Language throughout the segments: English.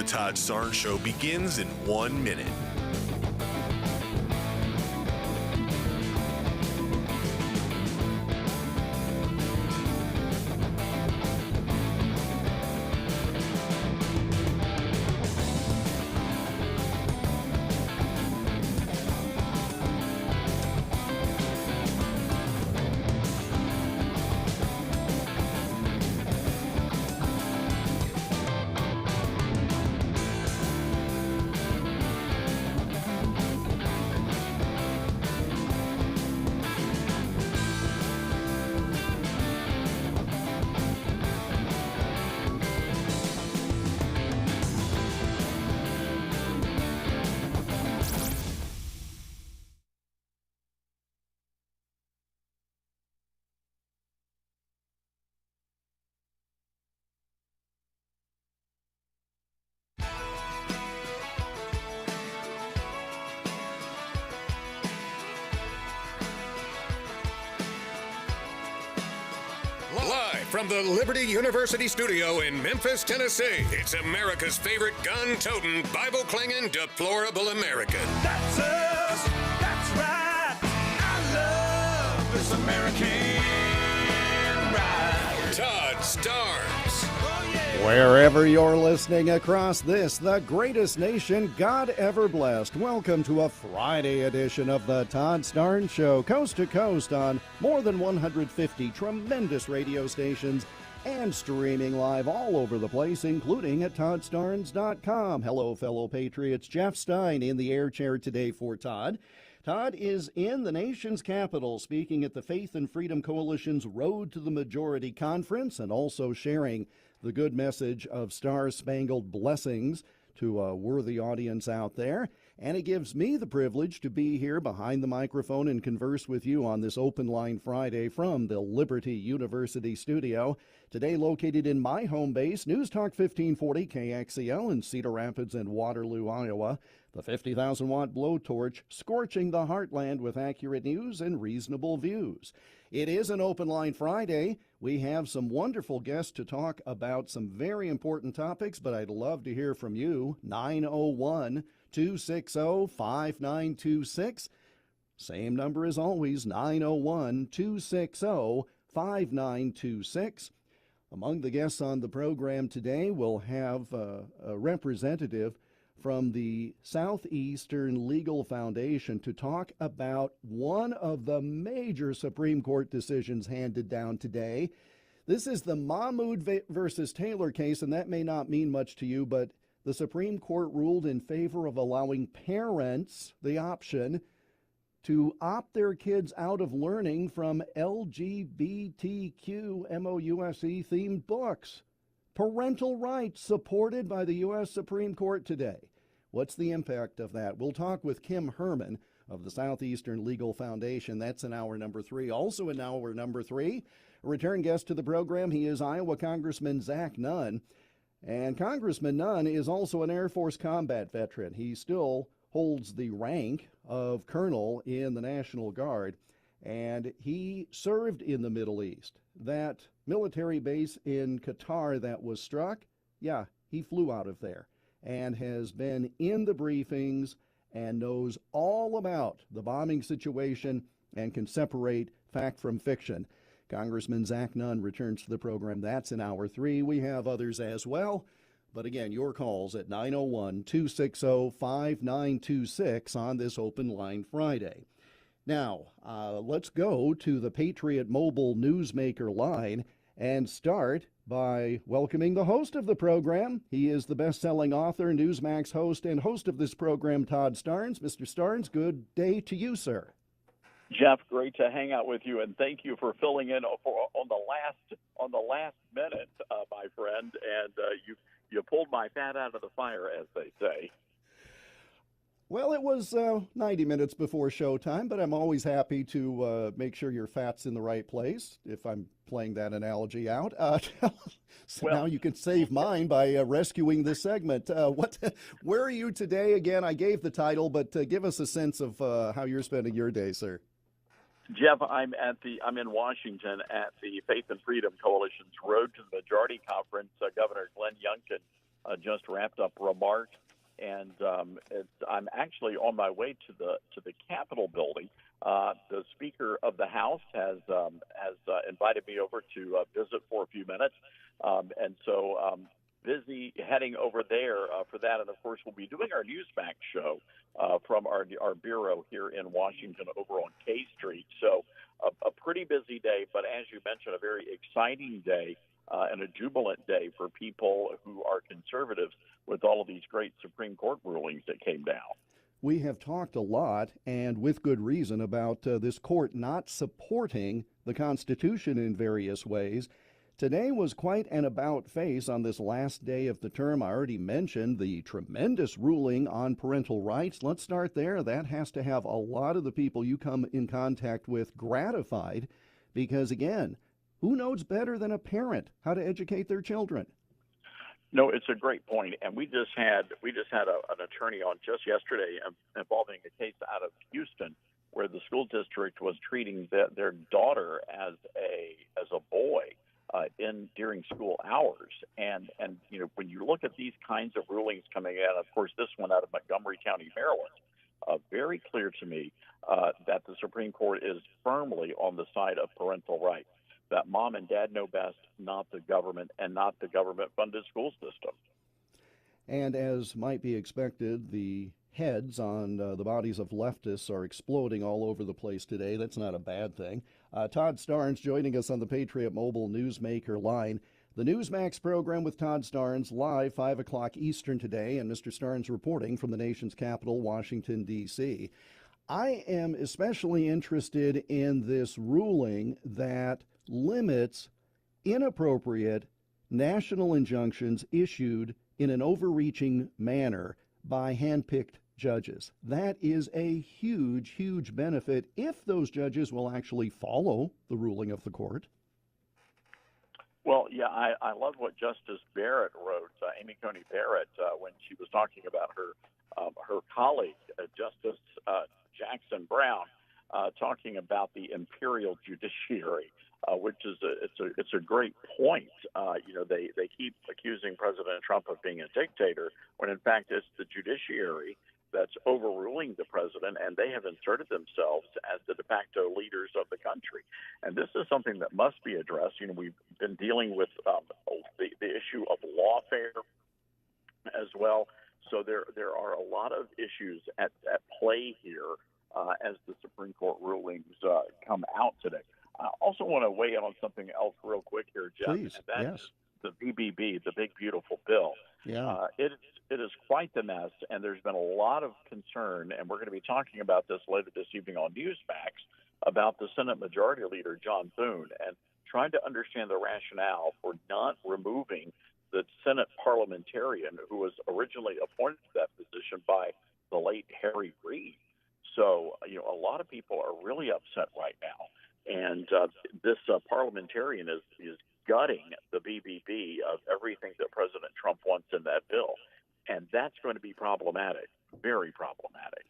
Todd Starnes Show begins in 1 minute. Live from the Liberty University studio in Memphis, Tennessee, it's America's favorite gun-toting, Bible-clinging, deplorable American. That's us. That's right. I love this American ride. Todd Starnes. Oh, yeah. Wherever you're listening across this, the greatest nation God ever blessed, welcome to a Friday edition of the Todd Starnes Show, coast to coast on more than 150 tremendous radio stations and streaming live all over the place, including at ToddStarnes.com. Hello, fellow patriots. Jeff Stein in the air chair today for Todd. Todd is in the nation's capital speaking at the Faith and Freedom Coalition's Road to the Majority Conference and also sharing the good message of star-spangled blessings to a worthy audience out there. And it gives me the privilege to be here behind the microphone and converse with you on this Open Line Friday from the Liberty University studio. Today located in my home base, News Talk 1540 KXEL in Cedar Rapids and Waterloo, Iowa. The 50,000-watt blowtorch scorching the heartland with accurate news and reasonable views. It is an Open Line Friday. We have some wonderful guests to talk about some very important topics, but I'd love to hear from you. 901-260-5926. Same number as always, 901-260-5926. Among the guests on the program today, we'll have a representative from the Southeastern Legal Foundation to talk about one of the major Supreme Court decisions handed down today. This is the Mahmoud versus Taylor case, and that may not mean much to you, but the Supreme Court ruled in favor of allowing parents the option to opt their kids out of learning from LGBTQ MOUSE themed books. Parental rights supported by the U.S. Supreme Court today. What's the impact of that? We'll talk with Kim Herman of the Southeastern Legal Foundation. That's in hour number 3. Also in hour number 3, a return guest to the program, he is Iowa Congressman Zach Nunn. And Congressman Nunn is also an Air Force combat veteran. He still holds the rank of colonel in the National Guard, and he served in the Middle East. That military base in Qatar that was struck, yeah, he flew out of there and has been in the briefings and knows all about the bombing situation and can separate fact from fiction. Congressman Zach Nunn returns to the program. That's in hour 3. We have others as well. But again, your calls at 901-260-5926 on this Open Line Friday. Now, let's go to the Patriot Mobile Newsmaker line and start by welcoming the host of the program. He is the best-selling author, Newsmax host, and host of this program, Todd Starnes. Mr. Starnes, good day to you, sir. Jeff, great to hang out with you, and thank you for filling in on the last minute, my friend. And you pulled my fat out of the fire, as they say. Well, it was 90 minutes before showtime, but I'm always happy to make sure your fat's in the right place, if I'm playing that analogy out. Now you can save mine by rescuing this segment. Where are you today? Again, I gave the title, but give us a sense of how you're spending your day, sir. Jeff, I'm in Washington at the Faith and Freedom Coalition's Road to the Majority Conference. Governor Glenn Youngkin just wrapped up remarks, and I'm actually on my way to the Capitol building. The Speaker of the House has invited me over to visit for a few minutes, and so busy heading over there for that. And of course, we'll be doing our Newsmax show from our bureau here in Washington over on K Street. So a pretty busy day, but as you mentioned, a very exciting day and a jubilant day for people who are conservatives with all of these great Supreme Court rulings that came down. We have talked a lot, and with good reason, about this court not supporting the Constitution in various ways. Today was quite an about-face on this last day of the term. I already mentioned the tremendous ruling on parental rights. Let's start there. That has to have a lot of the people you come in contact with gratified, because, again, who knows better than a parent how to educate their children? No, it's a great point, and we just had an attorney on just yesterday involving a case out of Houston where the school district was treating their daughter as a boy during school hours, and you know, when you look at these kinds of rulings coming out, of course this one out of Montgomery County, Maryland, very clear to me that the Supreme Court is firmly on the side of parental rights. That mom and dad know best, not the government, and not the government-funded school system. And as might be expected, the heads on the bodies of leftists are exploding all over the place today. That's not a bad thing. Todd Starnes joining us on the Patriot Mobile Newsmaker line. The Newsmax program with Todd Starnes, live 5 o'clock Eastern today, and Mr. Starnes reporting from the nation's capital, Washington, D.C. I am especially interested in this ruling that limits inappropriate national injunctions issued in an overreaching manner by handpicked judges. That is a huge, huge benefit if those judges will actually follow the ruling of the court. Well, yeah, I love what Justice Barrett wrote, Amy Coney Barrett, when she was talking about her colleague, Justice Jackson Brown, talking about the imperial judiciary, which is it's a great point. You know, they keep accusing President Trump of being a dictator when in fact it's the judiciary that's overruling the president, and they have inserted themselves as the de facto leaders of the country. And this is something that must be addressed. You know, we've been dealing with the issue of lawfare as well. So there are a lot of issues at play here as the Supreme Court rulings come out today. I also want to weigh in on something else real quick here, Jeff. Please, and yes. The BBB, the Big Beautiful Bill. Yeah. It is quite the mess, and there's been a lot of concern, and we're going to be talking about this later this evening on Newsmax, about the Senate Majority Leader, John Thune, and trying to understand the rationale for not removing the Senate parliamentarian who was originally appointed to that position by the late Harry Reid. So, you know, a lot of people are really upset right now. And this parliamentarian is gutting the BBB of everything that President Trump wants in that bill. And that's going to be problematic, very problematic.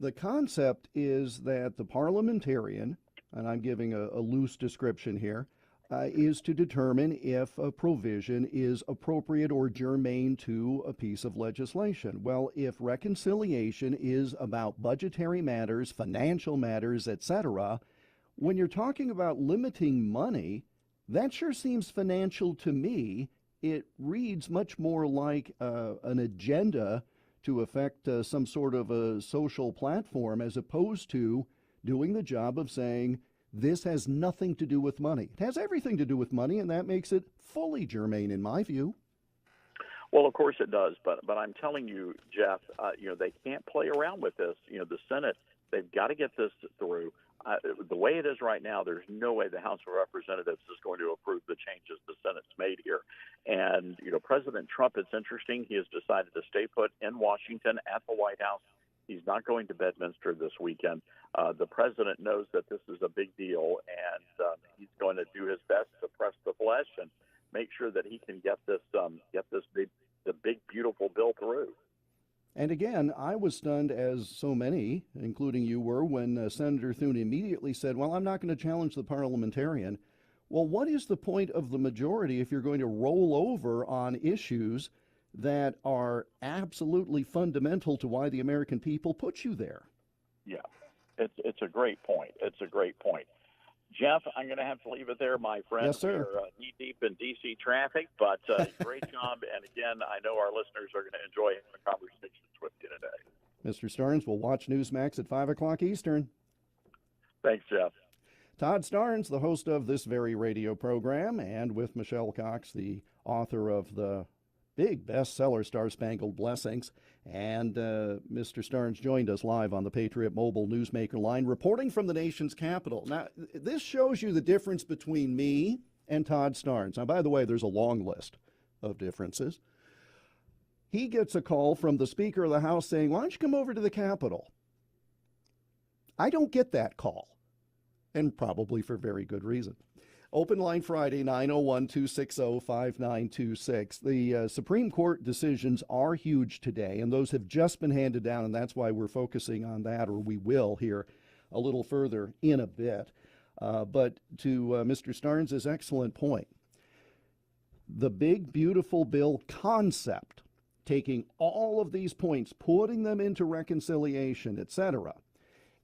The concept is that the parliamentarian, and I'm giving a loose description here, is to determine if a provision is appropriate or germane to a piece of legislation. Well, if reconciliation is about budgetary matters, financial matters, etc., when you're talking about limiting money, that sure seems financial to me. It reads much more like an agenda to affect some sort of a social platform, as opposed to doing the job of saying, this has nothing to do with money. It has everything to do with money, and that makes it fully germane, in my view. Well, of course it does, but I'm telling you, Jeff, you know, they can't play around with this. You know, the Senate, they've got to get this through. The way it is right now, there's no way the House of Representatives is going to approve the changes the Senate's made here. And, you know, President Trump, it's interesting, he has decided to stay put in Washington at the White House. He's not going to Bedminster this weekend. The president knows that this is a big deal, and he's going to do his best to press the flesh and make sure that he can get the big beautiful bill through. And again, I was stunned, as so many, including you were, when Senator Thune immediately said, well, I'm not going to challenge the parliamentarian. Well, what is the point of the majority if you're going to roll over on issues that are absolutely fundamental to why the American people put you there. Yeah, it's a great point. It's a great point. Jeff, I'm going to have to leave it there, my friend. Yes, sir. We're knee-deep in D.C. traffic, but great job. And again, I know our listeners are going to enjoy having conversations with you today. Mr. Starnes will watch Newsmax at 5 o'clock Eastern. Thanks, Jeff. Todd Starnes, the host of this very radio program, and with Michelle Cox, the author of the big bestseller Star Spangled Blessings. And Mr. Starnes joined us live on the Patriot Mobile Newsmaker line, reporting from the nation's capital. Now, this shows you the difference between me and Todd Starnes. Now, by the way, there's a long list of differences. He gets a call from the Speaker of the House saying, why don't you come over to the Capitol? I don't get that call, and probably for very good reason. Open line Friday, 901-260-5926. The Supreme Court decisions are huge today, and those have just been handed down, and that's why we're focusing on that, or we will here a little further in a bit. But to Mr. Starnes' excellent point, the big, beautiful bill concept, taking all of these points, putting them into reconciliation, etc.,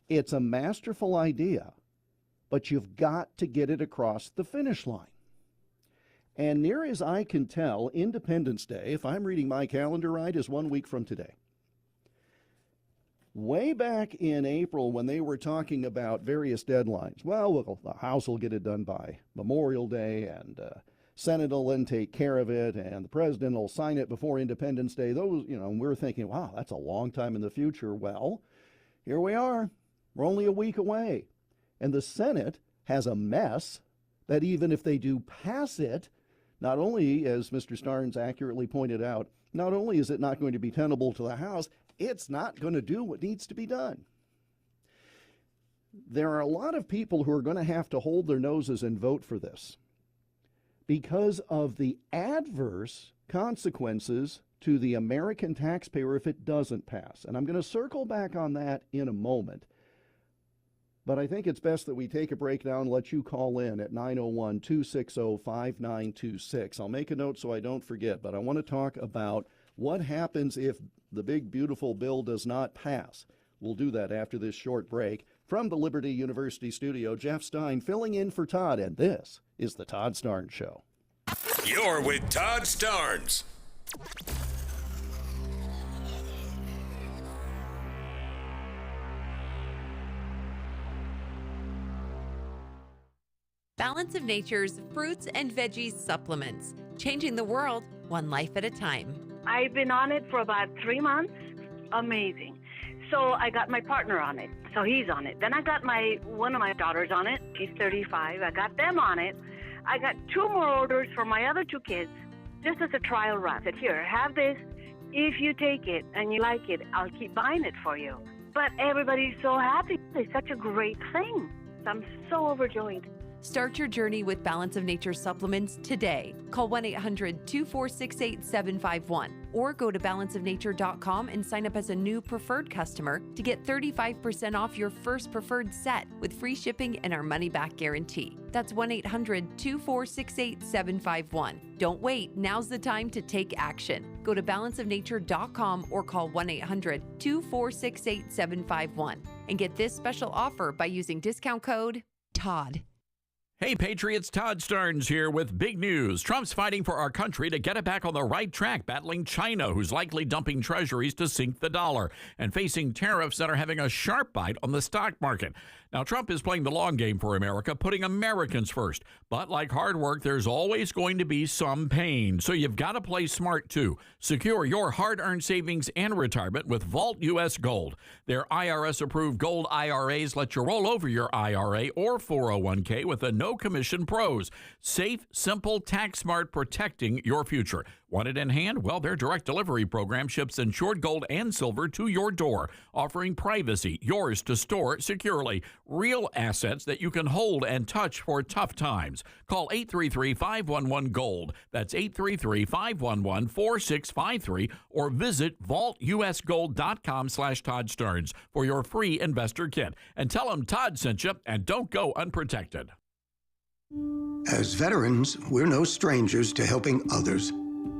it's a masterful idea. But you've got to get it across the finish line. And near as I can tell, Independence Day, if I'm reading my calendar right, is 1 week from today. Way back in April, when they were talking about various deadlines, well, the House will get it done by Memorial Day, and Senate will then take care of it, and the President will sign it before Independence Day. Those, we're thinking, wow, that's a long time in the future. Well, here we are. We're only a week away. And the Senate has a mess that even if they do pass it, not only, as Mr. Starnes accurately pointed out, not only is it not going to be tenable to the House, it's not going to do what needs to be done. There are a lot of people who are going to have to hold their noses and vote for this because of the adverse consequences to the American taxpayer if it doesn't pass. And I'm going to circle back on that in a moment. But I think it's best that we take a break now and let you call in at 901-260-5926. I'll make a note so I don't forget, but I want to talk about what happens if the big, beautiful bill does not pass. We'll do that after this short break. From the Liberty University studio, Jeff Stein filling in for Todd, and this is the Todd Starnes Show. You're with Todd Starnes. Balance of Nature's fruits and veggies supplements, changing the world one life at a time. I've been on it for about 3 months. Amazing. So I got my partner on it. So he's on it. Then I got one of my daughters on it. She's 35. I got them on it. I got 2 more orders for my other 2 kids, just as a trial run. I said, here, have this. If you take it and you like it, I'll keep buying it for you. But everybody's so happy. It's such a great thing. So I'm so overjoyed. Start your journey with Balance of Nature supplements today. Call 1-800-246-8751 or go to balanceofnature.com and sign up as a new preferred customer to get 35% off your first preferred set with free shipping and our money-back guarantee. That's 1-800-246-8751. Don't wait. Now's the time to take action. Go to balanceofnature.com or call 1-800-246-8751 and get this special offer by using discount code TODD. Hey, Patriots, Todd Starnes here with big news. Trump's fighting for our country to get it back on the right track, battling China, who's likely dumping treasuries to sink the dollar, and facing tariffs that are having a sharp bite on the stock market. Now, Trump is playing the long game for America, putting Americans first. But like hard work, there's always going to be some pain. So you've got to play smart, too. Secure your hard-earned savings and retirement with Vault U.S. Gold. Their IRS-approved gold IRAs let you roll over your IRA or 401k with a no-commission pros. Safe, simple, tax-smart, protecting your future. Want it in hand? Well, their direct delivery program ships insured gold and silver to your door, offering privacy, yours to store securely. Real assets that you can hold and touch for tough times. Call 833-511-GOLD. That's 833-511-4653 or visit vaultusgold.com/Todd Starnes for your free investor kit. And tell them Todd sent you, and don't go unprotected. As veterans, we're no strangers to helping others.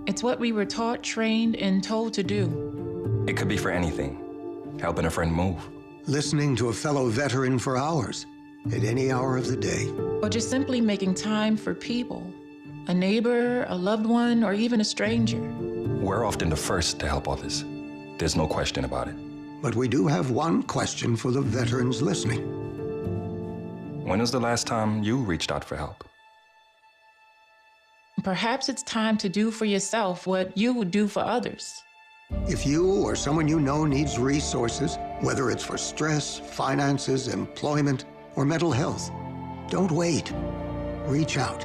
It's what we were taught, trained, and told to do. It could be for anything. Helping a friend move. Listening to a fellow veteran for hours, at any hour of the day. Or just simply making time for people. A neighbor, a loved one, or even a stranger. We're often the first to help others. There's no question about it. But we do have one question for the veterans listening. When was the last time you reached out for help? Perhaps it's time to do for yourself what you would do for others. If you or someone you know needs resources, whether it's for stress, finances, employment, or mental health, don't wait. Reach out.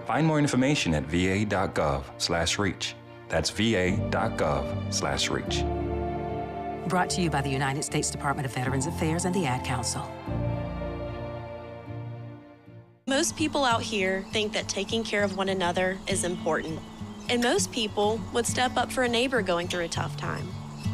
Find more information at va.gov/reach. That's va.gov/reach. Brought to you by the United States Department of Veterans Affairs and the Ad Council. Most people out here think that taking care of one another is important. And most people would step up for a neighbor going through a tough time.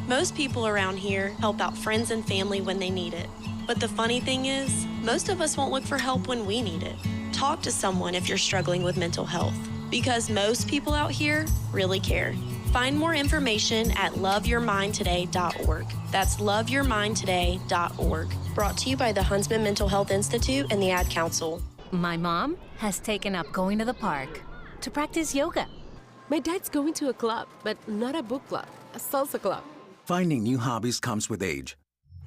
Most people around here help out friends and family when they need it. But the funny thing is, most of us won't look for help when we need it. Talk to someone if you're struggling with mental health, because most people out here really care. Find more information at loveyourmindtoday.org. That's loveyourmindtoday.org. Brought to you by the Huntsman Mental Health Institute and the Ad Council. My mom has taken up going to the park to practice yoga. My dad's going to a club, but not a book club, a salsa club. Finding new hobbies comes with age.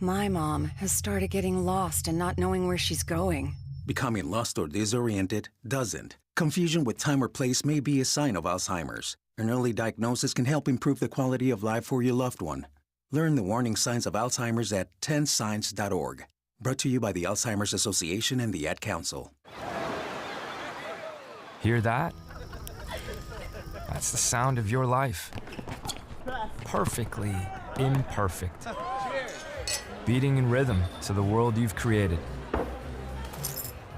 My mom has started getting lost and not knowing where she's going. Becoming lost or disoriented doesn't. Confusion with time or place may be a sign of Alzheimer's. An early diagnosis can help improve the quality of life for your loved one. Learn the warning signs of Alzheimer's at 10signs.org. Brought to you by the Alzheimer's Association and the Ad Council. Hear that? That's the sound of your life. Perfectly imperfect. Beating in rhythm to the world you've created.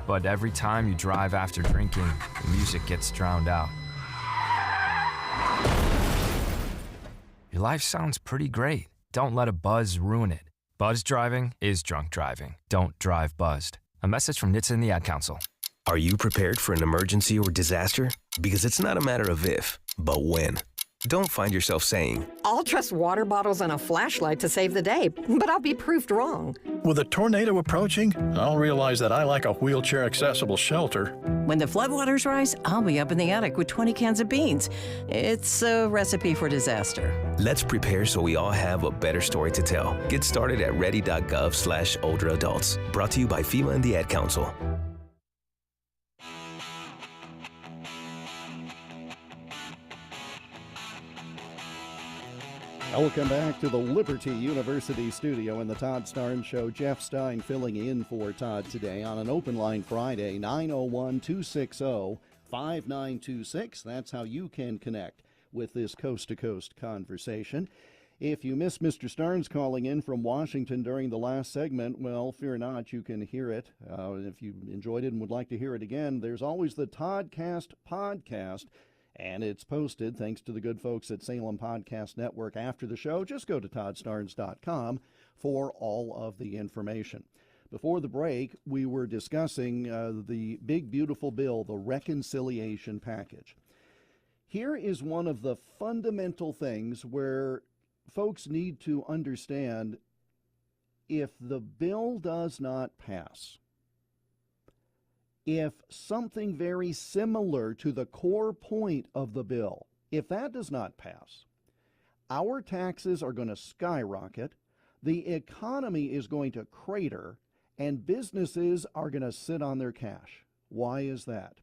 But every time you drive after drinking, the music gets drowned out. Your life sounds pretty great. Don't let a buzz ruin it. Buzz driving is drunk driving. Don't drive buzzed. A message from NHTSA and the Ad Council. Are you prepared for an emergency or disaster? Because it's not a matter of if, but when. Don't find yourself saying, I'll trust water bottles and a flashlight to save the day, but I'll be proved wrong. With a tornado approaching, I'll realize that I like a wheelchair-accessible shelter. When the floodwaters rise, I'll be up in the attic with 20 cans of beans. It's a recipe for disaster. Let's prepare so we all have a better story to tell. Get started at ready.gov/older adults. Brought to you by FEMA and the Ad Council. Welcome back to the Liberty University studio in the Todd Starnes Show. Jeff Stein filling in for Todd today on an open line Friday, 901-260-5926. That's how you can connect with this coast-to-coast conversation. If you missed Mr. Starnes calling in from Washington during the last segment, well, fear not, you can hear it. If you enjoyed it and would like to hear it again, there's always the Toddcast podcast. And it's posted, thanks to the good folks at Salem Podcast Network, after the show. Just go to toddstarnes.com for all of the information. Before the break, we were discussing the big, beautiful bill, the reconciliation package. Here is one of the fundamental things where folks need to understand: if the bill does not pass, if something very similar to the core point of the bill, if that does not pass, our taxes are going to skyrocket, the economy is going to crater, and businesses are going to sit on their cash. Why is that?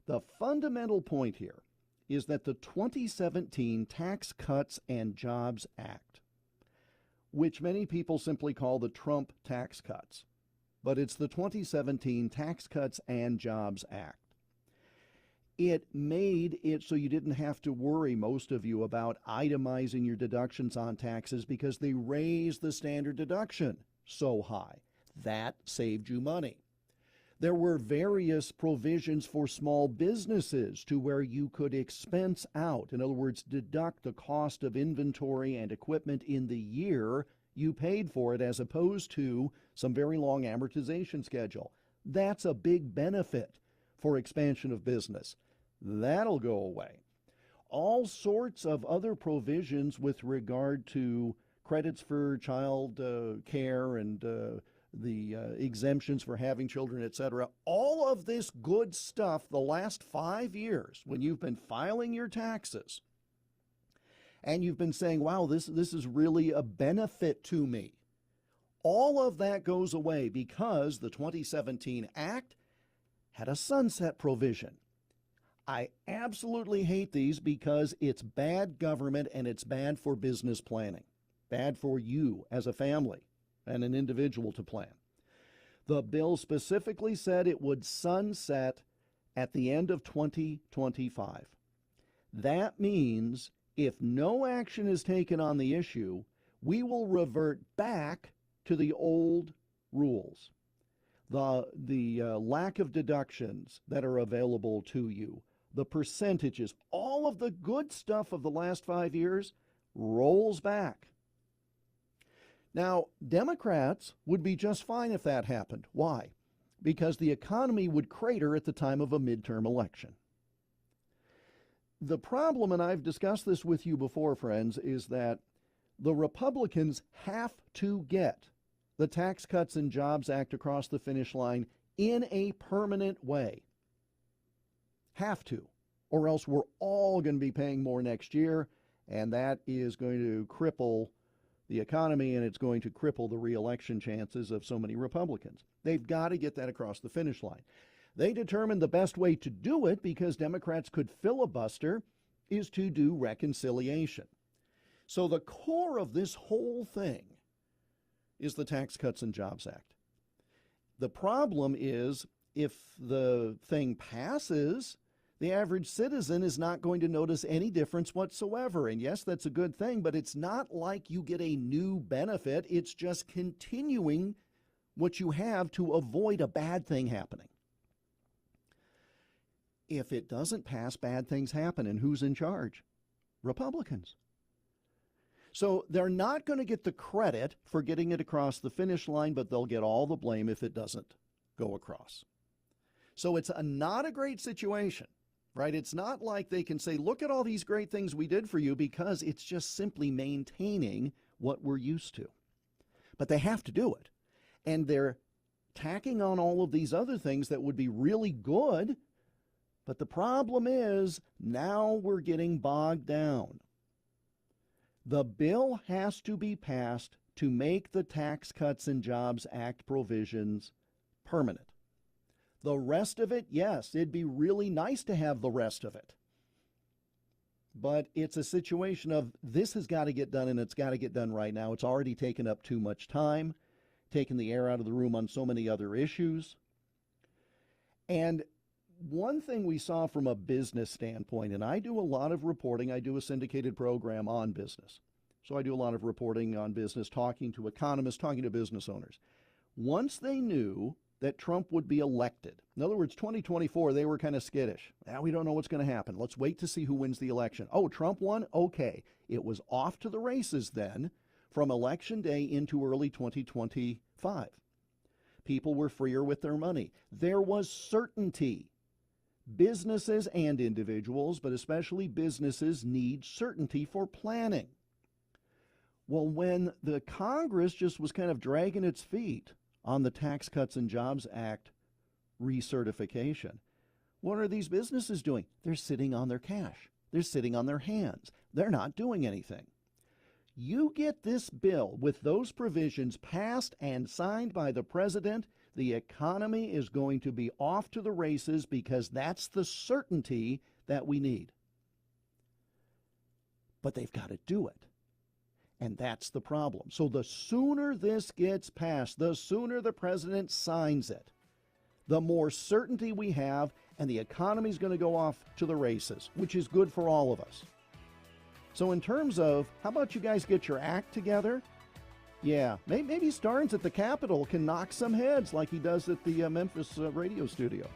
The fundamental point here is that the 2017 Tax Cuts and Jobs Act, which many people simply call the Trump tax cuts, but it's the 2017 Tax Cuts and Jobs Act. It made it so you didn't have to worry, most of you, about itemizing your deductions on taxes because they raised the standard deduction so high. That saved you money. There were various provisions for small businesses to where you could expense out, in other words, deduct the cost of inventory and equipment in the year you paid for it, as opposed to some very long amortization schedule. That's a big benefit for expansion of business. That'll go away. all sorts of other provisions with regard to credits for child care and the exemptions for having children, etc. All of this good stuff the last 5 years, when you've been filing your taxes and you've been saying, wow, this is really a benefit to me. All of that goes away because the 2017 Act had a sunset provision. I absolutely hate these because it's bad government and it's bad for business planning, bad for you as a family and an individual to plan. The bill specifically said it would sunset at the end of 2025. That means if no action is taken on the issue, we will revert back to the old rules. The lack of deductions that are available to you, the percentages, all of the good stuff of the last 5 years rolls back. Now, Democrats would be just fine if that happened. Why? Because the economy would crater at the time of a midterm election. The problem, and I've discussed this with you before, friends, is that the Republicans have to get the Tax Cuts and Jobs Act across the finish line in a permanent way. Have to, or else we're all going to be paying more next year, and that is going to cripple the economy, and it's going to cripple the re-election chances of so many Republicans. They've got to get that across the finish line. They determined the best way to do it, because Democrats could filibuster, is to do reconciliation. So the core of this whole thing is the Tax Cuts and Jobs Act. The problem is, if the thing passes, the average citizen is not going to notice any difference whatsoever. And yes, that's a good thing, but it's not like you get a new benefit. It's just continuing what you have to avoid a bad thing happening. If it doesn't pass, bad things happen. And who's in charge? Republicans. So they're not going to get the credit for getting it across the finish line, but they'll get all the blame if it doesn't go across. So it's not a great situation, right? It's not like they can say, look at all these great things we did for you, because it's just simply maintaining what we're used to. But they have to do it. And they're tacking on all of these other things that would be really good. But the problem is, now we're getting bogged down. The bill has to be passed to make the Tax Cuts and Jobs Act provisions permanent. The rest of it, yes, it'd be really nice to have the rest of it. But it's a situation of this has got to get done, and it's got to get done right now. It's already taken up too much time, taken the air out of the room on so many other issues. And one thing we saw from a business standpoint, and I do a lot of reporting, I do a syndicated program on business. So I do a lot of reporting on business, talking to economists, talking to business owners. Once they knew that Trump would be elected, in other words, 2024, they were kind of skittish. Now we don't know what's going to happen. Let's wait to see who wins the election. Oh, Trump won? Okay. It was off to the races then from Election Day into early 2025. People were freer with their money. There was certainty. Businesses and individuals, but especially businesses, need certainty for planning. Well, when the Congress just was kind of dragging its feet on the Tax Cuts and Jobs Act recertification, what are these businesses doing? They're sitting on their cash. They're sitting on their hands. They're not doing anything. You get this bill with those provisions passed and signed by the president, the economy is going to be off to the races, because that's the certainty that we need. But they've got to do it. And that's the problem. So the sooner this gets passed, the sooner the president signs it, the more certainty we have, and the economy's going to go off to the races, which is good for all of us. So in terms of, how about you guys get your act together? Yeah, maybe Starnes at the Capitol can knock some heads like he does at the Memphis radio studio.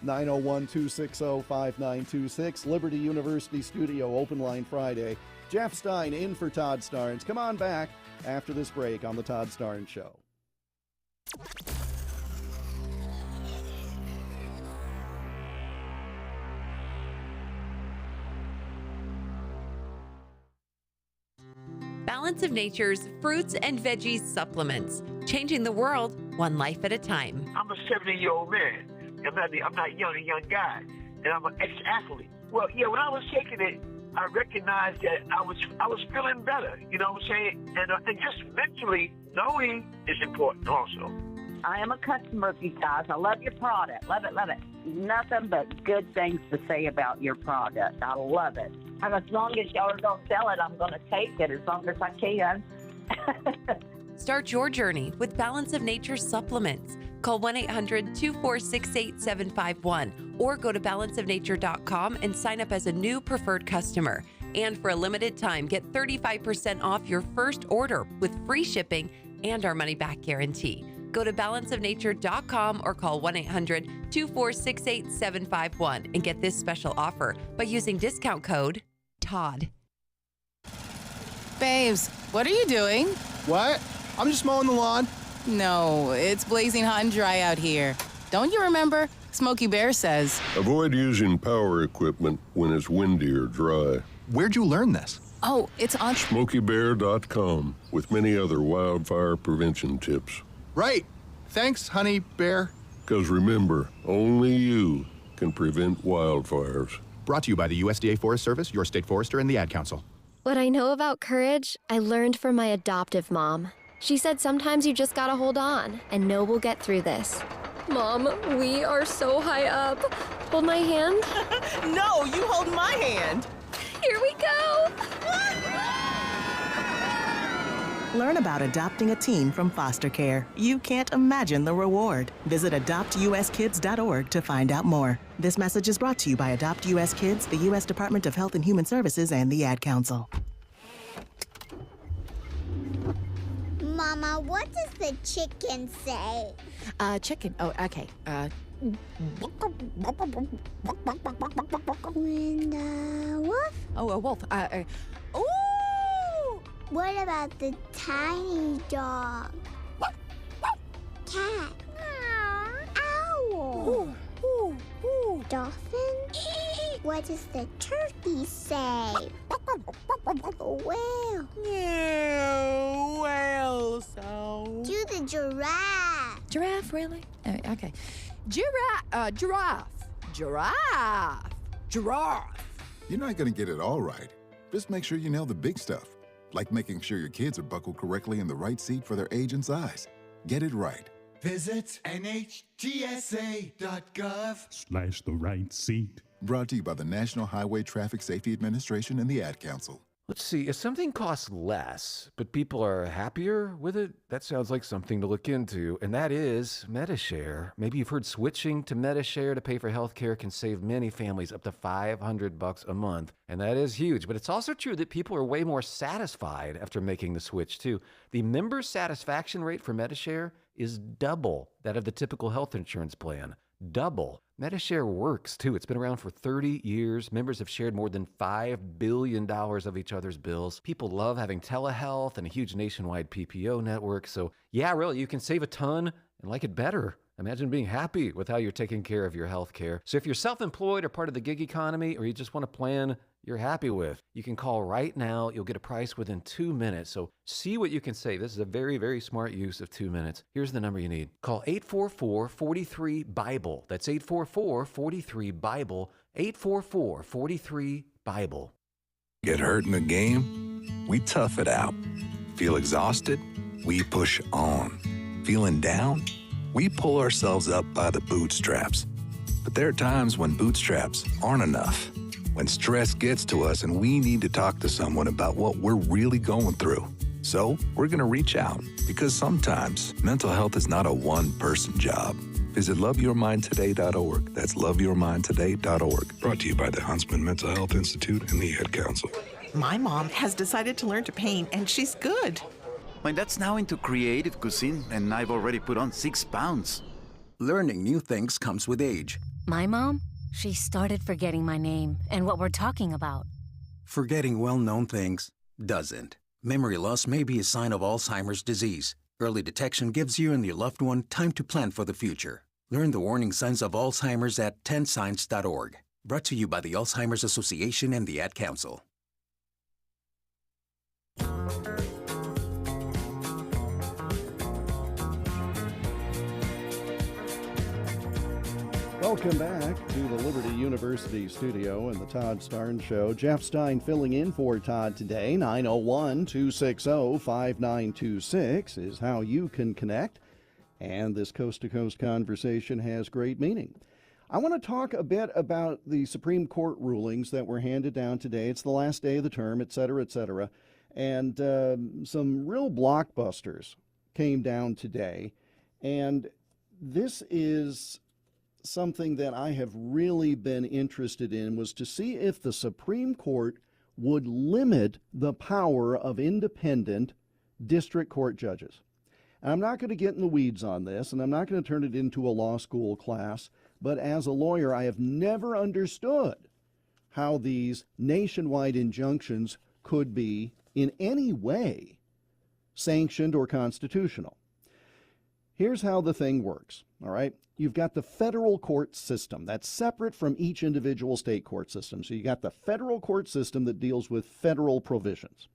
901-260-5926, Liberty University Studio, Open Line Friday. Jeff Stein in for Todd Starnes. Come on back after this break on The Todd Starnes Show. Balance of Nature's fruits and veggies supplements, changing the world one life at a time. I'm a 70-year-old man. I'm not a young guy, and I'm an ex-athlete. Well, yeah, when I was taking it, I recognized that I was feeling better. You know what I'm saying? And just mentally knowing is important also. I am a customer of you guys. I love your product. Love it, love it. Nothing but good things to say about your product. I love it. And as long as y'all don't sell it, I'm going to take it as long as I can. Start your journey with Balance of Nature supplements. Call 1-800-246-8751 or go to balanceofnature.com and sign up as a new preferred customer. And for a limited time, get 35% off your first order with free shipping and our money-back guarantee. Go to balanceofnature.com or call 1-800-246-8751 and get this special offer by using discount code TODD. Babes, what are you doing? What? I'm just mowing the lawn. No, it's blazing hot and dry out here. Don't you remember? Smokey Bear says, avoid using power equipment when it's windy or dry. Where'd you learn this? oh, it's on SmokeyBear.com with many other wildfire prevention tips. Right. Thanks, Honey Bear. Because remember, only you can prevent wildfires. Brought to you by the USDA Forest Service, your state forester, and the Ad Council. What I know about courage, I learned from my adoptive mom. She said sometimes you just gotta hold on and know we'll get through this. Mom, we are so high up. Hold my hand. No, you hold my hand. Here we go. Learn about adopting a teen from foster care. You can't imagine the reward. Visit adoptuskids.org to find out more. This message is brought to you by Adopt U.S. Kids, the U.S. Department of Health and Human Services, and the Ad Council. Mama, what does the chicken say? Chicken. Oh, okay. When the wolf? Oh, a wolf. Ooh! What about the tiny dog? Cat? Owl? Dolphin? What does the turkey say? Whale? Yeah, whale sound. Do the giraffe. Giraffe, really? Okay. Giraffe. You're not going to get it all right. Just make sure you nail the big stuff, like making sure your kids are buckled correctly in the right seat for their age and size. Get it right. Visit NHTSA.gov/the right seat. Brought to you by the National Highway Traffic Safety Administration and the Ad Council. Let's see, if something costs less, but people are happier with it, that sounds like something to look into, and that is MediShare. Maybe you've heard switching to MediShare to pay for healthcare can save many families up to $500 a month, and that is huge. But it's also true that people are way more satisfied after making the switch, too. The member satisfaction rate for MediShare is double that of the typical health insurance plan. Double. MediShare works, too. It's been around for 30 years. Members have shared more than $5 billion of each other's bills. People love having telehealth and a huge nationwide PPO network. So, yeah, really, you can save a ton and like it better. Imagine being happy with how you're taking care of your health care. So if you're self-employed or part of the gig economy, or you just want a plan you're happy with, you can call right now. You'll get a price within 2 minutes. So see what you can save. This is a very, very smart use of 2 minutes. Here's the number you need. Call 844-43-BIBLE. That's 844-43-BIBLE. 844-43-BIBLE. Get hurt in a game? We tough it out. Feel exhausted? We push on. Feeling down? We pull ourselves up by the bootstraps. But there are times when bootstraps aren't enough. When stress gets to us and we need to talk to someone about what we're really going through. So we're going to reach out, because sometimes mental health is not a one-person job. Visit loveyourmindtoday.org. That's loveyourmindtoday.org. Brought to you by the Huntsman Mental Health Institute and the Ad Council. My mom has decided to learn to paint, and she's good. My dad's now into creative cuisine, and I've already put on 6 pounds. Learning new things comes with age. My mom? She started forgetting my name and what we're talking about. Forgetting well-known things doesn't. Memory loss may be a sign of Alzheimer's disease. Early detection gives you and your loved one time to plan for the future. Learn the warning signs of Alzheimer's at 10signs.org. Brought to you by the Alzheimer's Association and the Ad Council. Welcome back to the Liberty University studio and the Todd Starnes Show. Jeff Stein filling in for Todd today. 901-260-5926 is how you can connect. And this coast-to-coast conversation has great meaning. I want to talk a bit about the Supreme Court rulings that were handed down today. It's the last day of the term, et cetera, et cetera. And some real blockbusters came down today. And this is something that I have really been interested in, was to see if the Supreme Court would limit the power of independent district court judges. And I'm not going to get in the weeds on this, and I'm not going to turn it into a law school class, but as a lawyer, I have never understood how these nationwide injunctions could be in any way sanctioned or constitutional. Here's how the thing works, all right? You've got the federal court system that's separate from each individual state court system. So you got the federal court system that deals with federal provisions.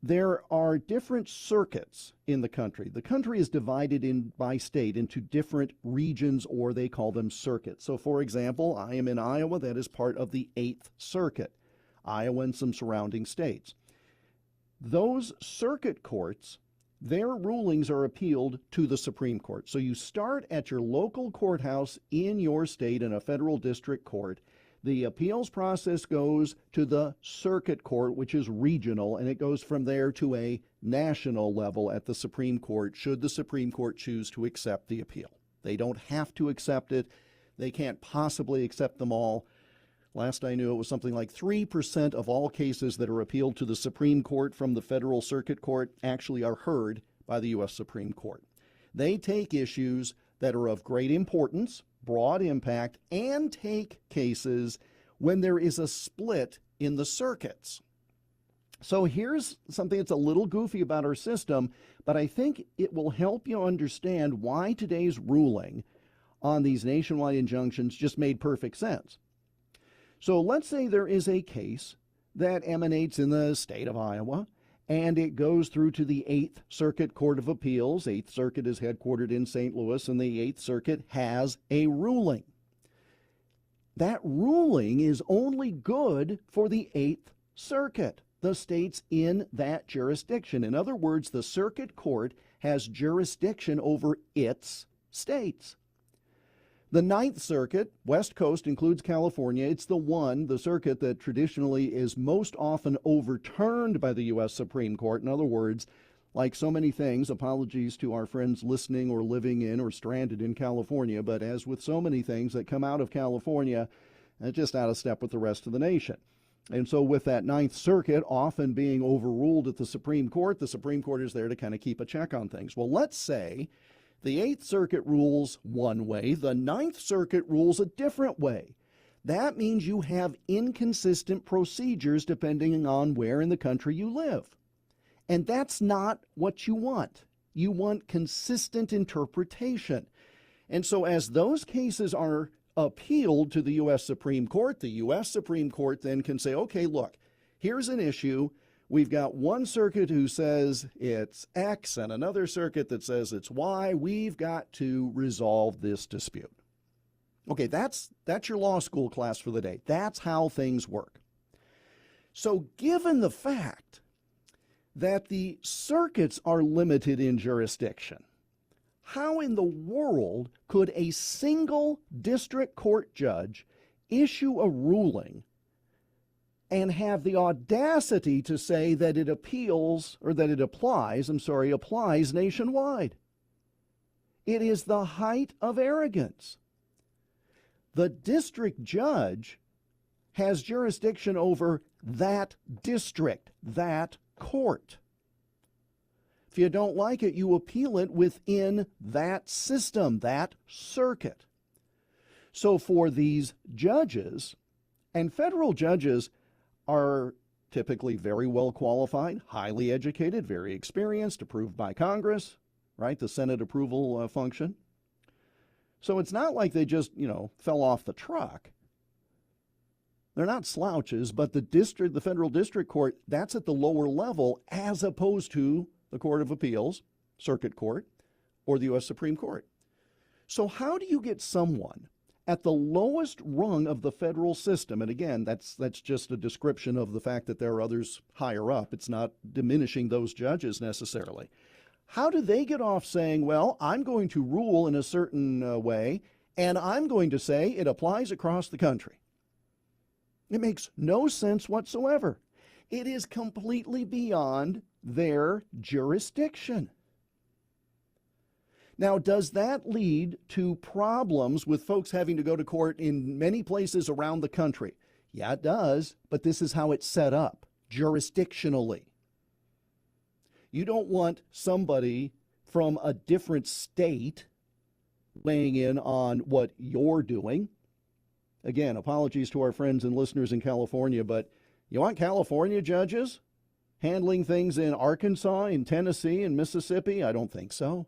There are different circuits in the country. The country is divided by state into different regions, or they call them circuits. So, for example, I am in Iowa. That is part of the 8th Circuit, Iowa and some surrounding states. Those circuit courts, their rulings are appealed to the Supreme Court. So you start at your local courthouse in your state in a federal district court. The appeals process goes to the circuit court, which is regional, and it goes from there to a national level at the Supreme Court, should the Supreme Court choose to accept the appeal. They don't have to accept it. They can't possibly accept them all. Last I knew, it was something like 3% of all cases that are appealed to the Supreme Court from the federal circuit court actually are heard by the U.S. Supreme Court. They take issues that are of great importance, broad impact, and take cases when there is a split in the circuits. So here's something that's a little goofy about our system, but I think it will help you understand why today's ruling on these nationwide injunctions just made perfect sense. So let's say there is a case that emanates in the state of Iowa, and it goes through to the 8th Circuit Court of Appeals. 8th Circuit is headquartered in St. Louis, and the 8th Circuit has a ruling. That ruling is only good for the 8th Circuit, the states in that jurisdiction. In other words, the circuit court has jurisdiction over its states. The 9th Circuit, West Coast, includes California. It's the circuit that traditionally is most often overturned by the U.S. Supreme Court. In other words, like so many things, apologies to our friends listening or living in or stranded in California, but as with so many things that come out of California, it's just out of step with the rest of the nation. And so with that 9th Circuit often being overruled at the Supreme Court is there to kind of keep a check on things. Well, let's say the 8th Circuit rules one way, the 9th Circuit rules a different way. That means you have inconsistent procedures depending on where in the country you live. And that's not what you want. You want consistent interpretation. And so as those cases are appealed to the U.S. Supreme Court, the U.S. Supreme Court then can say, okay, look, here's an issue. We've got one circuit who says it's X and another circuit that says it's Y. We've got to resolve this dispute. Okay, that's your law school class for the day. That's how things work. So given the fact that the circuits are limited in jurisdiction, how in the world could a single district court judge issue a ruling and have the audacity to say that it applies nationwide? It is the height of arrogance. The district judge has jurisdiction over that district, that court. If you don't like it, you appeal it within that system, that circuit. So for these judges, and federal judges are typically very well qualified, highly educated, very experienced, approved by Congress, right? The Senate approval function. So it's not like they just, fell off the truck. They're not slouches, but the federal district court, that's at the lower level as opposed to the Court of Appeals, Circuit Court, or the U.S. Supreme Court. So how do you get someone at the lowest rung of the federal system, and again, that's just a description of the fact that there are others higher up. It's not diminishing those judges necessarily. How do they get off saying, well, I'm going to rule in a certain way, and I'm going to say it applies across the country? It makes no sense whatsoever. It is completely beyond their jurisdiction. Now, does that lead to problems with folks having to go to court in many places around the country? Yeah, it does, but this is how it's set up, jurisdictionally. You don't want somebody from a different state weighing in on what you're doing. Again, apologies to our friends and listeners in California, but you want California judges handling things in Arkansas, in Tennessee, and Mississippi? I don't think so.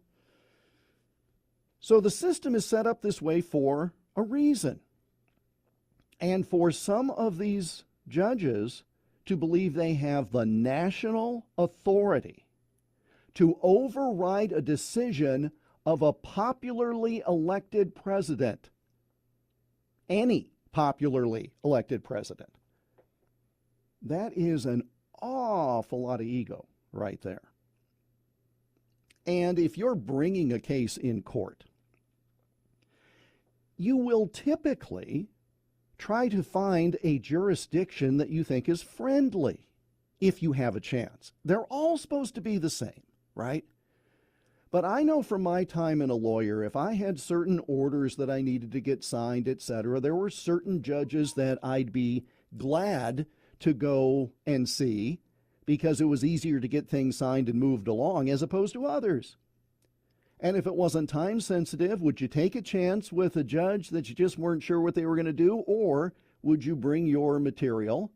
So the system is set up this way for a reason. And for some of these judges to believe they have the national authority to override a decision of a popularly elected president, any popularly elected president, that is an awful lot of ego right there. And if you're bringing a case in court, you will typically try to find a jurisdiction that you think is friendly if you have a chance. They're all supposed to be the same, right? But I know from my time in a lawyer, if I had certain orders that I needed to get signed, etc., there were certain judges that I'd be glad to go and see because it was easier to get things signed and moved along as opposed to others. And if it wasn't time sensitive, would you take a chance with a judge that you just weren't sure what they were going to do? Or would you bring your material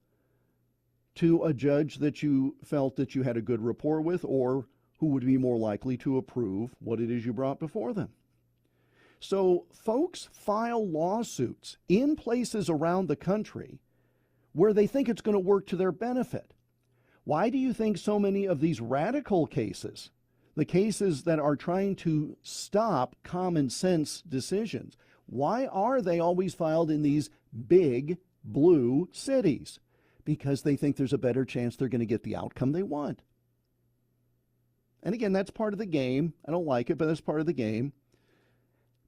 to a judge that you felt that you had a good rapport with, or who would be more likely to approve what it is you brought before them? So folks file lawsuits in places around the country where they think it's going to work to their benefit. Why do you think so many of these radical cases, the cases that are trying to stop common sense decisions, why are they always filed in these big blue cities? Because they think there's a better chance they're going to get the outcome they want. And again, that's part of the game. I don't like it, but that's part of the game.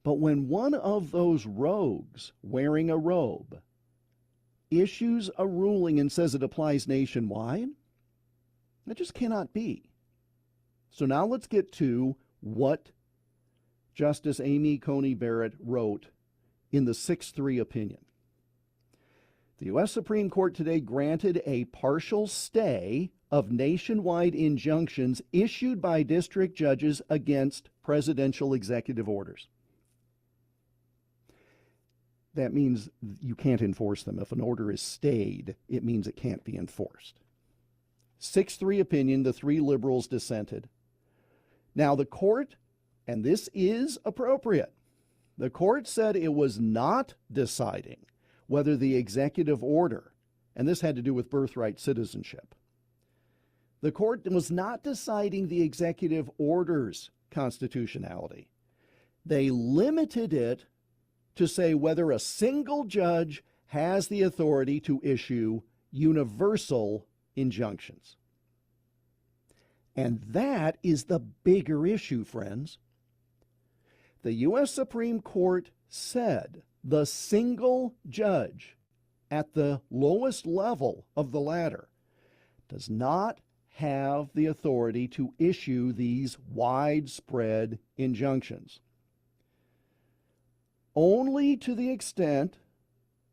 But when one of those rogues wearing a robe issues a ruling and says it applies nationwide, that just cannot be. So now let's get to what Justice Amy Coney Barrett wrote in the 6-3 opinion. The U.S. Supreme Court today granted a partial stay of nationwide injunctions issued by district judges against presidential executive orders. That means you can't enforce them. If an order is stayed, it means it can't be enforced. 6-3 opinion, the 3 liberals dissented. Now the court, and this is appropriate, the court said it was not deciding whether the executive order, and this had to do with birthright citizenship, the court was not deciding the executive order's constitutionality. They limited it to say whether a single judge has the authority to issue universal injunctions. And that is the bigger issue, friends. The U.S. Supreme Court said the single judge at the lowest level of the ladder does not have the authority to issue these widespread injunctions. Only to the extent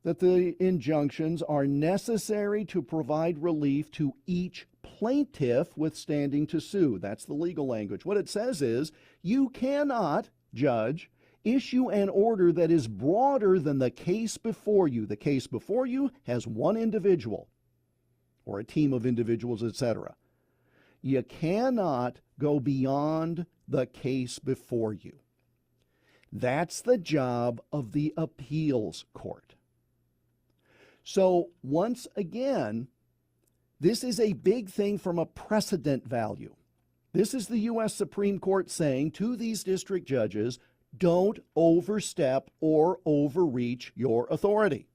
that the injunctions are necessary to provide relief to each plaintiff withstanding to sue. That's the legal language. What it says is you cannot, judge, issue an order that is broader than the case before you. The case before you has one individual or a team of individuals, etc. You cannot go beyond the case before you. That's the job of the appeals court. So once again, this is a big thing from a precedent value. This is the U.S. Supreme Court saying to these district judges, Don't overstep or overreach your authority.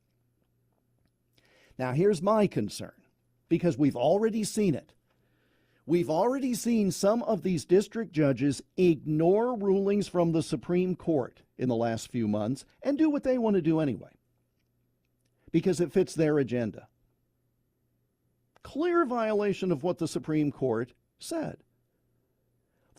Now, here's my concern, because we've already seen it. We've already seen some of these district judges ignore rulings from the Supreme Court in the last few months and do what they want to do anyway, because it fits their agenda. Clear violation of what the Supreme Court said.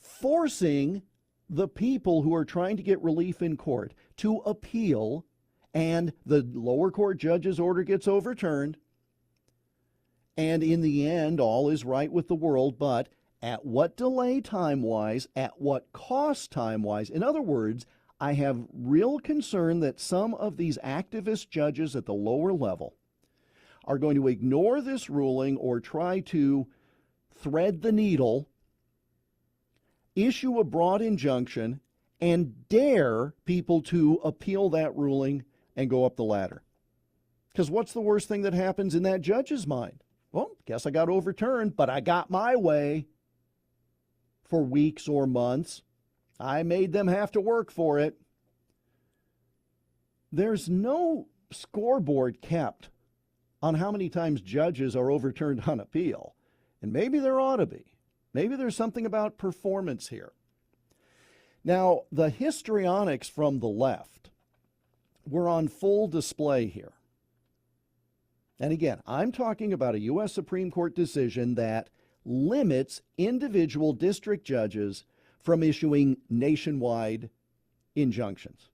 Forcing the people who are trying to get relief in court to appeal, and the lower court judge's order gets overturned, and in the end, all is right with the world, but at what delay time-wise, at what cost time-wise? In other words, I have real concern that some of these activist judges at the lower level are going to ignore this ruling or try to thread the needle, issue a broad injunction, and dare people to appeal that ruling and go up the ladder. Because what's the worst thing that happens in that judge's mind? Well, guess I got overturned, but I got my way for weeks or months. I made them have to work for it. There's no scoreboard kept on how many times judges are overturned on appeal. And maybe there ought to be. Maybe there's something about performance here. Now, the histrionics from the left were on full display here. And again, I'm talking about a U.S. Supreme Court decision that limits individual district judges from issuing nationwide injunctions.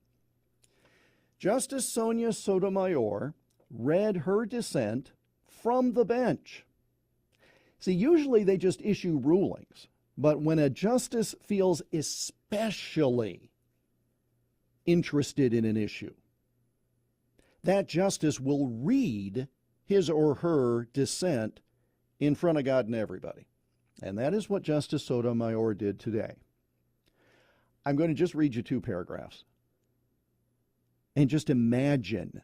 Justice Sonia Sotomayor read her dissent from the bench. See, usually they just issue rulings, but when a justice feels especially interested in an issue, that justice will read his or her dissent in front of God and everybody. And that is what Justice Sotomayor did today. I'm going to just read you 2 paragraphs. And just imagine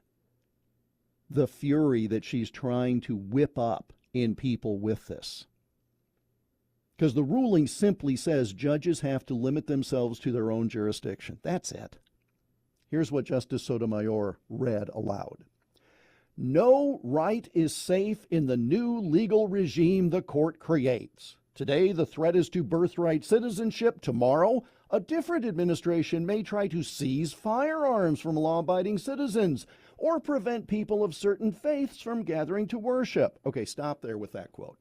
the fury that she's trying to whip up in people with this. Because the ruling simply says judges have to limit themselves to their own jurisdiction. That's it. Here's what Justice Sotomayor read aloud. No right is safe in the new legal regime the court creates. Today, the threat is to birthright citizenship. Tomorrow, a different administration may try to seize firearms from law-abiding citizens or prevent people of certain faiths from gathering to worship. Okay, stop there with that quote.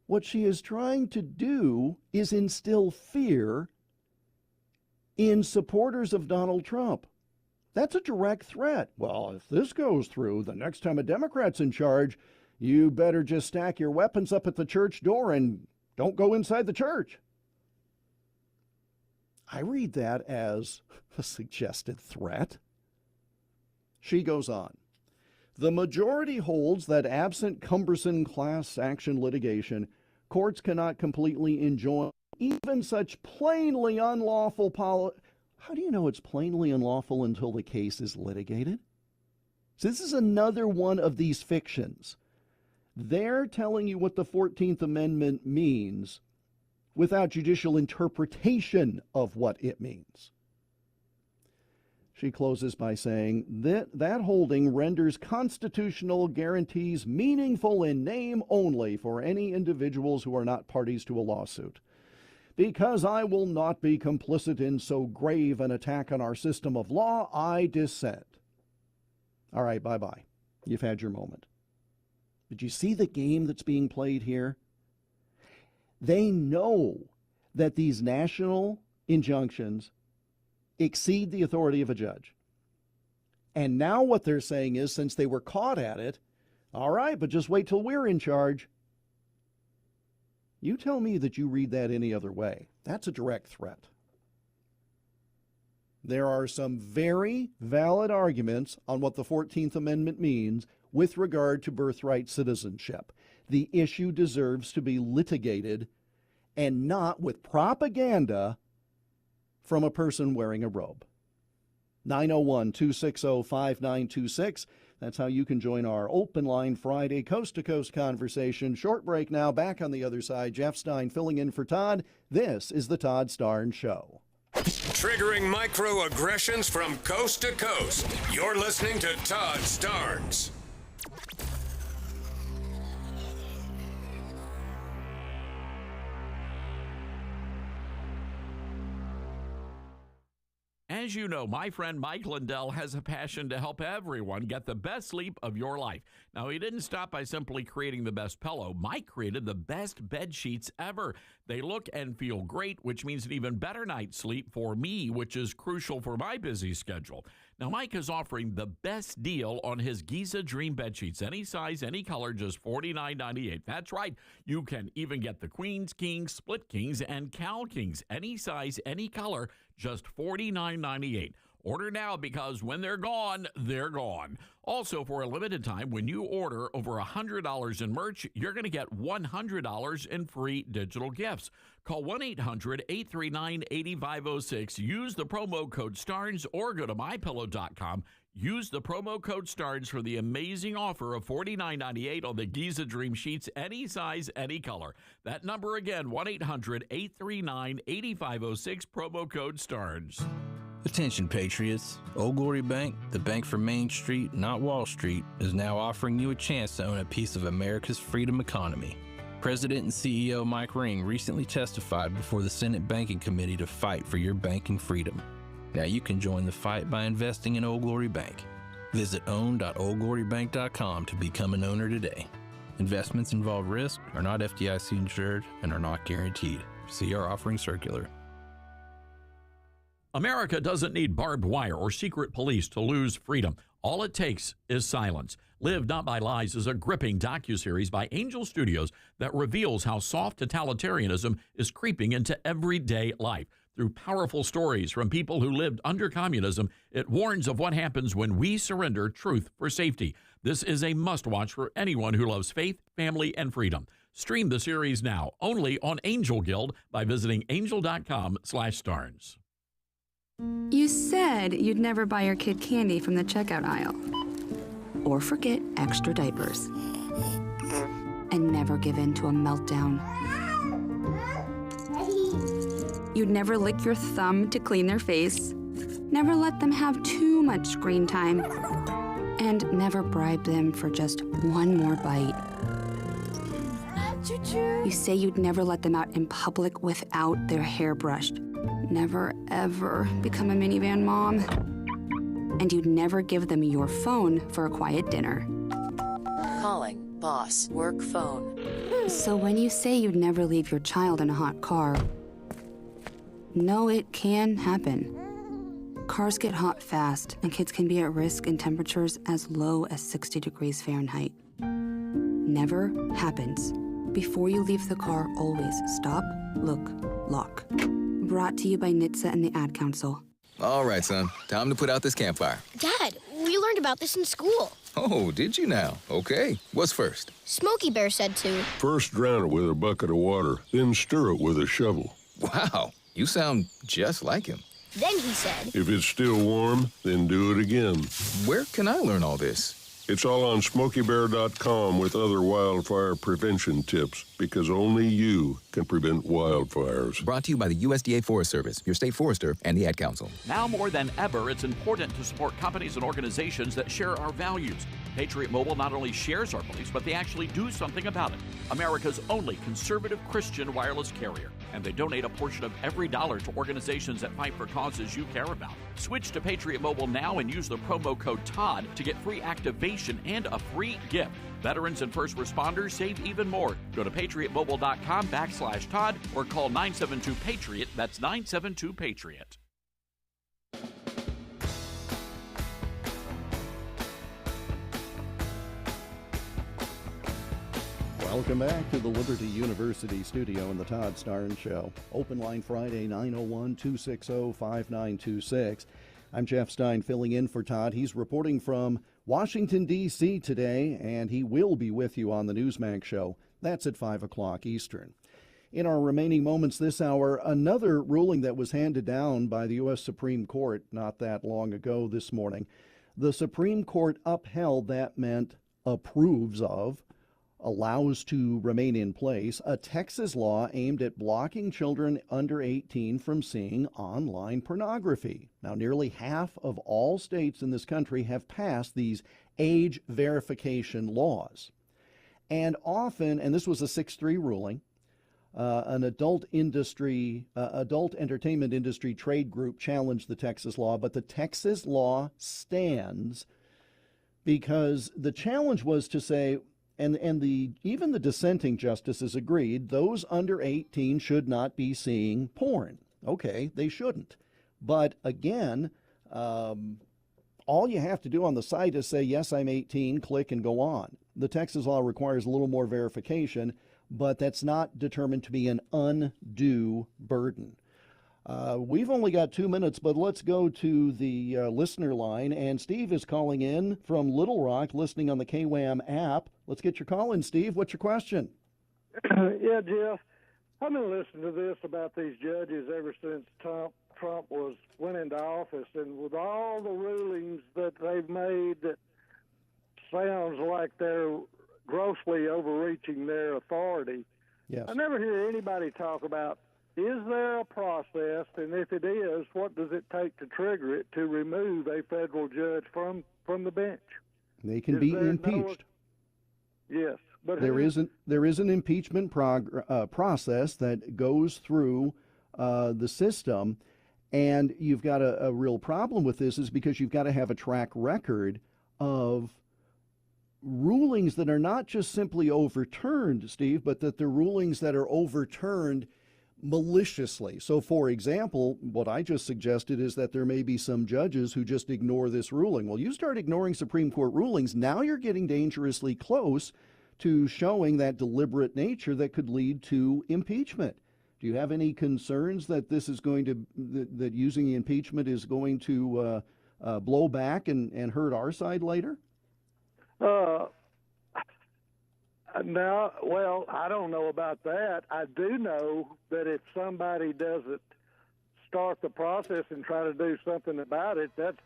What she is trying to do is instill fear in supporters of Donald Trump. That's a direct threat. Well, if this goes through, the next time a Democrat's in charge, you better just stack your weapons up at the church door and don't go inside the church. I read that as a suggested threat. She goes on. The majority holds that absent cumbersome class action litigation, courts cannot completely enjoin even such plainly unlawful policy. How do you know it's plainly unlawful until the case is litigated? So this is another one of these fictions. They're telling you what the 14th Amendment means without judicial interpretation of what it means. She closes by saying that holding renders constitutional guarantees meaningful in name only for any individuals who are not parties to a lawsuit. Because I will not be complicit in so grave an attack on our system of law, I dissent. All right, bye-bye. You've had your moment. Did you see the game that's being played here? They know that these national injunctions exceed the authority of a judge. And now what they're saying is, since they were caught at it, all right, but just wait till we're in charge. You tell me that you read that any other way. That's a direct threat. There are some very valid arguments on what the 14th Amendment means with regard to birthright citizenship. The issue deserves to be litigated and not with propaganda from a person wearing a robe. 901-260-5926. That's how you can join our Open Line Friday coast-to-coast conversation. Short break now. Back on the other side. Jeff Stein filling in for Todd. This is the Todd Starnes Show. Triggering microaggressions from coast to coast. You're listening to Todd Starnes. As you know, my friend Mike Lindell has a passion to help everyone get the best sleep of your life. Now, he didn't stop by simply creating the best pillow. Mike created the best bed sheets ever. They look and feel great, which means an even better night's sleep for me, which is crucial for my busy schedule. Now, Mike is offering the best deal on his Giza Dream bed sheets. Any size, any color, just $49.98. That's right. You can even get the Queens, Kings, Split Kings, and Cal Kings. Any size, any color, just $49.98. Order now because when they're gone, they're gone. Also, for a limited time, when you order over $100 in merch, you're going to get $100 in free digital gifts. Call 1-800-839-8506. Use the promo code STARNS or go to mypillow.com. Use the promo code STARNS for the amazing offer of $49.98 on the Giza Dream Sheets, any size, any color. That number again, 1-800-839-8506, promo code STARNS. Attention Patriots, Old Glory Bank, the bank for Main Street, not Wall Street, is now offering you a chance to own a piece of America's freedom economy. President and CEO Mike Ring recently testified before the Senate Banking Committee to fight for your banking freedom. Now you can join the fight by investing in Old Glory Bank. Visit own.oldglorybank.com to become an owner today. Investments involve risk, are not FDIC insured, and are not guaranteed. See our offering circular. America doesn't need barbed wire or secret police to lose freedom. All it takes is silence. Live Not by Lies is a gripping docuseries by Angel Studios that reveals how soft totalitarianism is creeping into everyday life. Through powerful stories from people who lived under communism, it warns of what happens when we surrender truth for safety. This is a must-watch for anyone who loves faith, family, and freedom. Stream the series now, only on Angel Guild, by visiting angel.com/starns. You said you'd never buy your kid candy from the checkout aisle. Or forget extra diapers. And never give in to a meltdown. You'd never lick your thumb to clean their face. Never let them have too much screen time. And never bribe them for just one more bite. You say you'd never let them out in public without their hair brushed. Never, ever become a minivan mom. And you'd never give them your phone for a quiet dinner. Calling boss work phone. So when you say you'd never leave your child in a hot car, no, it can happen. Cars get hot fast, and kids can be at risk in temperatures as low as 60 degrees Fahrenheit. Never happens. Before you leave the car, always stop, look, lock. Brought to you by NHTSA and the Ad Council. All right, son. Time to put out this campfire. Dad, we learned about this in school. Oh, did you now? Okay. What's first? Smokey Bear said to. First drown it with a bucket of water, then stir it with a shovel. Wow, you sound just like him. Then he said. If it's still warm, then do it again. Where can I learn all this? It's all on SmokeyBear.com with other wildfire prevention tips, because only you can prevent wildfires. Brought to you by the USDA Forest Service, your state forester, and the Ad Council. Now more than ever, it's important to support companies and organizations that share our values. Patriot Mobile not only shares our beliefs, but they actually do something about it. America's only conservative Christian wireless carrier. And they donate a portion of every dollar to organizations that fight for causes you care about. Switch to Patriot Mobile now and use the promo code TODD to get free activation and a free gift. Veterans and first responders save even more. Go to patriotmobile.com/Todd or call 972-PATRIOT. That's 972-PATRIOT. Welcome back to the Liberty University studio in the Todd Starnes Show. Open line Friday, 901-260-5926. I'm Jeff Stein filling in for Todd. He's reporting from Washington, D.C. today, and he will be with you on the Newsmax show. That's at 5 o'clock Eastern. In our remaining moments this hour, another ruling that was handed down by the U.S. Supreme Court not that long ago this morning. The Supreme Court upheld, that meant approves of, allows to remain in place a Texas law aimed at blocking children under 18 from seeing online pornography. Now, nearly half of all states in this country have passed these age verification laws. And often, and this was a 6-3 ruling, an adult entertainment industry trade group challenged the Texas law, but the Texas law stands because the challenge was to say, and even the dissenting justices agreed, those under 18 should not be seeing porn. Okay, they shouldn't. But again, all you have to do on the site is say, yes, I'm 18, click and go on. The Texas law requires a little more verification, but that's not determined to be an undue burden. We've only got 2 minutes, but let's go to the listener line. And Steve is calling in from Little Rock, listening on the KWAM app. Let's get your call in, Steve. What's your question? Yeah, Jeff. I've been listening to this about these judges ever since Trump went into office, and with all the rulings that they've made that sounds like they're grossly overreaching their authority. Yes. I never hear anybody talk about, is there a process, and if it is, what does it take to trigger it to remove a federal judge from the bench? They can be impeached. Yes. But there is an impeachment process that goes through the system, and you've got a real problem with this is because you've got to have a track record of rulings that are not just simply overturned, Steve, but that they're rulings that are overturned maliciously. So, for example, what I just suggested is that there may be some judges who just ignore this ruling. Well, you start ignoring Supreme Court rulings, now you're getting dangerously close to showing that deliberate nature that could lead to impeachment. Do you have any concerns that this is going to, that using the impeachment is going to blow back and hurt our side later? No, well, I don't know about that. I do know that if somebody doesn't start the process and try to do something about it, that's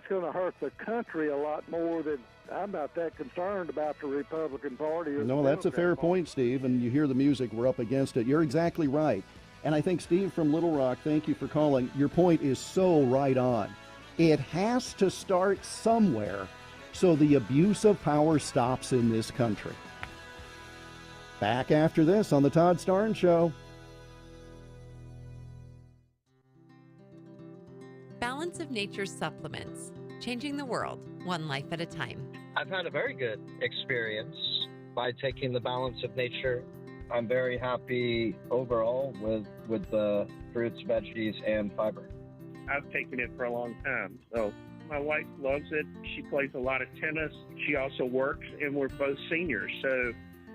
going to hurt the country a lot more than I'm not that concerned about the Republican Party. No, that's a fair point, Steve, and you hear the music, we're up against it. You're exactly right. And I think, Steve from Little Rock, thank you for calling. Your point is so right on. It has to start somewhere so the abuse of power stops in this country. Back after this on the Todd Starnes Show. Balance of Nature supplements, changing the world one life at a time. I've had a very good experience by taking the Balance of Nature. I'm very happy overall with the fruits, veggies, and fiber. I've taken it for a long time, so my wife loves it. She plays a lot of tennis. She also works, and we're both seniors, so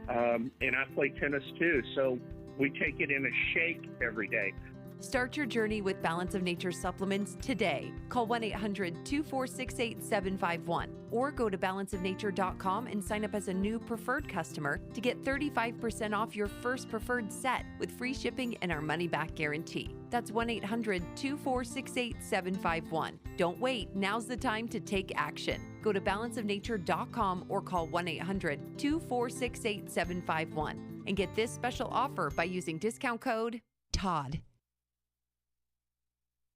and I play tennis too, so we take it in a shake every day. Start your journey with Balance of Nature supplements today. Call 1-800-246-8751 or go to balanceofnature.com and sign up as a new preferred customer to get 35% off your first preferred set with free shipping and our money-back guarantee. That's 1-800-246-8751. Don't wait. Now's the time to take action. Go to balanceofnature.com or call 1-800-246-8751 and get this special offer by using discount code TODD.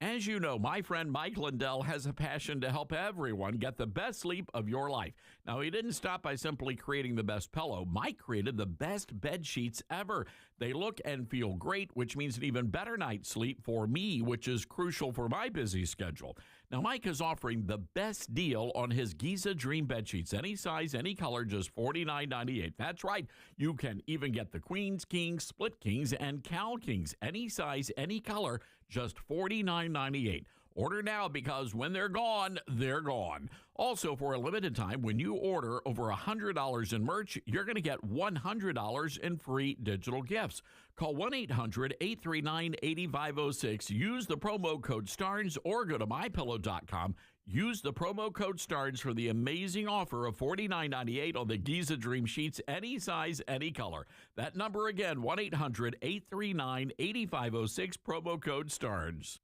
As you know, my friend Mike Lindell has a passion to help everyone get the best sleep of your life. Now, he didn't stop by simply creating the best pillow. Mike created the best bed sheets ever. They look and feel great, which means an even better night's sleep for me, which is crucial for my busy schedule. Now, Mike is offering the best deal on his Giza Dream bed sheets. Any size, any color, just $49.98. That's right. You can even get the Queens, Kings, Split Kings, and Cal Kings. Any size, any color, just $49.98. Order now because when they're gone, they're gone. Also, for a limited time, when you order over $100 in merch, you're going to get $100 in free digital gifts. Call 1-800-839-8506. Use the promo code STARNS or go to mypillow.com. Use the promo code STARNS for the amazing offer of $49.98 on the Giza Dream sheets, any size, any color. That number again, 1-800-839-8506, promo code STARNS.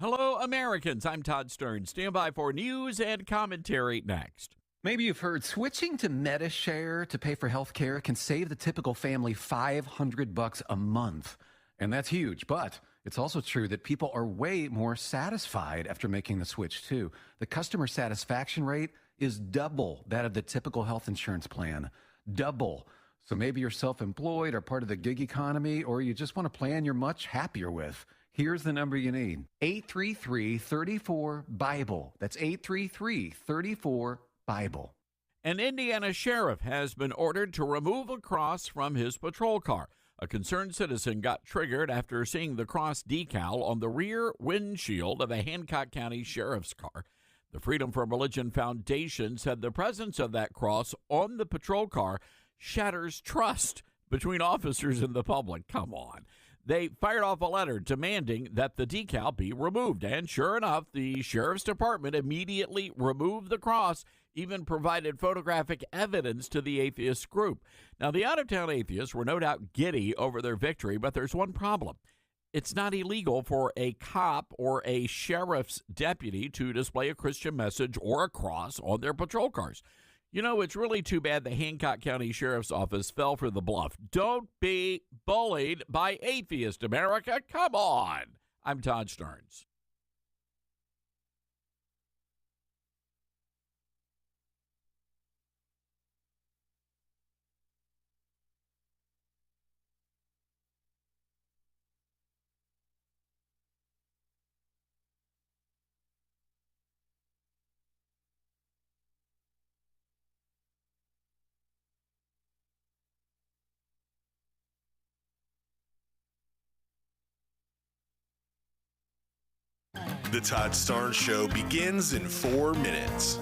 Hello, Americans. I'm Todd Stern. Stand by for news and commentary next. Maybe you've heard switching to Medishare to pay for health care can save the typical family $500 a month. And that's huge. But it's also true that people are way more satisfied after making the switch, too. The customer satisfaction rate is double that of the typical health insurance plan. Double. So maybe you're self-employed or part of the gig economy, or you just want a plan you're much happier with. Here's the number you need. 833-34-BIBLE. That's 833-34-BIBLE. An Indiana sheriff has been ordered to remove a cross from his patrol car. A concerned citizen got triggered after seeing the cross decal on the rear windshield of a Hancock County sheriff's car. The Freedom from Religion Foundation said the presence of that cross on the patrol car shatters trust between officers and the public. Come on. They fired off a letter demanding that the decal be removed. And sure enough, the sheriff's department immediately removed the cross, even provided photographic evidence to the atheist group. Now, the out-of-town atheists were no doubt giddy over their victory, but there's one problem. It's not illegal for a cop or a sheriff's deputy to display a Christian message or a cross on their patrol cars. You know, it's really too bad the Hancock County Sheriff's Office fell for the bluff. Don't be bullied by atheist America. Come on. I'm Todd Stearns. The Todd Starnes Show begins in 4 minutes.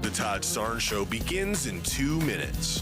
The Todd Starnes Show begins in 2 minutes.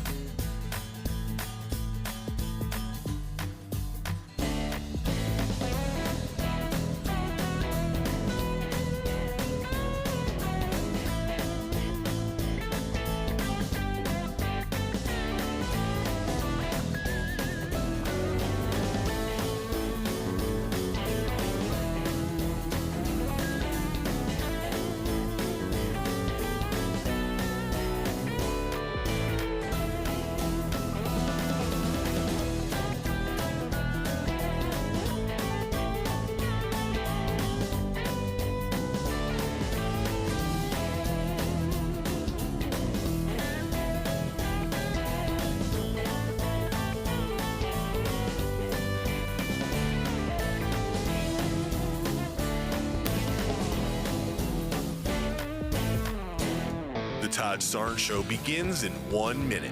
Todd Starnes Show begins in 1 minute.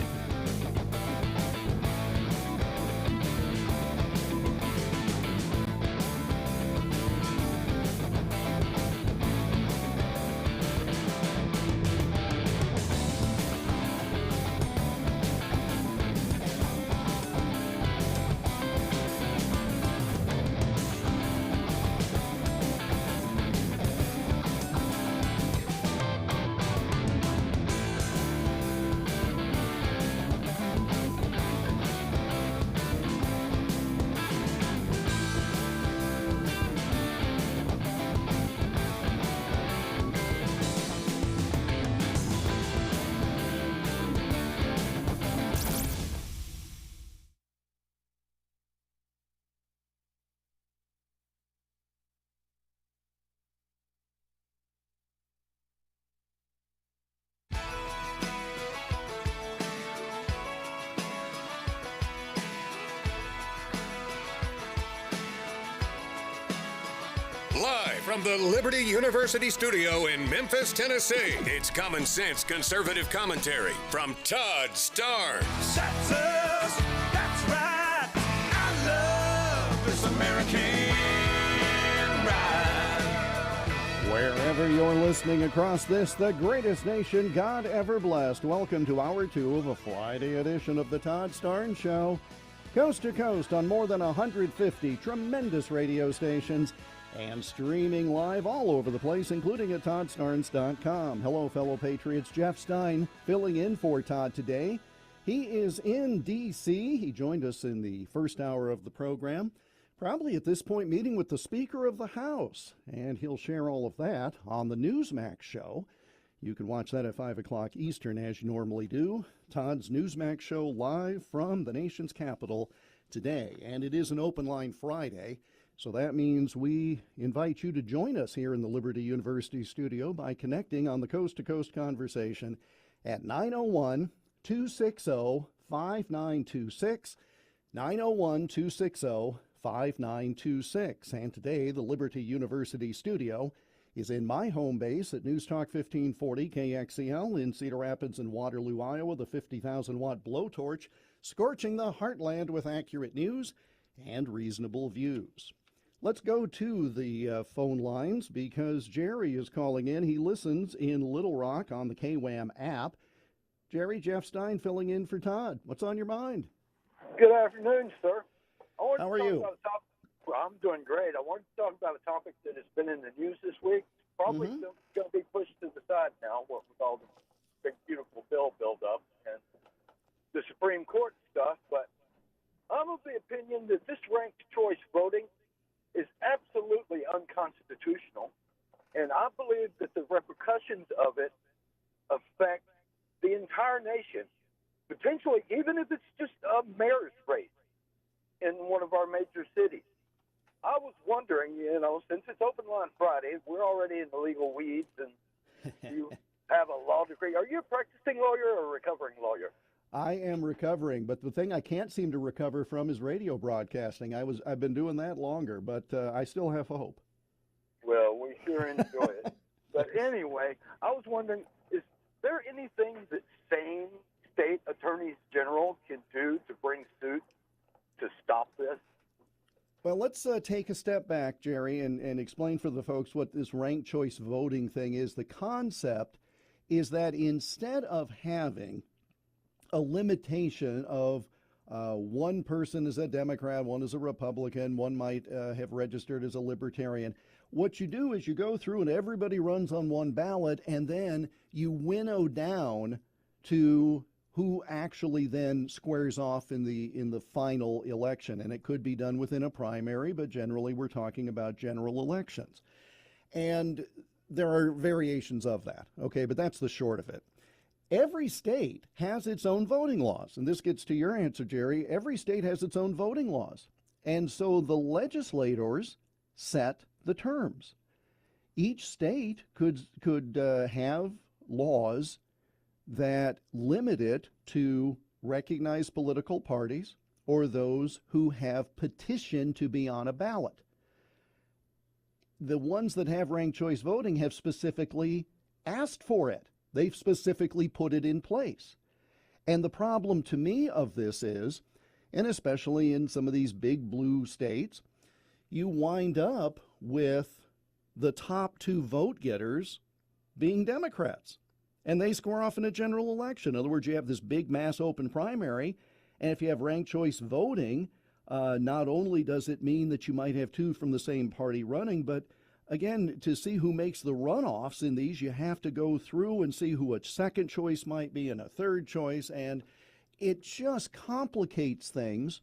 Live from the Liberty University studio in Memphis, Tennessee, it's Common Sense Conservative Commentary from Todd Starnes. That's us. That's right. I love this American ride. Wherever you're listening across this, the greatest nation God ever blessed, welcome to Hour 2 of a Friday edition of the Todd Starnes Show. Coast to coast on more than 150 tremendous radio stations and streaming live all over the place, including at ToddStarnes.com. Hello, fellow patriots. Jeff Stein filling in for Todd today. He is in D.C. He joined us in the first hour of the program, probably at this point meeting with the Speaker of the House, and he'll share all of that on the Newsmax show. You can watch that at 5 o'clock Eastern, as you normally do. Todd's Newsmax show live from the nation's capital today, and it is an open line Friday. So that means we invite you to join us here in the Liberty University studio by connecting on the Coast to Coast conversation at 901-260-5926, 901-260-5926. And today, the Liberty University studio is in my home base at News Talk 1540 KXEL in Cedar Rapids and Waterloo, Iowa, the 50,000-watt blowtorch scorching the heartland with accurate news and reasonable views. Let's go to the phone lines because Jerry is calling in. He listens in Little Rock on the KWAM app. Jerry, Jeff Stein filling in for Todd. What's on your mind? Good afternoon, sir. How are you? I'm doing great. I wanted to talk about a topic that has been in the news this week. Probably going to be pushed to the side now with all the big, beautiful bill build-up and the Supreme Court stuff. But I'm of the opinion that this ranked choice voting is absolutely unconstitutional, and I believe that the repercussions of it affect the entire nation, potentially even if it's just a mayor's race in one of our major cities. I was wondering, since it's Open Line Friday, we're already in the legal weeds, and you have a law degree. Are you a practicing lawyer or a recovering lawyer? I am recovering, but the thing I can't seem to recover from is radio broadcasting. I've been doing that longer, but I still have hope. Well, we sure enjoy it. But anyway, I was wondering, is there anything that sane state attorneys general can do to bring suit to stop this? Well, let's take a step back, Jerry, and explain for the folks what this ranked choice voting thing is. The concept is that instead of having a limitation of one person is a Democrat, one is a Republican, one might have registered as a Libertarian. What you do is you go through and everybody runs on one ballot, and then you winnow down to who actually then squares off in the final election. And it could be done within a primary, but generally we're talking about general elections. And there are variations of that, okay, but that's the short of it. Every state has its own voting laws, and this gets to your answer, Jerry. Every state has its own voting laws, and so the legislators set the terms. Each state could have laws that limit it to recognized political parties or those who have petitioned to be on a ballot. The ones that have ranked choice voting have specifically asked for it. They've specifically put it in place. And the problem to me of this is, and especially in some of these big blue states, you wind up with the top 2 vote getters being Democrats. And they score off in a general election. In other words, you have this big mass open primary, and if you have ranked choice voting, not only does it mean that you might have 2 from the same party running, but again, to see who makes the runoffs in these, you have to go through and see who a second choice might be and a third choice, and it just complicates things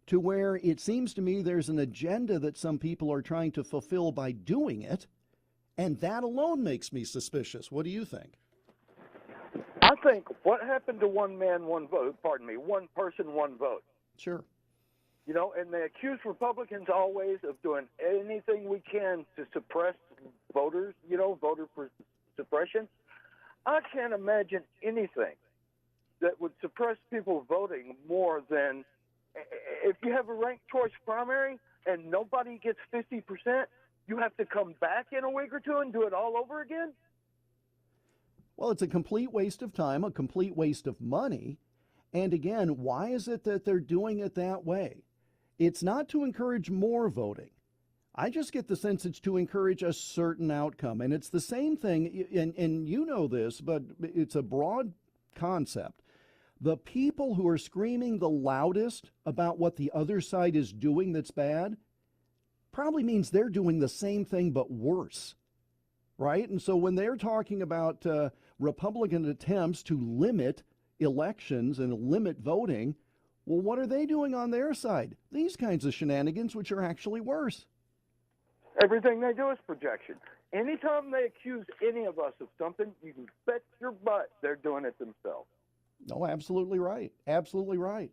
to where it seems to me there's an agenda that some people are trying to fulfill by doing it, and that alone makes me suspicious. What do you think? I think what happened to one man, one vote, one person, one vote. Sure. You know, and they accuse Republicans always of doing anything we can to suppress voters, voter suppression. I can't imagine anything that would suppress people voting more than if you have a ranked choice primary and nobody gets 50%, you have to come back in a week or two and do it all over again? Well, it's a complete waste of time, a complete waste of money. And again, why is it that they're doing it that way? It's not to encourage more voting. I just get the sense it's to encourage a certain outcome. And it's the same thing, and you know this, but it's a broad concept. The people who are screaming the loudest about what the other side is doing that's bad probably means they're doing the same thing but worse, right? And so when they're talking about Republican attempts to limit elections and limit voting, well, what are they doing on their side? These kinds of shenanigans, which are actually worse. Everything they do is projection. Anytime they accuse any of us of something, you can bet your butt they're doing it themselves. No, absolutely right. Absolutely right.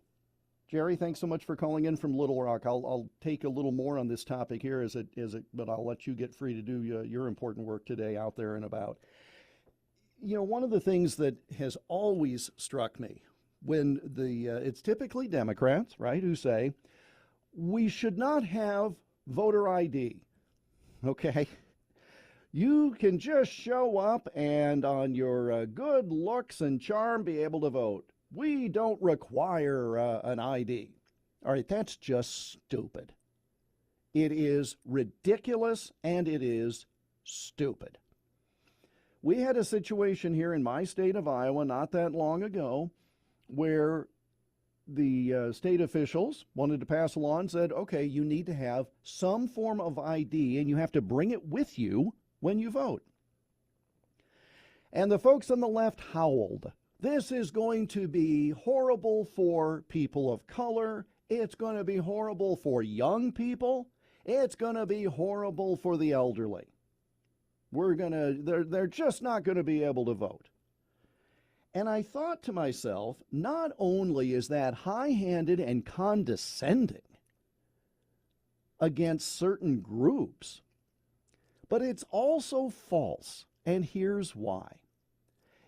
Jerry, thanks so much for calling in from Little Rock. I'll take a little more on this topic here but I'll let you get free to do your important work today out there and about. You know, one of the things that has always struck me when it's typically Democrats, right, who say, we should not have voter ID, okay? You can just show up and on your good looks and charm be able to vote. We don't require an ID. All right, that's just stupid. It is ridiculous and it is stupid. We had a situation here in my state of Iowa not that long ago where the state officials wanted to pass a law and said, okay, you need to have some form of ID and you have to bring it with you when you vote. And the folks on the left howled. This is going to be horrible for people of color. It's going to be horrible for young people. It's going to be horrible for the elderly. They're just not going to be able to vote. And I thought to myself, not only is that high-handed and condescending against certain groups, but it's also false. And here's why.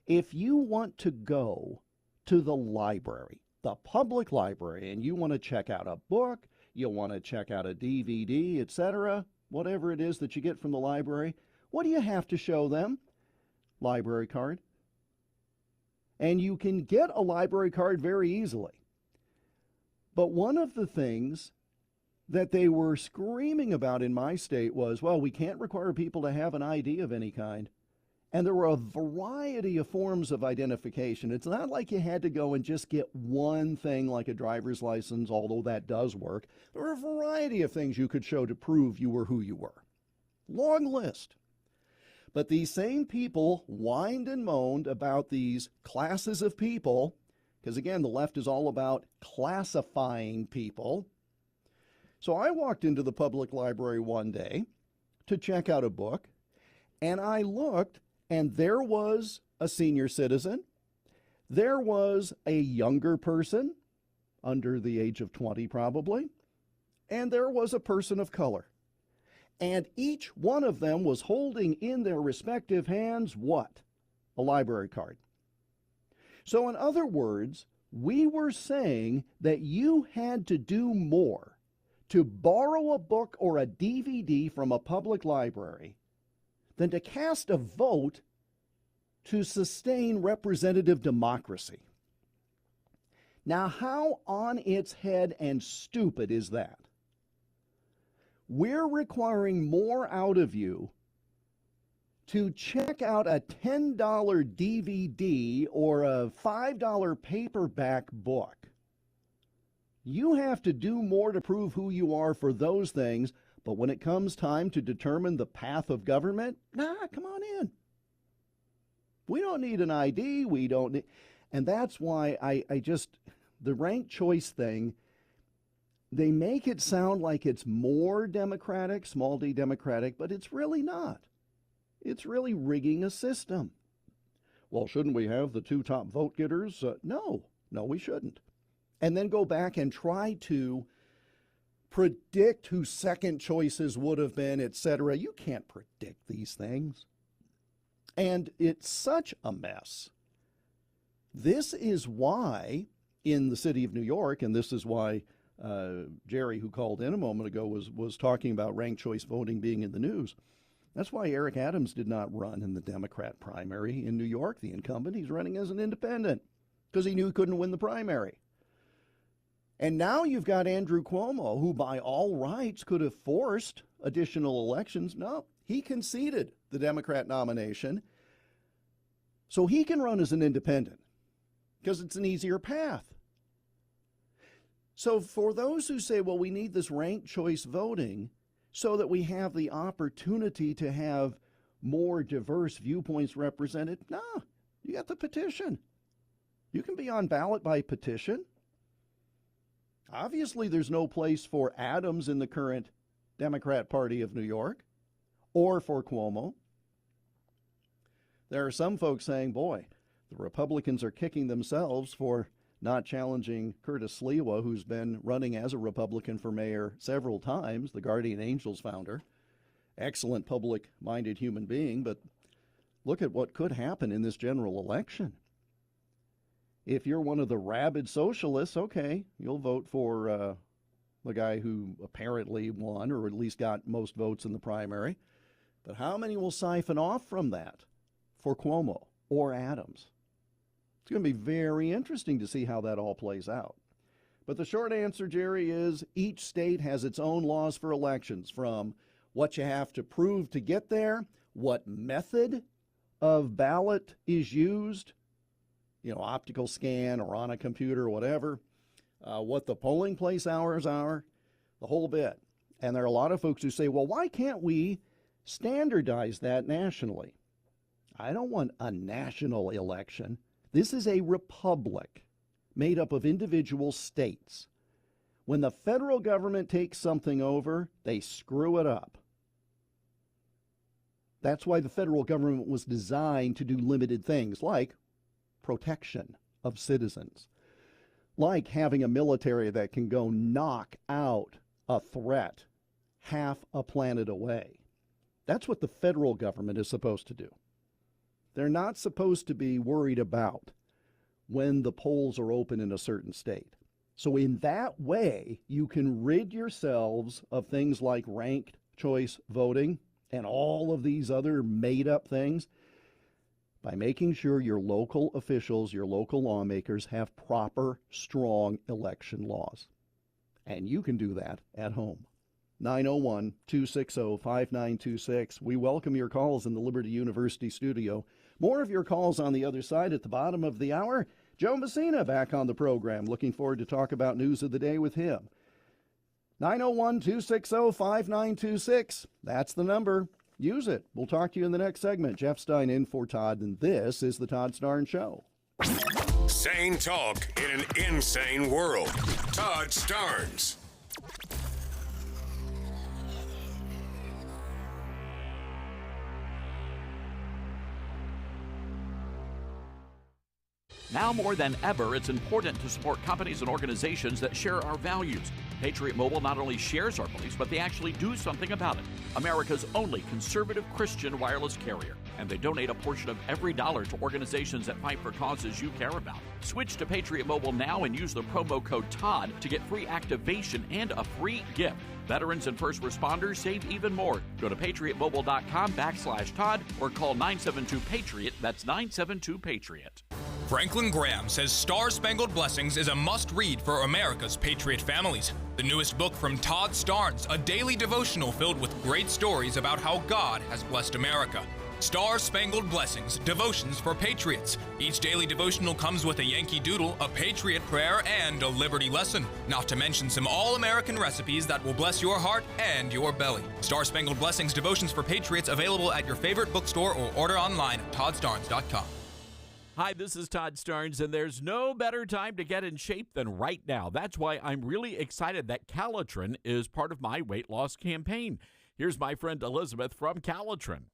If you want to go to the library, the public library, and you want to check out a book, you want to check out a DVD, etc., whatever it is that you get from the library, what do you have to show them? Library card. And you can get a library card very easily. But one of the things that they were screaming about in my state was, well, we can't require people to have an ID of any kind. And there were a variety of forms of identification. It's not like you had to go and just get one thing like a driver's license, although that does work. There were a variety of things you could show to prove you were who you were. Long list. But these same people whined and moaned about these classes of people, because again, the left is all about classifying people. So I walked into the public library one day to check out a book, and I looked, and there was a senior citizen, there was a younger person, under the age of 20 probably, and there was a person of color. And each one of them was holding in their respective hands what? A library card. So in other words, we were saying that you had to do more to borrow a book or a DVD from a public library than to cast a vote to sustain representative democracy. Now, how on its head and stupid is that? We're requiring more out of you to check out a $10 DVD or a $5 paperback book. You have to do more to prove who you are for those things, but when it comes time to determine the path of government, come on in. We don't need an ID. We don't need, and that's why I just, the ranked choice thing, they make it sound like it's more democratic, small d democratic, but it's really not. It's really rigging a system. Well, shouldn't we have the two top vote getters? No, we shouldn't. And then go back and try to predict who second choices would have been, etc. You can't predict these things. And it's such a mess. This is why in the city of New York, and this is why Jerry, who called in a moment ago, was talking about ranked choice voting being in the news. That's why Eric Adams did not run in the Democrat primary in New York, the incumbent. He's running as an independent because he knew he couldn't win the primary. And now you've got Andrew Cuomo, who by all rights could have forced additional elections. No, he conceded the Democrat nomination so he can run as an independent because it's an easier path. So for those who say, well, we need this ranked choice voting so that we have the opportunity to have more diverse viewpoints represented, no, you got the petition. You can be on ballot by petition. Obviously, there's no place for Adams in the current Democrat Party of New York or for Cuomo. There are some folks saying, boy, the Republicans are kicking themselves for not challenging Curtis Sliwa, who's been running as a Republican for mayor several times, the Guardian Angels founder. Excellent public-minded human being, but look at what could happen in this general election. If you're one of the rabid socialists, okay, you'll vote for the guy who apparently won or at least got most votes in the primary. But how many will siphon off from that for Cuomo or Adams? It's going to be very interesting to see how that all plays out. But the short answer, Jerry, is each state has its own laws for elections, from what you have to prove to get there, what method of ballot is used, optical scan or on a computer or whatever, what the polling place hours are, the whole bit. And there are a lot of folks who say, well, why can't we standardize that nationally? I don't want a national election. This is a republic made up of individual states. When the federal government takes something over, they screw it up. That's why the federal government was designed to do limited things like protection of citizens, like having a military that can go knock out a threat half a planet away. That's what the federal government is supposed to do. They're not supposed to be worried about when the polls are open in a certain state. So in that way, you can rid yourselves of things like ranked choice voting and all of these other made-up things by making sure your local officials, your local lawmakers have proper, strong election laws. And you can do that at home. 901-260-5926. We welcome your calls in the Liberty University studio. More of your calls on the other side at the bottom of the hour. Joe Messina back on the program. Looking forward to talk about news of the day with him. 901-260-5926. That's the number. Use it. We'll talk to you in the next segment. Jeff Stein in for Todd, and this is the Todd Starnes Show. Sane talk in an insane world. Todd Starnes. Now more than ever, it's important to support companies and organizations that share our values. Patriot Mobile not only shares our beliefs, but they actually do something about it. America's only conservative Christian wireless carrier. And they donate a portion of every dollar to organizations that fight for causes you care about. Switch to Patriot Mobile now and use the promo code TODD to get free activation and a free gift. Veterans and first responders save even more. Go to patriotmobile.com/Todd or call 972-PATRIOT. That's 972-PATRIOT. Franklin Graham says Star-Spangled Blessings is a must-read for America's patriot families. The newest book from Todd Starnes, a daily devotional filled with great stories about how God has blessed America. Star-Spangled Blessings, Devotions for Patriots. Each daily devotional comes with a Yankee Doodle, a Patriot prayer, and a Liberty lesson. Not to mention some all-American recipes that will bless your heart and your belly. Star-Spangled Blessings, Devotions for Patriots, available at your favorite bookstore or order online at toddstarnes.com. Hi, this is Todd Starnes, and there's no better time to get in shape than right now. That's why I'm really excited that Calitrin is part of my weight loss campaign. Here's my friend Elizabeth from Calitrin.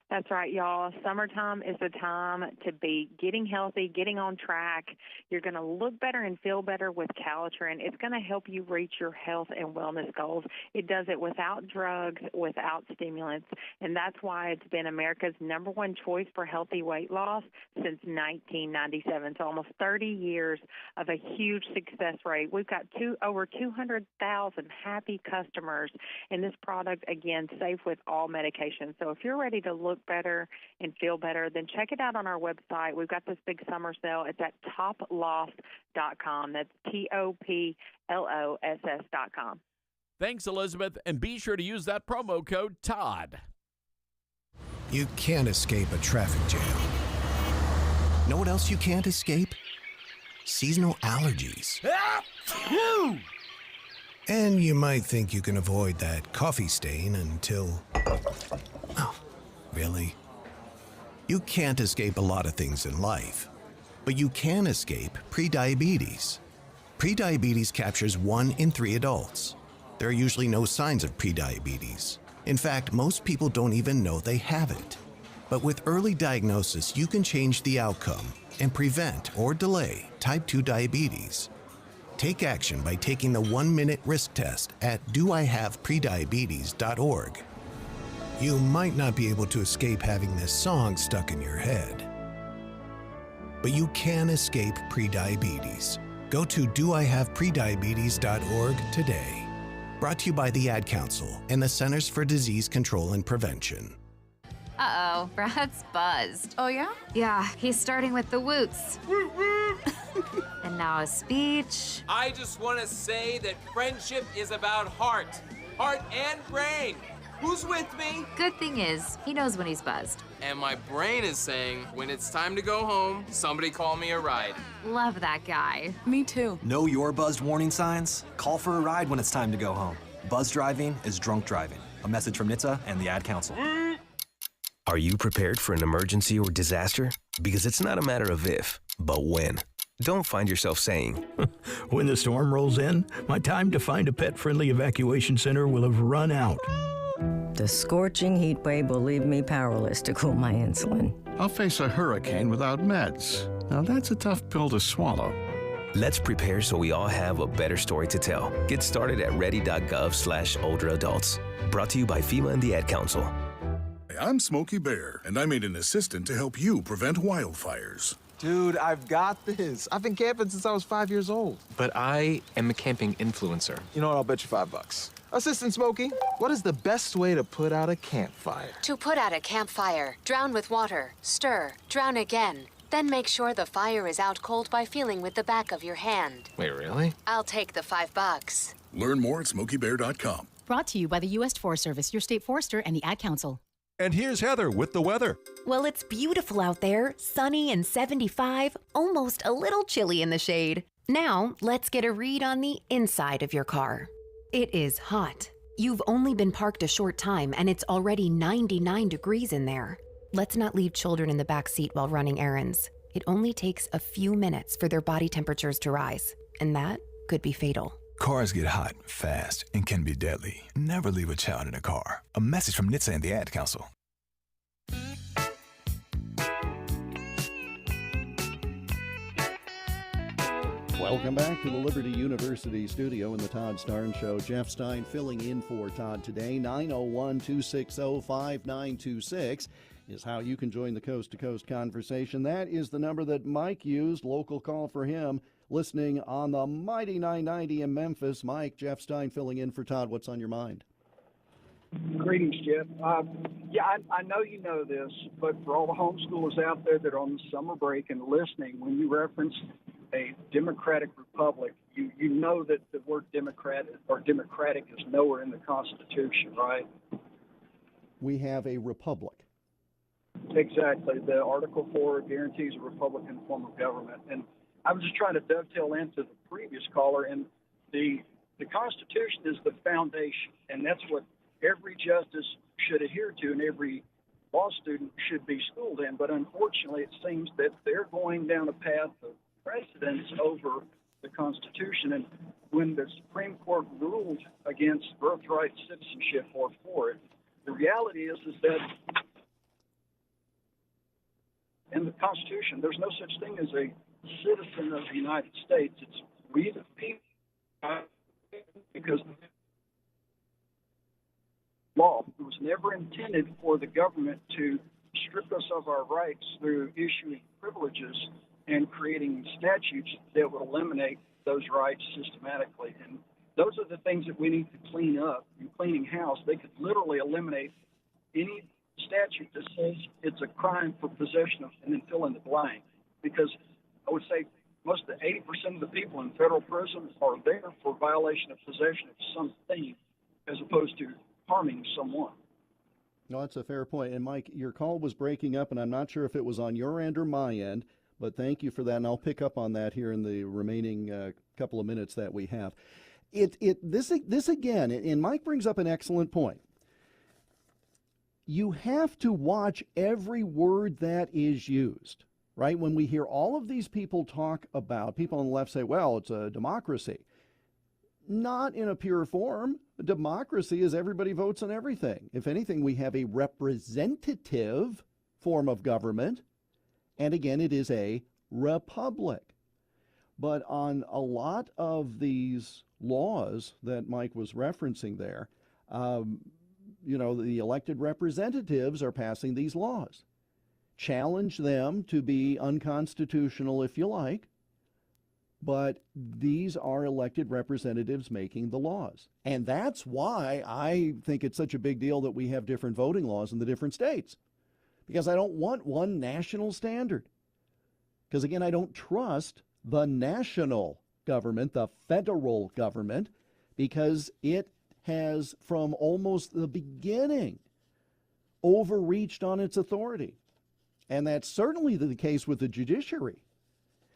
That's right, y'all. Summertime is the time to be getting healthy, getting on track. You're going to look better and feel better with Calitrin. It's going to help you reach your health and wellness goals. It does it without drugs, without stimulants, and that's why it's been America's #1 choice for healthy weight loss since 1997. So almost 30 years of a huge success rate. We've got over 200,000 happy customers, and this product, again, safe with all medications. So if you're ready to look better and feel better, then check it out on our website. We've got this big summer sale. It's at toploss.com. That's TOPLOSS.com. Thanks, Elizabeth, and be sure to use that promo code TODD. You can't escape a traffic jam. Know what else you can't escape? Seasonal allergies. And you might think you can avoid that coffee stain until... Oh, really? You can't escape a lot of things in life, but you can escape prediabetes. Prediabetes captures 1 in 3 adults. There are usually no signs of prediabetes. In fact, most people don't even know they have it. But with early diagnosis, you can change the outcome and prevent or delay type 2 diabetes. Take action by taking the 1-minute risk test at doihaveprediabetes.org. You might not be able to escape having this song stuck in your head, but you can escape prediabetes. Go to doihaveprediabetes.org today. Brought to you by the Ad Council and the Centers for Disease Control and Prevention. Uh-oh, Brad's buzzed. Oh, yeah? Yeah, he's starting with the woots. And now a speech. I just want to say that friendship is about heart and brain. Who's with me? Good thing is, he knows when he's buzzed. And my brain is saying, when it's time to go home, somebody call me a ride. Love that guy. Me too. Know your buzzed warning signs? Call for a ride when it's time to go home. Buzz driving is drunk driving. A message from NHTSA and the Ad Council. Are you prepared for an emergency or disaster? Because it's not a matter of if, but when. Don't find yourself saying, when the storm rolls in, my time to find a pet-friendly evacuation center will have run out. The scorching heat wave will leave me powerless to cool my insulin. I'll face a hurricane without meds. Now that's a tough pill to swallow. Let's prepare so we all have a better story to tell. Get started at ready.gov/older adults. Brought to you by FEMA and the Ad Council. I'm Smokey Bear, and I made an assistant to help you prevent wildfires. Dude, I've got this. I've been camping since I was 5 years old. But I am a camping influencer. You know what? I'll bet you $5. Assistant Smokey, what is the best way to put out a campfire? To put out a campfire, drown with water, stir, drown again. Then make sure the fire is out cold by feeling with the back of your hand. Wait, really? I'll take the $5. Learn more at SmokeyBear.com. Brought to you by the U.S. Forest Service, your state forester, and the Ad Council. And here's Heather with the weather. Well, it's beautiful out there, sunny and 75, almost a little chilly in the shade. Now, let's get a read on the inside of your car. It is hot. You've only been parked a short time, and it's already 99 degrees in there. Let's not leave children in the back seat while running errands. It only takes a few minutes for their body temperatures to rise, and that could be fatal. Cars get hot, fast, and can be deadly. Never leave a child in a car. A message from NHTSA and the Ad Council. Welcome back to the Liberty University studio in the Todd Starnes Show. Jeff Stein filling in for Todd today. 901-260-5926 is how you can join the coast-to-coast conversation. That is the number that Mike used, local call for him, listening on the mighty 990 in Memphis. Mike, Jeff Stein filling in for Todd. What's on your mind? Greetings, Jeff. I know you know this, but for all the homeschoolers out there that are on the summer break and listening, when you reference a democratic republic, you know that the word democratic is nowhere in the Constitution, right? We have a republic. Exactly. The Article 4 guarantees a Republican form of government. And I was just trying to dovetail into the previous caller, and the Constitution is the foundation, and that's what every justice should adhere to and every law student should be schooled in. But unfortunately, it seems that they're going down a path of precedence over the Constitution. And when the Supreme Court ruled against birthright citizenship or for it, the reality is that in the Constitution, there's no such thing as a citizen of the United States. It's we the people, because law was never intended for the government to strip us of our rights through issuing privileges and creating statutes that would eliminate those rights systematically. And those are the things that we need to clean up. In cleaning house, they could literally eliminate any statute that says it's a crime for possession of, and then fill in the blank. Because I would say most of the 80% of the people in federal prison are there for violation of possession of something as opposed to harming someone. No, that's a fair point. And Mike, your call was breaking up, and I'm not sure if it was on your end or my end, but thank you for that, and I'll pick up on that here in the remaining couple of minutes that we have. This again, and Mike brings up an excellent point. You have to watch every word that is used, right? When we hear all of these people talk about, people on the left say, well, it's a democracy. Not in a pure form. A democracy is everybody votes on everything. If anything, we have a representative form of government, and again, it is a republic. But on a lot of these laws that Mike was referencing there, the elected representatives are passing these laws. Challenge them to be unconstitutional if you like, but these are elected representatives making the laws. And that's why I think it's such a big deal that we have different voting laws in the different states. Because I don't want one national standard. Because again, I don't trust the national government, the federal government, because it has from almost the beginning overreached on its authority. And that's certainly the case with the judiciary.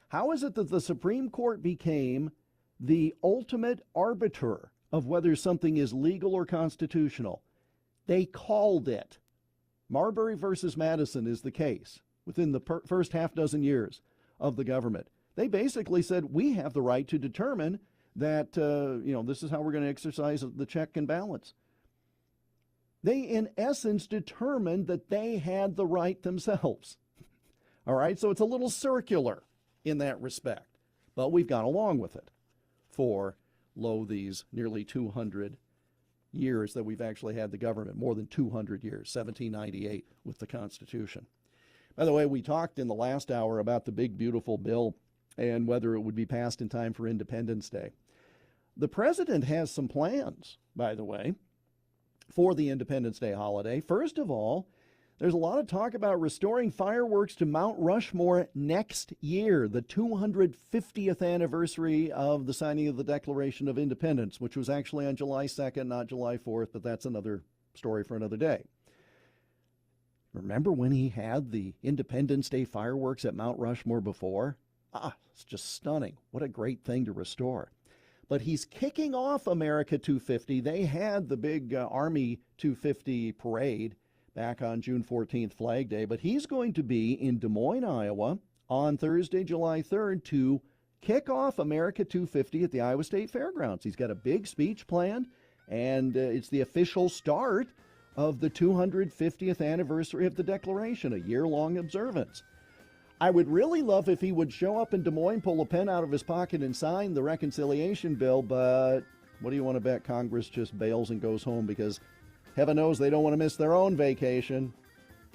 How is it that the Supreme Court became the ultimate arbiter of whether something is legal or constitutional? They called it. Marbury versus Madison is the case within the first half dozen years of the government. They basically said, we have the right to determine that, this is how we're going to exercise the check and balance. They, in essence, determined that they had the right themselves. All right, so it's a little circular in that respect, but we've gone along with it for, these nearly 200 years that we've actually had the government, more than 200 years, 1798 with the Constitution. By the way, we talked in the last hour about the big, beautiful bill and whether it would be passed in time for Independence Day. The president has some plans, by the way, for the Independence Day holiday. First of all, there's a lot of talk about restoring fireworks to Mount Rushmore next year, the 250th anniversary of the signing of the Declaration of Independence, which was actually on July 2nd, not July 4th, but that's another story for another day. Remember when he had the Independence Day fireworks at Mount Rushmore before? It's just stunning. What a great thing to restore. But he's kicking off America 250. They had the big Army 250 parade back on June 14th, Flag Day, but he's going to be in Des Moines, Iowa on Thursday, July 3rd to kick off America 250 at the Iowa State Fairgrounds. He's got a big speech planned, and it's the official start of the 250th anniversary of the Declaration, a year-long observance. I would really love if he would show up in Des Moines, pull a pen out of his pocket, and sign the reconciliation bill, but what do you want to bet Congress just bails and goes home because heaven knows they don't want to miss their own vacation?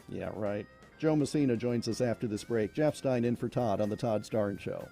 Yeah, right. Joe Messina joins us after this break. Jeff Stein in for Todd on the Todd Starnes Show.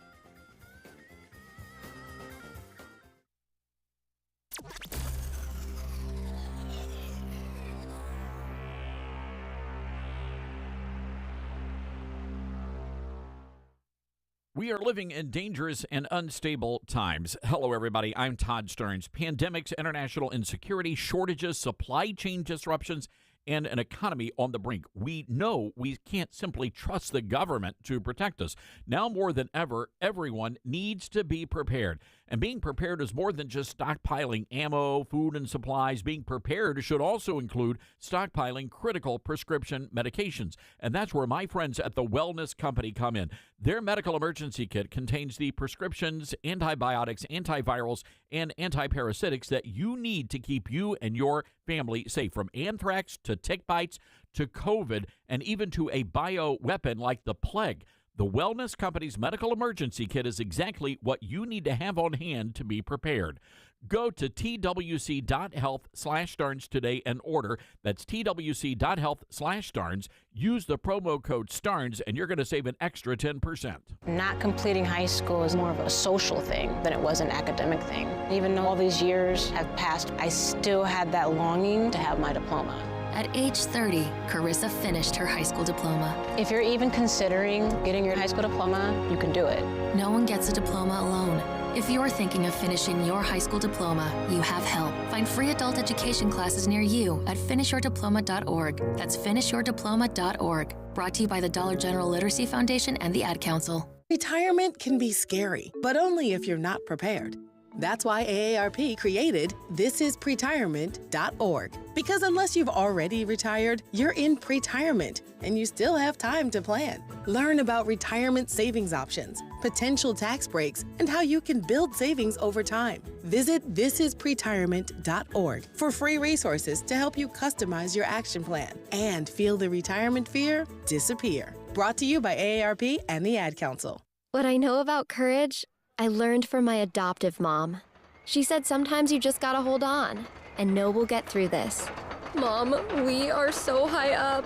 We are living in dangerous and unstable times. Hello, everybody. I'm Todd Starnes. Pandemics, international insecurity, shortages, supply chain disruptions, and an economy on the brink. We know we can't simply trust the government to protect us. Now more than ever, everyone needs to be prepared. And being prepared is more than just stockpiling ammo, food, and supplies. Being prepared should also include stockpiling critical prescription medications. And that's where my friends at the Wellness Company come in. Their medical emergency kit contains the prescriptions, antibiotics, antivirals, and antiparasitics that you need to keep you and your family safe, from anthrax to tick bites to COVID and even to a bioweapon like the plague. The Wellness Company's medical emergency kit is exactly what you need to have on hand to be prepared. Go to twc.health/Starnes today and order. That's twc.health/Starnes. Use the promo code STARNES and you're going to save an extra 10%. Not completing high school is more of a social thing than it was an academic thing. Even though all these years have passed, I still had that longing to have my diploma. At age 30, Carissa finished her high school diploma. If you're even considering getting your high school diploma, you can do it. No one gets a diploma alone. If you're thinking of finishing your high school diploma, you have help. Find free adult education classes near you at finishyourdiploma.org. That's finishyourdiploma.org. Brought to you by the Dollar General Literacy Foundation and the Ad Council. Retirement can be scary, but only if you're not prepared. That's why AARP created thisispretirement.org. Because unless you've already retired, you're in pretirement, and you still have time to plan. Learn about retirement savings options, potential tax breaks, and how you can build savings over time. Visit thisispretirement.org for free resources to help you customize your action plan and feel the retirement fear disappear. Brought to you by AARP and the Ad Council. What I know about courage, I learned from my adoptive mom. She said sometimes you just gotta hold on and know we'll get through this. Mom, we are so high up.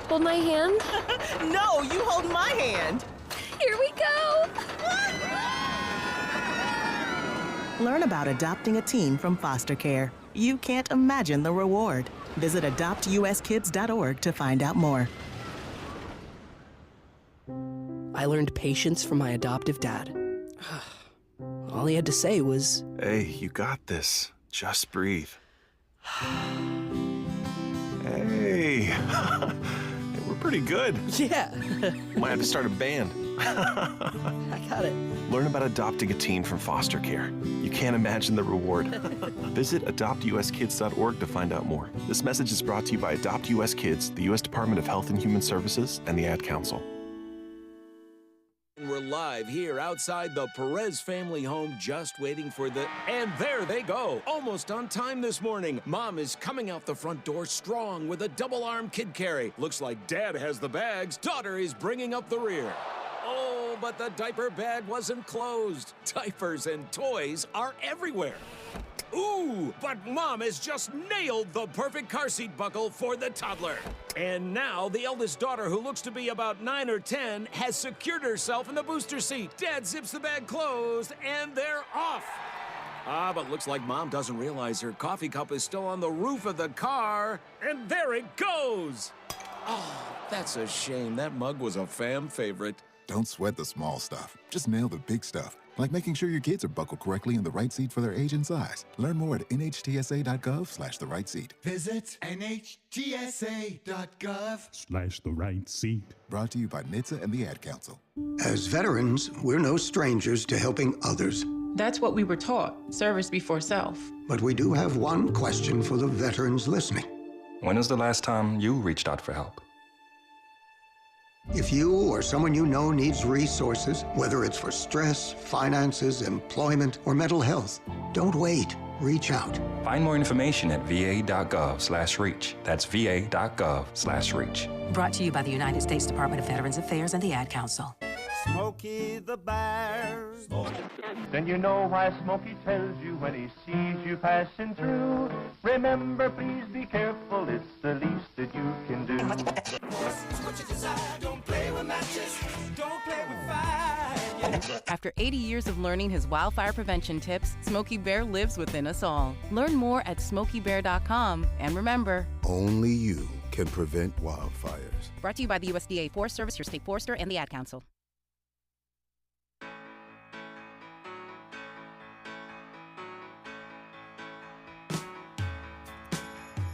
Hold my hand. No, you hold my hand. Here we go. Learn about adopting a teen from foster care. You can't imagine the reward. Visit adoptuskids.org to find out more. I learned patience from my adoptive dad. All he had to say was, "Hey, you got this. Just breathe." Hey, we're pretty good. Yeah. Might have to start a band. I got it. Learn about adopting a teen from foster care. You can't imagine the reward. Visit adoptuskids.org to find out more. This message is brought to you by Adopt US Kids, the U.S. Department of Health and Human Services, and the Ad Council. We're live here outside the Perez family home, just waiting for the... And there they go, almost on time this morning. Mom is coming out the front door strong with a double-arm kid carry. Looks like Dad has the bags. Daughter is bringing up the rear. Oh, but the diaper bag wasn't closed. Diapers and toys are everywhere. Ooh, but Mom has just nailed the perfect car seat buckle for the toddler. And now the eldest daughter, who looks to be about 9 or 10, has secured herself in the booster seat. Dad zips the bag closed, and they're off. But looks like Mom doesn't realize her coffee cup is still on the roof of the car. And there it goes. Oh, that's a shame. That mug was a fam favorite. Don't sweat the small stuff. Just nail the big stuff. Like making sure your kids are buckled correctly in the right seat for their age and size. Learn more at nhtsa.gov/the right seat. Visit nhtsa.gov/the right seat. Brought to you by NHTSA and the Ad Council. As veterans, we're no strangers to helping others. That's what we were taught, service before self. But we do have one question for the veterans listening. When was the last time you reached out for help? If you or someone you know needs resources, whether it's for stress, finances, employment, or mental health, don't wait. reach out. Find more information at va.gov/reach. That's va.gov/reach. Brought to you by the United States Department of Veterans Affairs and the Ad Council. Smokey the Bear. Then you know why Smokey tells you when he sees you passing through. Remember, please be careful, it's the least that you can do. What you desire, don't play with matches, don't play with fire. After 80 years of learning his wildfire prevention tips, Smokey Bear lives within us all. Learn more at smokeybear.com. And remember, Only you can prevent wildfires. brought to you by the USDA Forest Service, your state forester, and the Ad Council.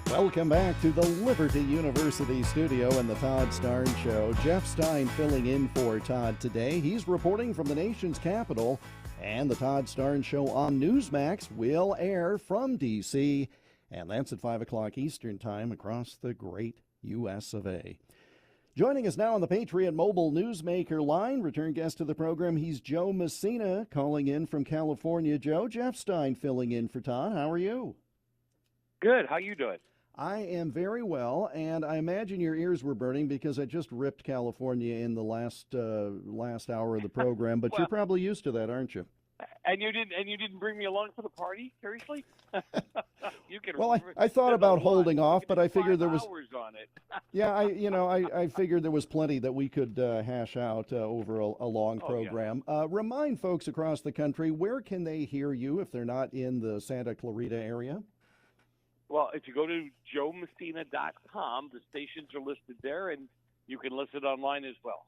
Welcome back to the Liberty University studio and the Todd Starn Show. Jeff Stein filling in for Todd today. He's reporting from the nation's capital, and the Todd Starn Show on Newsmax will air from D.C., and that's at 5 o'clock Eastern Time across the great U.S. of A. Joining us now on the Patriot Mobile Newsmaker line, return guest to the program, he's Joe Messina calling in from California. Joe, Jeff Stein filling in for Todd. How are you? Good. How you doing? I am very well, and I imagine your ears were burning because I just ripped California in the last hour of the program. But Well, you're probably used to that, aren't you? And you didn't bring me along for the party? Seriously? You can. Well, I thought about holding off, but I figured there was. Hours on it. Yeah, I figured there was plenty that we could hash out over a long program. Yeah. Remind folks across the country, where can they hear you if they're not in the Santa Clarita area? Well, if you go to joemessina.com, the stations are listed there, and you can listen online as well.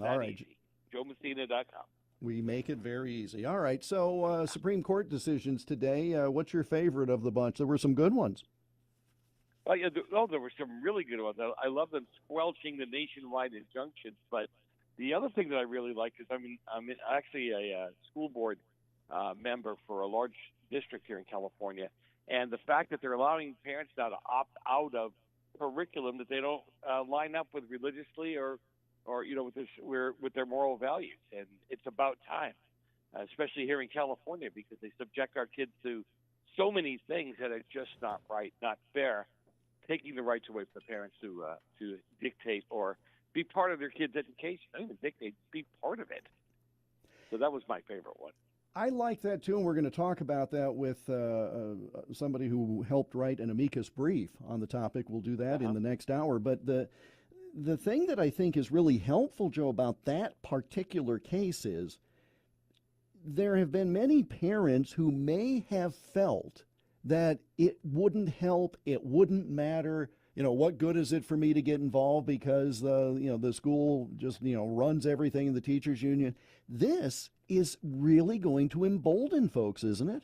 All right. Easy. joemessina.com. We make it very easy. All right. So Supreme Court decisions today. What's your favorite of the bunch? There were some good ones. Oh, yeah, there were some really good ones. I love them squelching the nationwide injunctions. But the other thing that I really like is I'm actually a school board member for a large district here in California. And the fact that they're allowing parents now to opt out of curriculum that they don't line up with religiously or with their moral values, and it's about time, especially here in California, because they subject our kids to so many things that are just not right, not fair, taking the rights away from the parents to dictate or be part of their kids' education. Not even dictate, be part of it. So that was my favorite one. I like that too, and we're going to talk about that with somebody who helped write an amicus brief on the topic. We'll do that in the next hour. But the thing that I think is really helpful, Joe, about that particular case is there have been many parents who may have felt that it wouldn't help, it wouldn't matter. What good is it for me to get involved because the school just runs everything in the teachers union. This is really going to embolden folks, isn't it?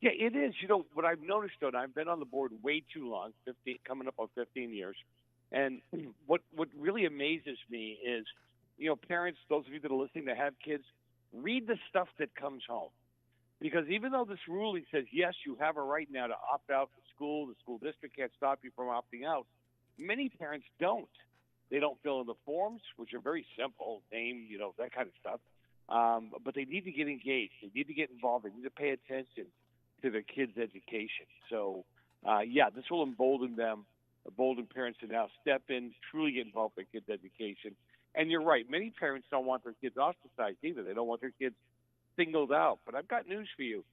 Yeah, it is. What I've noticed, though, and I've been on the board way too long, coming up on 15 years, and what really amazes me is, parents, those of you that are listening that have kids, read the stuff that comes home. Because even though this ruling says, yes, you have a right now to opt out of school, the school district can't stop you from opting out, many parents don't. They don't fill in the forms, which are very simple, name, that kind of stuff. But they need to get engaged. They need to get involved. They need to pay attention to their kids' education. So, this will embolden parents to now step in, truly get involved with their kids' education. And you're right. Many parents don't want their kids ostracized either. They don't want their kids singled out. But I've got news for you.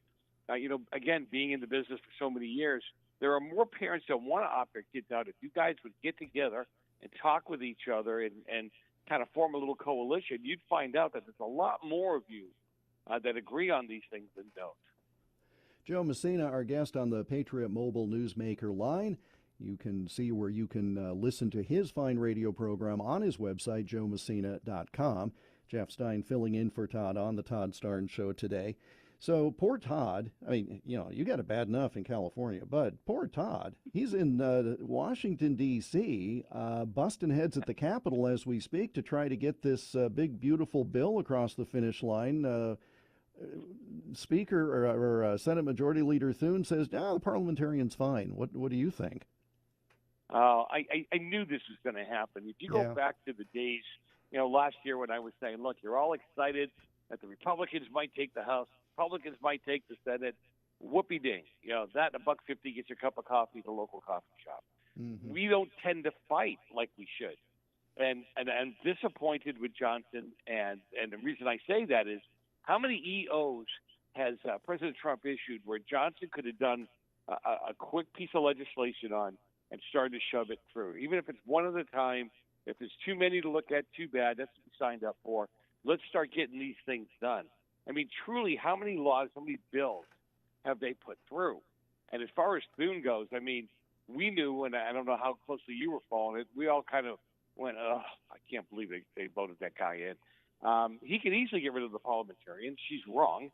Again, being in the business for so many years, there are more parents that want to opt their kids out. If you guys would get together and talk with each other and kind of form a little coalition, you'd find out that there's a lot more of you that agree on these things than don't. Joe Messina, our guest on the Patriot Mobile Newsmaker line. You can see where you can listen to his fine radio program on his website, joemessina.com. Jeff Stein filling in for Todd on the Todd Starn Show today. So poor Todd, you got it bad enough in California, but poor Todd, he's in Washington, D.C., busting heads at the Capitol as we speak to try to get this big, beautiful bill across the finish line. Speaker or Senate Majority Leader Thune says, the parliamentarian's fine. What do you think? I knew this was going to happen. If you go back to the days, last year when I was saying, look, you're all excited that the Republicans might take the House, Republicans might take the Senate. whoopee ding. That and $1.50 gets your cup of coffee at the local coffee shop. Mm-hmm. We don't tend to fight like we should. And I'm disappointed with Johnson. And the reason I say that is how many EOs has President Trump issued where Johnson could have done a quick piece of legislation on and started to shove it through, even if it's one at a time. If there's too many to look at, too bad. That's what we signed up for. Let's start getting these things done. I mean, truly, how many laws, how many bills have they put through? And as far as Thune goes, I mean, we knew, and I don't know how closely you were following it, we all kind of went, I can't believe they voted that guy in. He could easily get rid of the parliamentarian. She's wrong.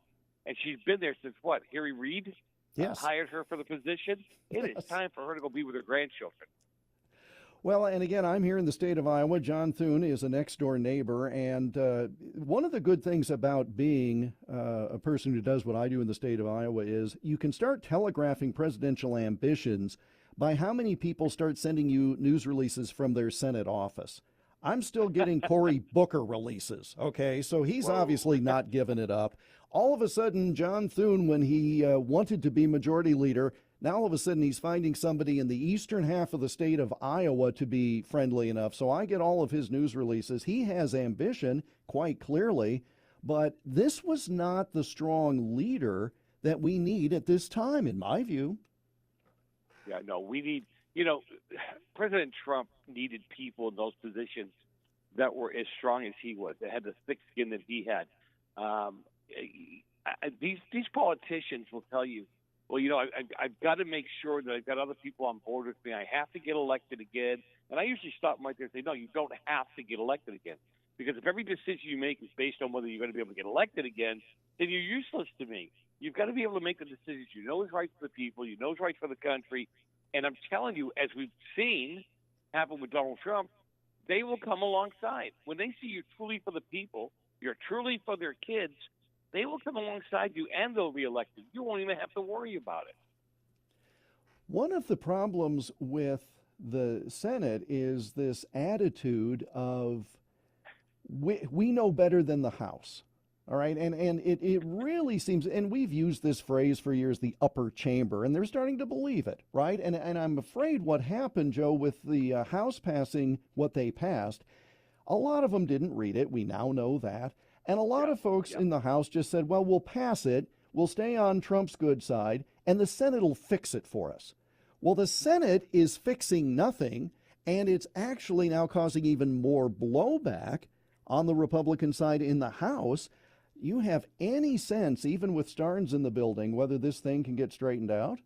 And she's been there since what? Harry Reid hired her for the position? It is time for her to go be with her grandchildren. Well, and again, I'm here in the state of Iowa. John Thune is a next-door neighbor, and one of the good things about being a person who does what I do in the state of Iowa is you can start telegraphing presidential ambitions by how many people start sending you news releases from their Senate office. I'm still getting Cory Booker releases, okay? So he's obviously not giving it up. All of a sudden, John Thune, when he wanted to be majority leader, now all of a sudden he's finding somebody in the eastern half of the state of Iowa to be friendly enough. So I get all of his news releases. He has ambition, quite clearly, but this was not the strong leader that we need at this time, in my view. Yeah, no, we need, President Trump needed people in those positions that were as strong as he was, that had the thick skin that he had. These politicians will tell you, well, I've got to make sure that I've got other people on board with me. I have to get elected again. And I usually stop them right there and say, no, you don't have to get elected again. Because if every decision you make is based on whether you're going to be able to get elected again, then you're useless to me. You've got to be able to make the decisions you know is right for the people, you know is right for the country. And I'm telling you, as we've seen happen with Donald Trump, they will come alongside. When they see you're truly for the people, you're truly for their kids, they will come alongside you and they'll be elected. You won't even have to worry about it. One of the problems with the Senate is this attitude of we know better than the House. All right. And it really seems, and we've used this phrase for years, the upper chamber, and they're starting to believe it. Right. And I'm afraid what happened, Joe, with the House passing what they passed, a lot of them didn't read it. We now know that. And a lot of folks in the House just said, well, we'll pass it. We'll stay on Trump's good side, and the Senate will fix it for us. Well, the Senate is fixing nothing, and it's actually now causing even more blowback on the Republican side in the House. You have any sense, even with Starnes in the building, whether this thing can get straightened out?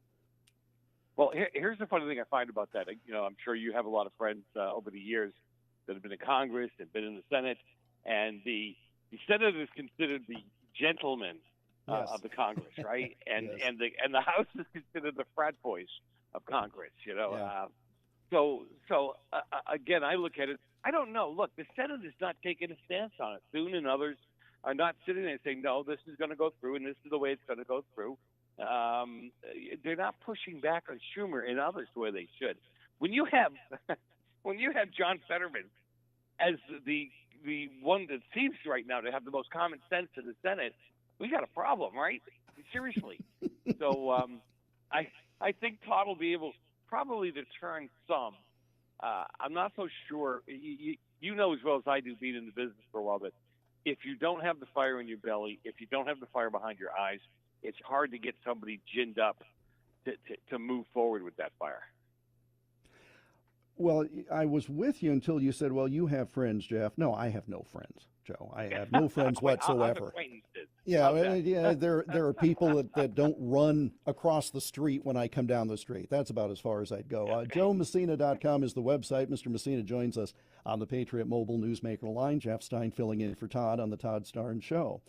Well, here's the funny thing I find about that. I'm sure you have a lot of friends over the years that have been in Congress and been in the Senate, and the Senate is considered the gentleman of the Congress, right? And the House is considered the frat boys of Congress, Yeah. So again, I look at it. I don't know. Look, the Senate is not taking a stance on it. Thune and others are not sitting there saying, no, this is going to go through and this is the way it's going to go through. They're not pushing back on Schumer and others the way they should. When you have John Fetterman as the one that seems right now to have the most common sense in the Senate, we got a problem, right? Seriously. So I think Todd will be able probably to turn some. I'm not so sure. You know as well as I do, being in the business for a while, that if you don't have the fire in your belly, if you don't have the fire behind your eyes, it's hard to get somebody ginned up to move forward with that fire. Well, I was with you until you said, well, you have friends, Jeff. No, I have no friends, Joe. I have no friends whatsoever. Yeah, there are people that don't run across the street when I come down the street. That's about as far as I'd go. JoeMessina.com is the website. Mr. Messina joins us on the Patriot Mobile Newsmaker line. Jeff Stein filling in for Todd on the Todd Starnes Show.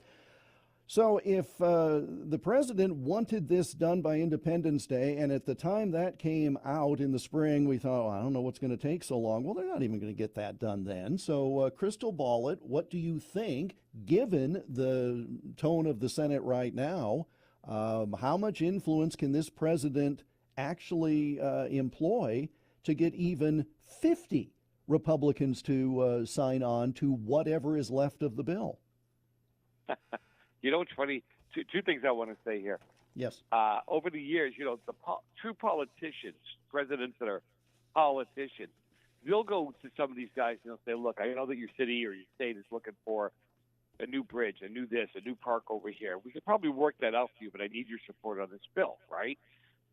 So if the president wanted this done by Independence Day, and at the time that came out in the spring, we thought, I don't know what's going to take so long. Well, they're not even going to get that done then. So crystal ball it. What do you think, given the tone of the Senate right now, how much influence can this president actually employ to get even 50 Republicans to sign on to whatever is left of the bill? You know what's funny? Two things I want to say here. Yes. Over the years, true politicians, presidents that are politicians, they'll go to some of these guys and they'll say, look, I know that your city or your state is looking for a new bridge, a new this, a new park over here. We could probably work that out for you, but I need your support on this bill, right?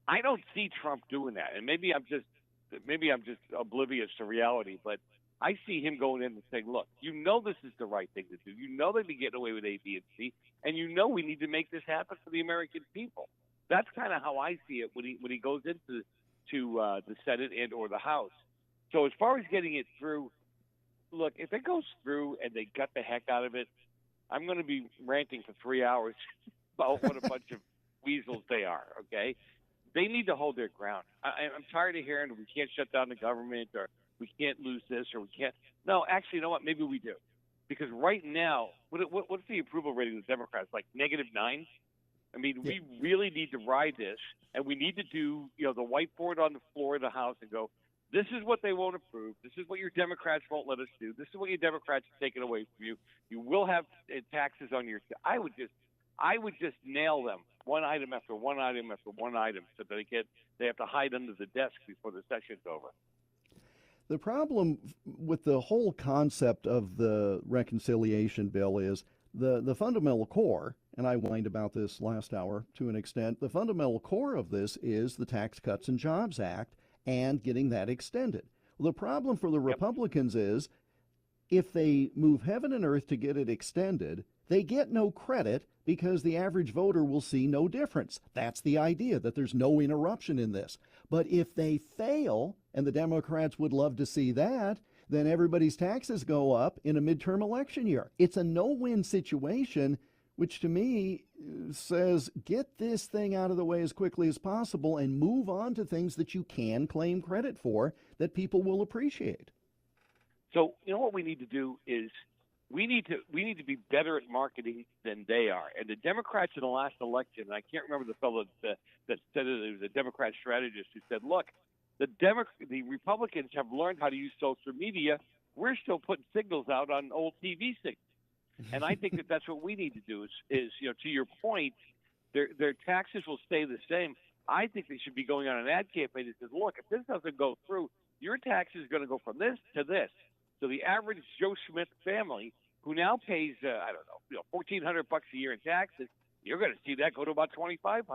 I don't see Trump doing that. And maybe I'm just oblivious to reality, but I see him going in and saying, look, this is the right thing to do. They've been getting away with A, B, and C, and we need to make this happen for the American people. That's kind of how I see it when he goes into the Senate and or the House. So as far as getting it through, look, if it goes through and they gut the heck out of it, I'm going to be ranting for 3 hours about what a bunch of weasels they are, okay? They need to hold their ground. I'm tired of hearing we can't shut down the government or we can't lose this or we can't. No, actually, you know what? Maybe we do. Because right now, what's the approval rating of the Democrats? Like -9? I mean, we really need to ride this, and we need to do, the whiteboard on the floor of the House and go, this is what they won't approve. This is what your Democrats won't let us do. This is what your Democrats are taking away from you. You will have taxes on your. I would just nail them one item after one item after one item, so that they have to hide under the desk before the session's over. The problem with the whole concept of the reconciliation bill is the fundamental core, and I whined about this last hour to an extent, the fundamental core of this is the Tax Cuts and Jobs Act and getting that extended. Well, the problem for the Republicans is if they move heaven and earth to get it extended, they get no credit because the average voter will see no difference. That's the idea, that there's no interruption in this. But if they fail, and the Democrats would love to see that, then everybody's taxes go up in a midterm election year. It's a no-win situation, which to me says get this thing out of the way as quickly as possible and move on to things that you can claim credit for that people will appreciate. So, what we need to do is we need to be better at marketing than they are. And the Democrats in the last election, and I can't remember the fellow that said it was a Democrat strategist who said, look, the Republicans have learned how to use social media. We're still putting signals out on old TV signals. And I think that's what we need to do is to your point, their taxes will stay the same. I think they should be going on an ad campaign that says, look, if this doesn't go through, your tax is going to go from this to this. So the average Joe Schmidt family, who now pays, $1,400 a year in taxes, you're going to see that go to about $2,500.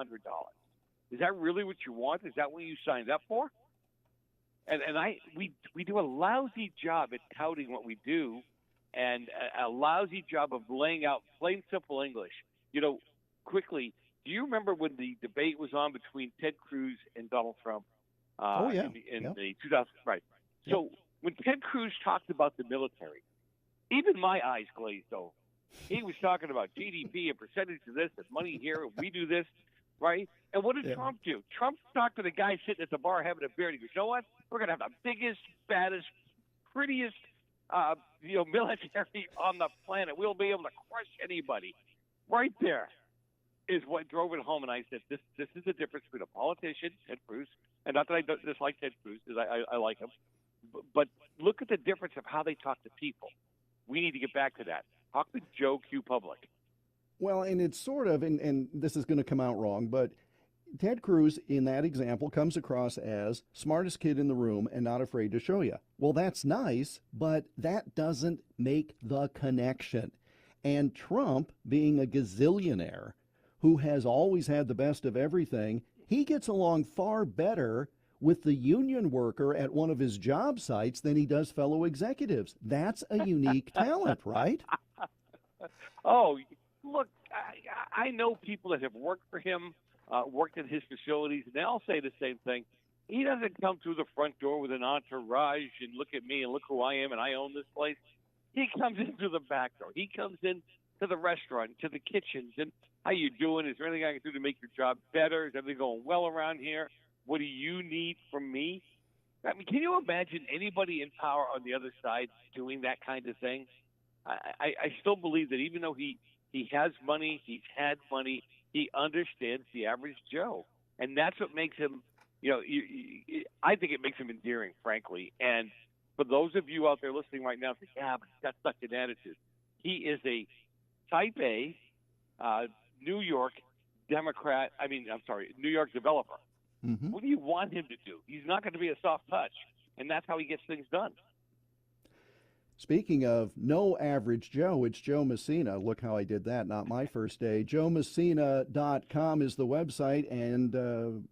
Is that really what you want? Is that what you signed up for? And we do a lousy job at touting what we do, and a lousy job of laying out plain simple English. Quickly, do you remember when the debate was on between Ted Cruz and Donald Trump? In the 2000, right? Yep. So when Ted Cruz talked about the military, even my eyes glazed over. He was talking about GDP and percentage of this and money here, and we do this, right? And what did Trump do? Trump talked to the guy sitting at the bar having a beer, and he goes, you know what? We're going to have the biggest, baddest, prettiest, military on the planet. We'll be able to crush anybody. Right there is what drove it home, and I said, this is the difference between a politician, Ted Cruz, and not that I dislike Ted Cruz, because I like him, but look at the difference of how they talk to people. We need to get back to that. Talk to Joe Q. Public. Well, and it's sort of, and this is going to come out wrong, but Ted Cruz in that example comes across as smartest kid in the room and not afraid to show you. Well, that's nice, but that doesn't make the connection. And Trump, being a gazillionaire who has always had the best of everything, he gets along far better with the union worker at one of his job sites than he does fellow executives. That's a unique talent, right? Oh, look, I know people that have worked for him, worked at his facilities, and they all say the same thing. He doesn't come through the front door with an entourage and look at me and look who I am and I own this place. He comes in through the back door. He comes in to the restaurant, to the kitchens, and how you doing? Is there anything I can do to make your job better? Is everything going well around here? What do you need from me? I mean, can you imagine anybody in power on the other side doing that kind of thing? I still believe that even though he has money, he's had money, he understands the average Joe. And that's what makes him, I think it makes him endearing, frankly. And for those of you out there listening right now, think, but he's got such an attitude. He is a type A, New York, New York developer. Mm-hmm. What do you want him to do? He's not going to be a soft touch, and that's how he gets things done. Speaking of no average Joe, it's Joe Messina. Look how I did that, not my first day. JoeMessina.com is the website, and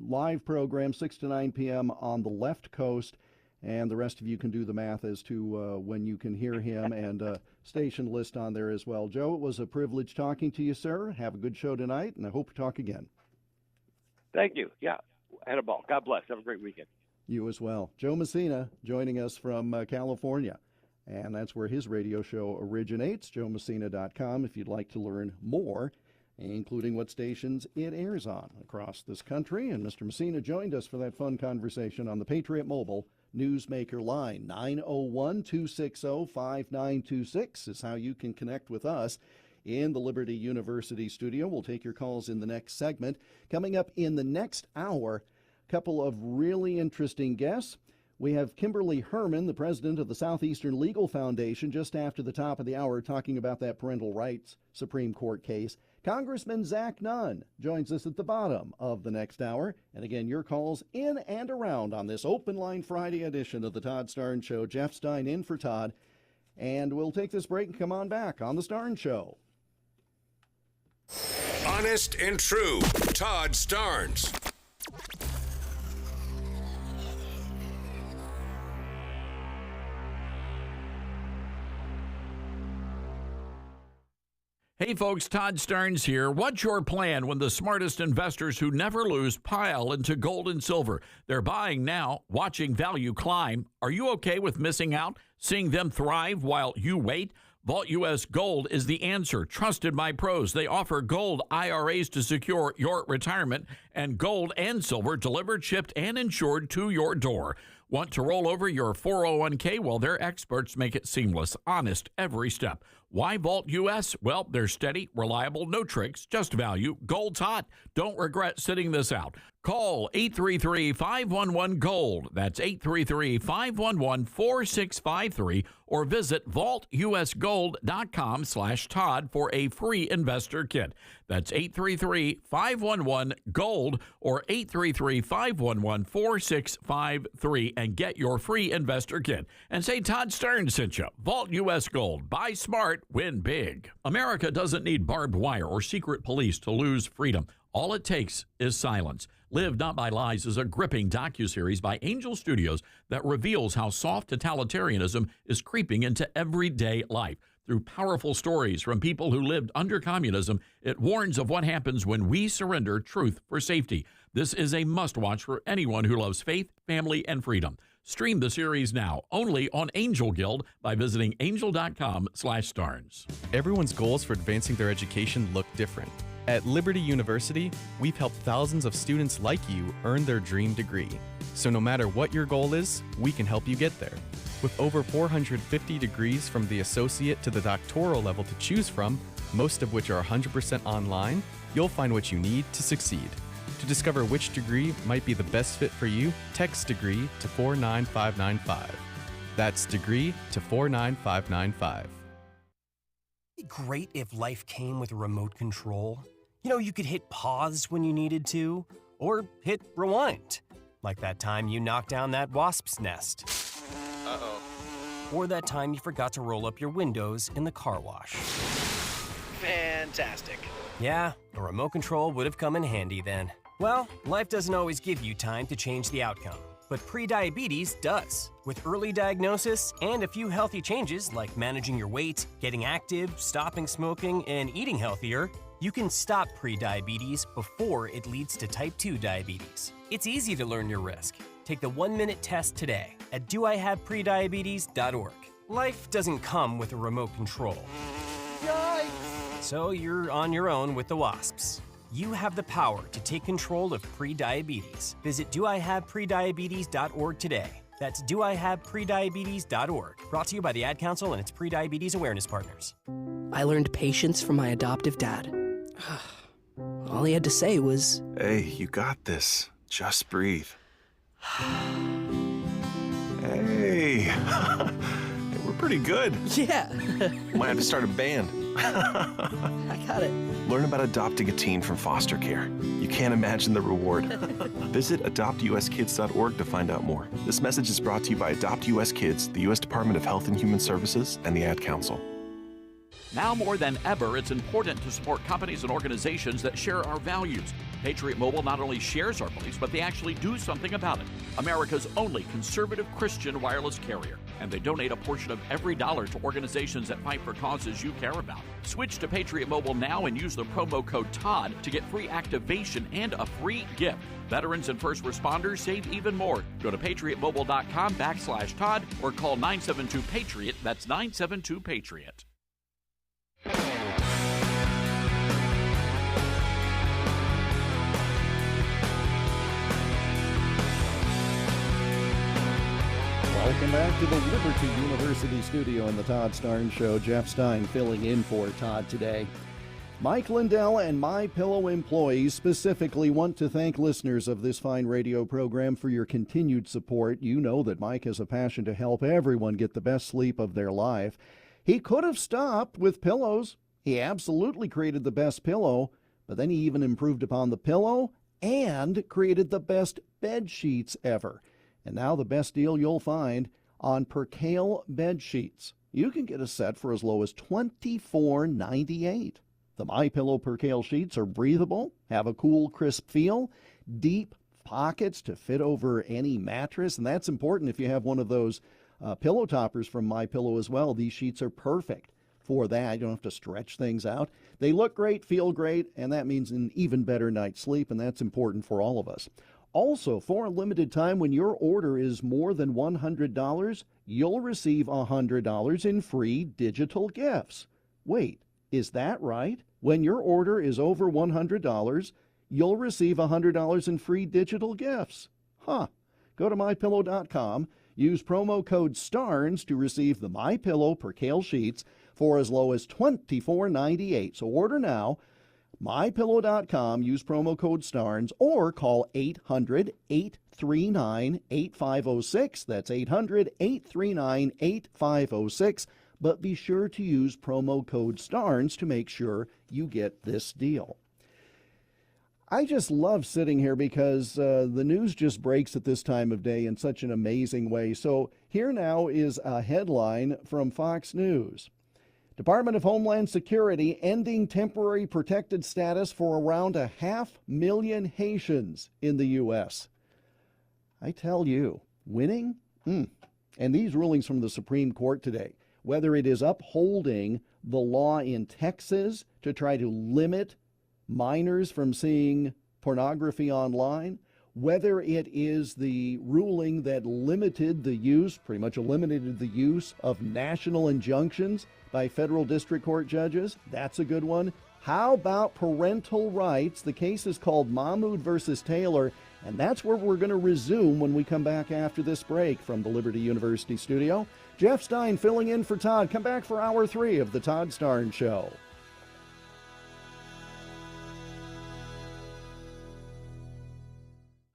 live program 6 to 9 p.m. on the left coast. And the rest of you can do the math as to when you can hear him, and station list on there as well. Joe, it was a privilege talking to you, sir. Have a good show tonight, and I hope we talk again. Thank you. Yeah, I had a ball. God bless. Have a great weekend. You as well. Joe Messina joining us from California. And that's where his radio show originates, JoeMessina.com, if you'd like to learn more, including what stations it airs on across this country. And Mr. Messina joined us for that fun conversation on the Patriot Mobile Newsmaker line. 901-260-5926 is how you can connect with us in the Liberty University studio. We'll take your calls in the next segment. Coming up in the next hour, a couple of really interesting guests. We have Kimberly Herman, the president of the Southeastern Legal Foundation, just after the top of the hour, talking about that parental rights Supreme Court case. Congressman Zach Nunn joins us at the bottom of the next hour. And again, your calls in and around on this Open Line Friday edition of the Todd Starnes Show. Jeff Stein in for Todd. And we'll take this break and come on back on the Starnes Show. Honest and true, Todd Starnes. Hey folks, Todd Starnes here. What's your plan when the smartest investors who never lose pile into gold and silver? They're buying now, watching value climb. Are you okay with missing out, seeing them thrive while you wait? Vault U.S. Gold is the answer, trusted by pros. They offer gold IRAs to secure your retirement, and gold and silver delivered, shipped, and insured to your door. Want to roll over your 401k? Well, their experts make it seamless, honest every step. Why Vault U.S.? Well, they're steady, reliable, no tricks, just value. Gold's hot. Don't regret sitting this out. Call 833-511-GOLD. That's 833-511-4653, or visit vaultusgold.com/Todd for a free investor kit. That's 833-511-GOLD or 833-511-4653 and get your free investor kit. And say Todd Starnes sent you. Vault U.S. Gold. Buy smart, win big. America doesn't need barbed wire or secret police to lose freedom. All it takes is silence. Live Not by Lies is a gripping docuseries by Angel Studios that reveals how soft totalitarianism is creeping into everyday life. Through powerful stories from people who lived under communism, it warns of what happens when we surrender truth for safety. This is a must-watch for anyone who loves faith, family, and freedom. Stream the series now, only on Angel Guild, by visiting angel.com/Starnes. Everyone's goals for advancing their education look different. At Liberty University, we've helped thousands of students like you earn their dream degree. So no matter what your goal is, we can help you get there. With over 450 degrees from the associate to the doctoral level to choose from, most of which are 100% online, you'll find what you need to succeed. To discover which degree might be the best fit for you, text degree to 49595. That's degree to 49595. It'd be great if life came with a remote control. You know, you could hit pause when you needed to, or hit rewind. Like that time you knocked down that wasp's nest. Uh-oh. Or that time you forgot to roll up your windows in the car wash. Fantastic. Yeah, a remote control would have come in handy then. Well, life doesn't always give you time to change the outcome, but prediabetes does. With early diagnosis and a few healthy changes like managing your weight, getting active, stopping smoking, and eating healthier, you can stop prediabetes before it leads to type 2 diabetes. It's easy to learn your risk. Take the 1-minute test today at doihaveprediabetes.org. Life doesn't come with a remote control. Yikes! So you're on your own with the wasps. You have the power to take control of prediabetes. Visit doihaveprediabetes.org today. That's doihaveprediabetes.org. Brought to you by the Ad Council and its Prediabetes Awareness Partners. I learned patience from my adoptive dad. All he had to say was, "Hey, you got this. Just breathe." Hey, we're Pretty good. Yeah. Might have to start a band. I got it. Learn about adopting a teen from foster care. You can't imagine the reward. Visit adoptuskids.org to find out more. This message is brought to you by Adopt US Kids, the U.S. Department of Health and Human Services, and the Ad Council. Now more than ever, it's important to support companies and organizations that share our values. Patriot Mobile not only shares our beliefs, but they actually do something about it. America's only conservative Christian wireless carrier. And they donate a portion of every dollar to organizations that fight for causes you care about. Switch to Patriot Mobile now and use the promo code TODD to get free activation and a free gift. Veterans and first responders save even more. Go to patriotmobile.com/Todd or call 972-PATRIOT. That's 972-PATRIOT. Welcome back to the Liberty University studio in the Todd Starnes Show. Jeff Stein filling in for Todd today. Mike Lindell and MyPillow employees specifically want to thank listeners of this fine radio program for your continued support. You know that Mike has a passion to help everyone get the best sleep of their life. He could have stopped with pillows. He absolutely created the best pillow, but then he even improved upon the pillow and created the best bed sheets ever. And now the best deal you'll find on Percale bed sheets. You can get a set for as low as $24.98. The MyPillow Percale sheets are breathable, have a cool, crisp feel, deep pockets to fit over any mattress, and that's important if you have one of those pillow toppers from MyPillow as well. These sheets are perfect for that. You don't have to stretch things out. They look great, feel great, and that means an even better night's sleep, and that's important for all of us. Also, for a limited time, when your order is more than $100, you'll receive $100 in free digital gifts. Wait, is that right? When your order is over $100, you'll receive $100 in free digital gifts. Huh. Go to MyPillow.com, use promo code STARNS to receive the MyPillow Percale sheets for as low as $24.98. So order now. MyPillow.com, use promo code STARNS, or call 800-839-8506. That's 800-839-8506. But be sure to use promo code STARNS to make sure you get this deal. I just love sitting here because the news just breaks at this time of day in such an amazing way. So here now is a headline from Fox News. Department of Homeland Security ending temporary protected status for around 500,000 Haitians in the U.S. I tell you, winning? And these rulings from the Supreme Court today, whether it is upholding the law in Texas to try to limit minors from seeing pornography online, whether it is the ruling that limited the use, pretty much eliminated the use of national injunctions by federal district court judges. That's a good one. How about parental rights? The case is called Mahmoud versus Taylor, and that's where we're going to resume when we come back after this break from the Liberty University studio. Jeff Stein filling in for Todd. Come back for Hour 3 of the Todd Starnes Show.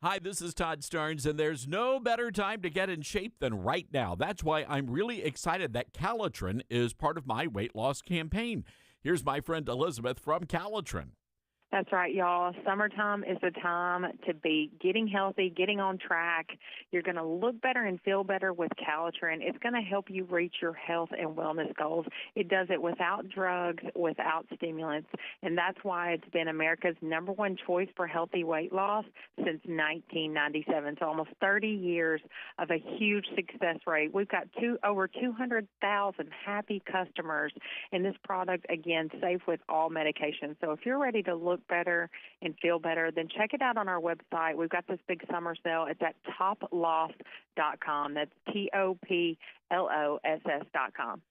Hi, this is Todd Starnes, and there's no better time to get in shape than right now. That's why I'm really excited that Calitrin is part of my weight loss campaign. Here's my friend Elizabeth from Calitrin. That's right, y'all. Summertime is the time to be getting healthy, getting on track. You're going to look better and feel better with Calitrin. It's going to help you reach your health and wellness goals. It does it without drugs, without stimulants, and that's why it's been America's #1 choice for healthy weight loss since 1997. So almost 30 years of a huge success rate. We've got over 200,000 happy customers, and this product, again, safe with all medications. So if you're ready to look better and feel better, then check it out on our website. We've got this big summer sale. It's at toploss.com. That's TOPLOSS.com.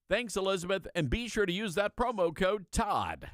Thanks, Elizabeth, and be sure to use that promo code TODD.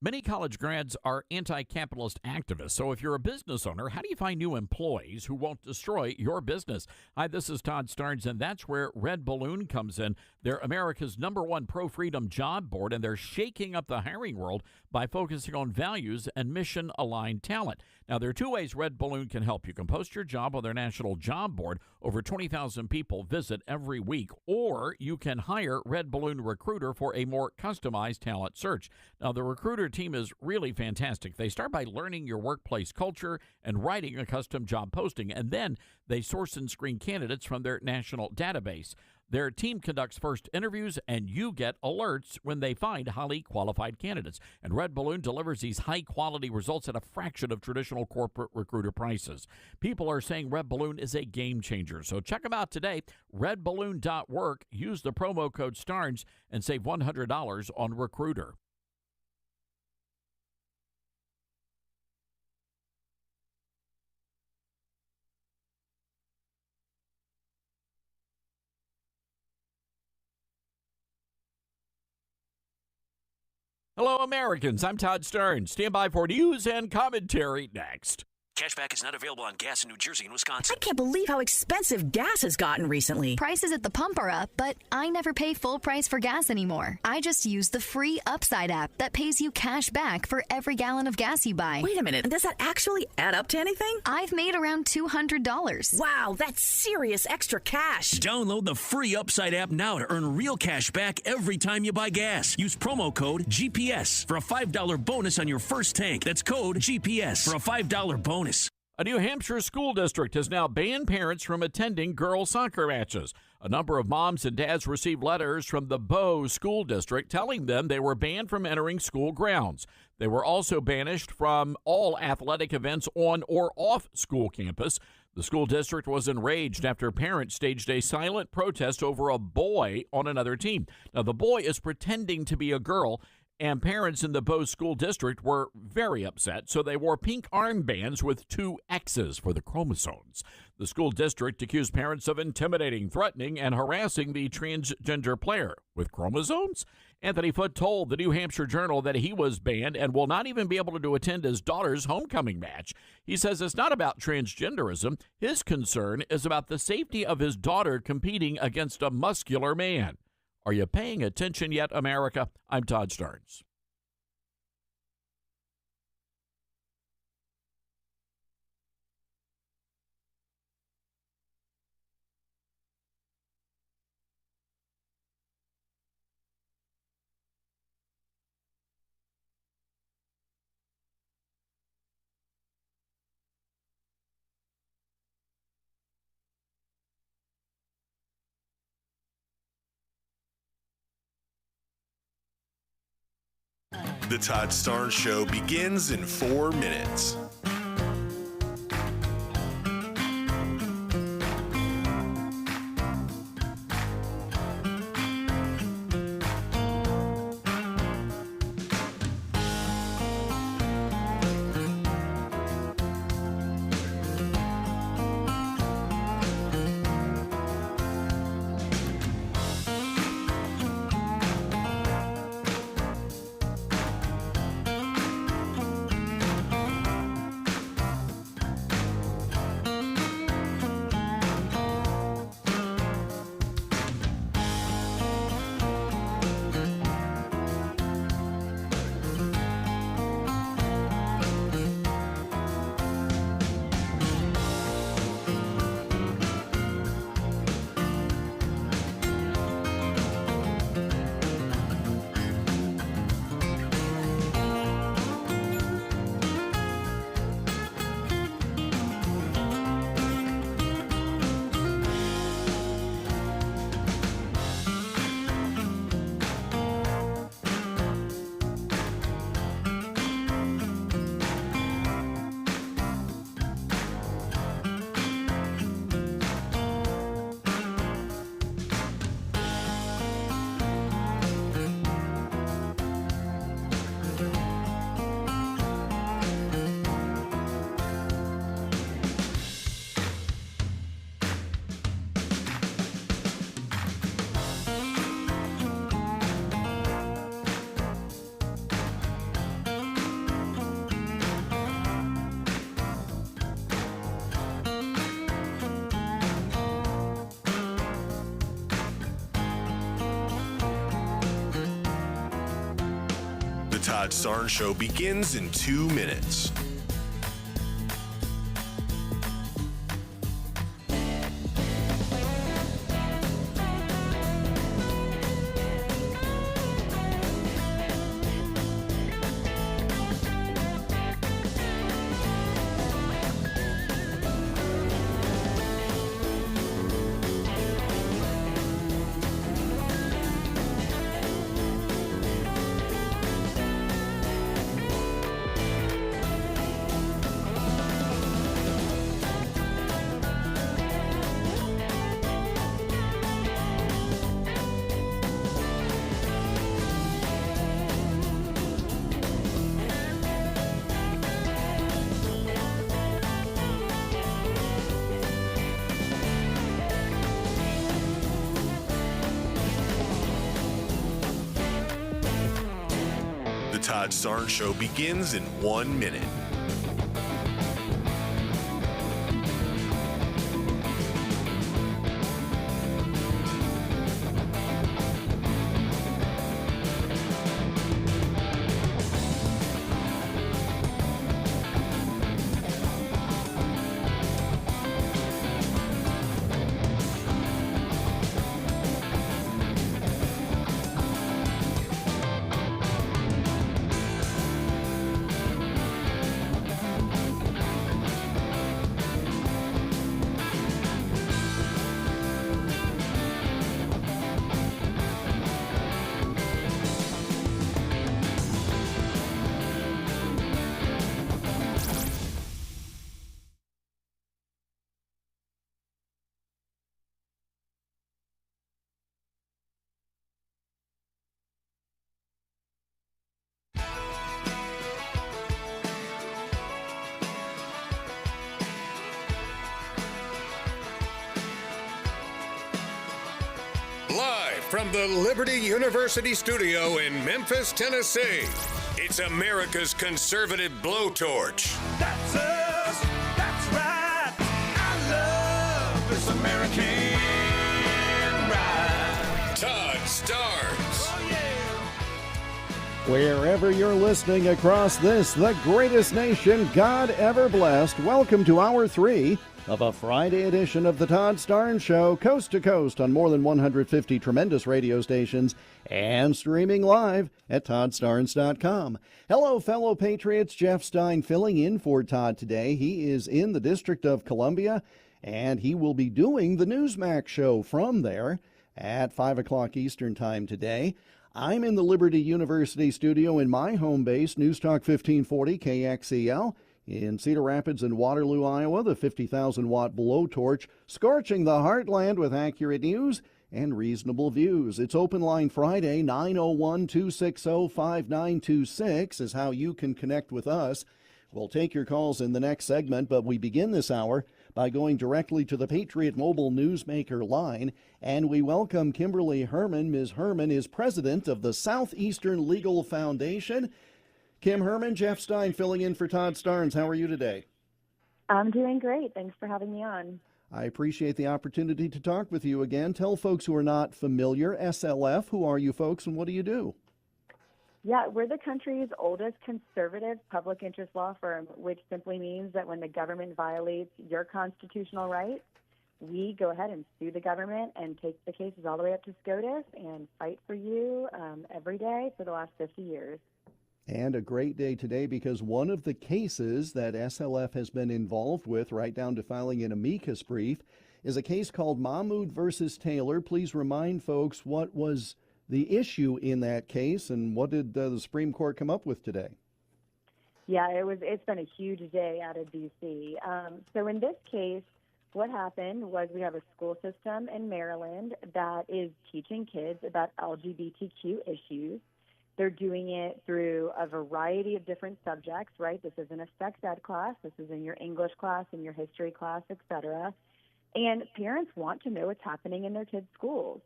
Many college grads are anti-capitalist activists. So if you're a business owner, how do you find new employees who won't destroy your business? Hi, this is Todd Starnes, and that's where Red Balloon comes in. They're America's #1 pro-freedom job board, and they're shaking up the hiring world by focusing on values and mission-aligned talent. Now, there are two ways Red Balloon can help. You can post your job on their national job board. Over 20,000 people visit every week. Or you can hire Red Balloon Recruiter for a more customized talent search. Now, the Recruiter team is really fantastic. They start by learning your workplace culture and writing a custom job posting, and then they source and screen candidates from their national database. Their team conducts first interviews, and you get alerts when they find highly qualified candidates. And Red Balloon delivers these high-quality results at a fraction of traditional corporate recruiter prices. People are saying Red Balloon is a game changer. So check them out today, redballoon.work. Use the promo code STARNS and save $100 on Recruiter. Hello, Americans. I'm Todd Starnes. Stand by for news and commentary next. Cashback is not available on gas in New Jersey and Wisconsin. I can't believe how expensive gas has gotten recently. Prices at the pump are up, but I never pay full price for gas anymore. I just use the free Upside app that pays you cash back for every gallon of gas you buy. Wait a minute. Does that actually add up to anything? I've made around $200. Wow, that's serious extra cash. Download the free Upside app now to earn real cash back every time you buy gas. Use promo code GPS for a $5 bonus on your first tank. That's code GPS for a $5 bonus. A New Hampshire school district has now banned parents from attending girls' soccer matches. A number of moms and dads received letters from the Bow School District telling them they were banned from entering school grounds. They were also banished from all athletic events on or off school campus. The school district was enraged after parents staged a silent protest over a boy on another team. Now, the boy is pretending to be a girl, and parents in the Bow School District were very upset, so they wore pink armbands with 2 X's for the chromosomes. The school district accused parents of intimidating, threatening, and harassing the transgender player with chromosomes. Anthony Foote told the New Hampshire Journal that he was banned and will not even be able to attend his daughter's homecoming match. He says it's not about transgenderism. His concern is about the safety of his daughter competing against a muscular man. Are you paying attention yet, America? I'm Todd Starnes. The Todd Starnes Show begins in 4 minutes. Todd Starnes Show begins in 2 minutes. The Todd Starnes Show begins in 1 minute. Live from the Liberty University studio in Memphis, Tennessee, it's America's conservative blowtorch. That's us. That's right. I love this American ride. Todd Starnes. Oh, yeah. Wherever you're listening across this, the greatest nation God ever blessed, welcome to Hour 3 of a Friday edition of the Todd Starnes Show, coast to coast on more than 150 tremendous radio stations and streaming live at toddstarnes.com. Hello, fellow patriots. Jeff Stein filling in for Todd today. He is in the District of Columbia, and he will be doing the Newsmax show from there at 5 o'clock Eastern Time today. I'm in the Liberty University studio in my home base, News Talk 1540 KXEL. In Cedar Rapids and Waterloo, Iowa, the 50,000-watt blowtorch scorching the heartland with accurate news and reasonable views. It's Open Line Friday, 901-260-5926 is how you can connect with us. We'll take your calls in the next segment, but we begin this hour by going directly to the Patriot Mobile Newsmaker line, and we welcome Kimberly Herman. Ms. Herman is president of the Southeastern Legal Foundation. Kim Herman, Jeff Stein filling in for Todd Starnes. How are you today? I'm doing great. Thanks for having me on. I appreciate the opportunity to talk with you again. Tell folks who are not familiar, SLF, who are you folks and what do you do? Yeah, we're the country's oldest conservative public interest law firm, which simply means that when the government violates your constitutional rights, we go ahead and sue the government and take the cases all the way up to SCOTUS and fight for you every day for the last 50 years. And a great day today because one of the cases that SLF has been involved with, right down to filing an amicus brief, is a case called Mahmoud versus Taylor. Please remind folks what was the issue in that case and what did the Supreme Court come up with today? Yeah, it's been a huge day out of D.C. So in this case, what happened was we have a school system in Maryland that is teaching kids about LGBTQ issues. They're doing it through a variety of different subjects, right? This isn't a sex ed class. This is in your English class, in your history class, etc. And parents want to know what's happening in their kids' schools.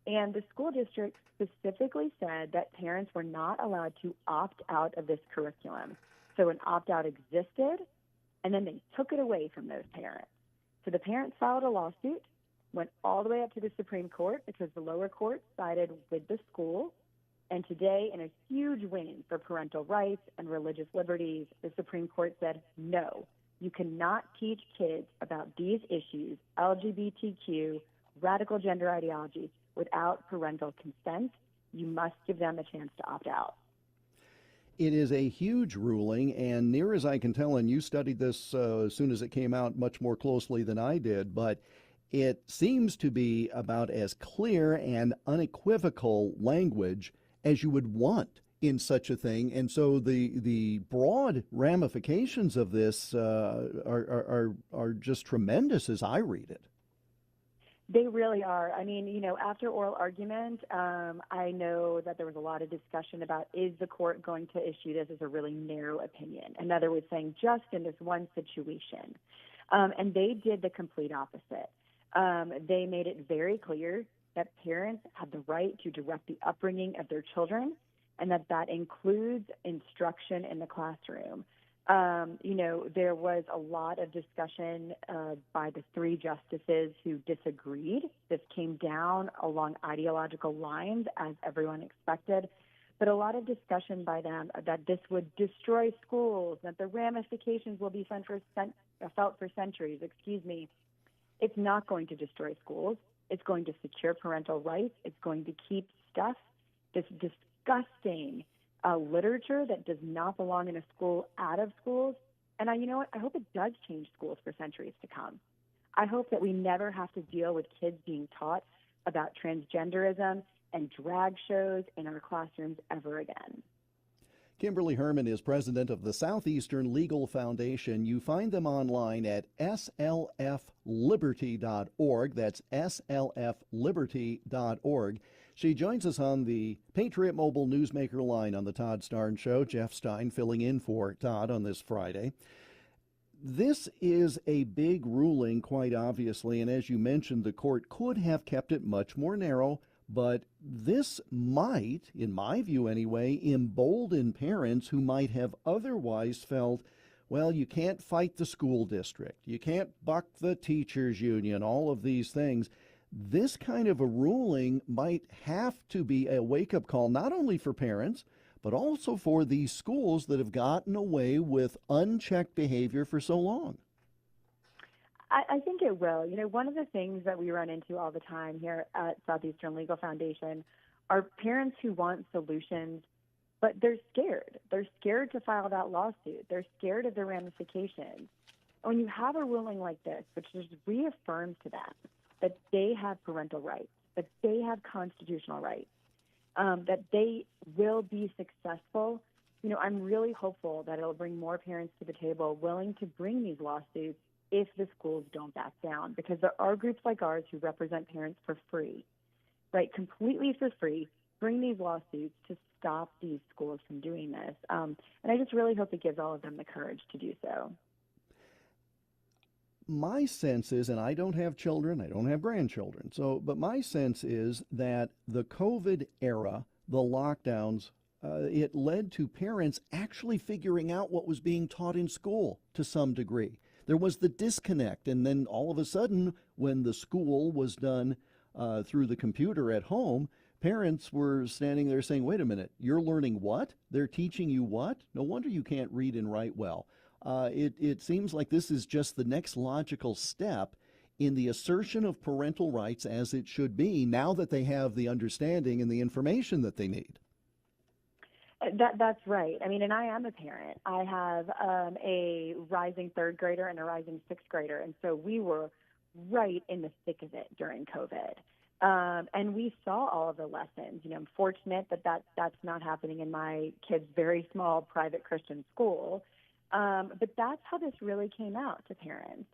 And the school district specifically said that parents were not allowed to opt out of this curriculum. So an opt-out existed, and then they took it away from those parents. So the parents filed a lawsuit, went all the way up to the Supreme Court because the lower court sided with the school. And today, in a huge win for parental rights and religious liberties, the Supreme Court said, no, you cannot teach kids about these issues, LGBTQ, radical gender ideology, without parental consent. You must give them a chance to opt out. It is a huge ruling, and near as I can tell, and you studied this as soon as it came out much more closely than I did, but it seems to be about as clear and unequivocal language as you would want in such a thing. And so the broad ramifications of this are just tremendous as I read it. They really are. I mean, after oral argument, I know that there was a lot of discussion about, is the court going to issue this as a really narrow opinion? In other words, saying just in this one situation. And they did the complete opposite. They made it very clear that parents have the right to direct the upbringing of their children, and that includes instruction in the classroom. There was a lot of discussion by the three justices who disagreed. This came down along ideological lines, as everyone expected, but a lot of discussion by them that this would destroy schools, that the ramifications will be felt for centuries. It's not going to destroy schools. It's going to secure parental rights. It's going to keep this disgusting literature that does not belong in a school out of schools. And you know what? I hope it does change schools for centuries to come. I hope that we never have to deal with kids being taught about transgenderism and drag shows in our classrooms ever again. Kimberly Herman is president of the Southeastern Legal Foundation. You find them online at slfliberty.org. That's slfliberty.org. She joins us on the Patriot Mobile Newsmaker line on the Todd Starnes Show. Jeff Stein filling in for Todd on this Friday. This is a big ruling, quite obviously, and as you mentioned, the court could have kept it much more narrow, but this might, in my view anyway, embolden parents who might have otherwise felt, well, you can't fight the school district, you can't buck the teachers union, all of these things. This kind of a ruling might have to be a wake-up call, not only for parents, but also for these schools that have gotten away with unchecked behavior for so long. I think it will. One of the things that we run into all the time here at Southeastern Legal Foundation are parents who want solutions, but they're scared. They're scared to file that lawsuit. They're scared of the ramifications. When you have a ruling like this, which just reaffirms to them that they have parental rights, that they have constitutional rights, that they will be successful, I'm really hopeful that it'll bring more parents to the table willing to bring these lawsuits if the schools don't back down, because there are groups like ours who represent parents for free, right, completely for free, bring these lawsuits to stop these schools from doing this. And I just really hope it gives all of them the courage to do so. My sense is, and I don't have children, I don't have grandchildren, but my sense is that the COVID era, the lockdowns, it led to parents actually figuring out what was being taught in school to some degree. There was the disconnect, and then all of a sudden, when the school was done through the computer at home, parents were standing there saying, wait a minute, you're learning what? They're teaching you what? No wonder you can't read and write well. It seems like this is just the next logical step in the assertion of parental rights as it should be, now that they have the understanding and the information that they need. That's right. I mean, and I am a parent. I have a rising third grader and a rising sixth grader, and so we were right in the thick of it during COVID. And we saw all of the lessons. I'm fortunate that that's not happening in my kid's very small private Christian school. But that's how this really came out to parents.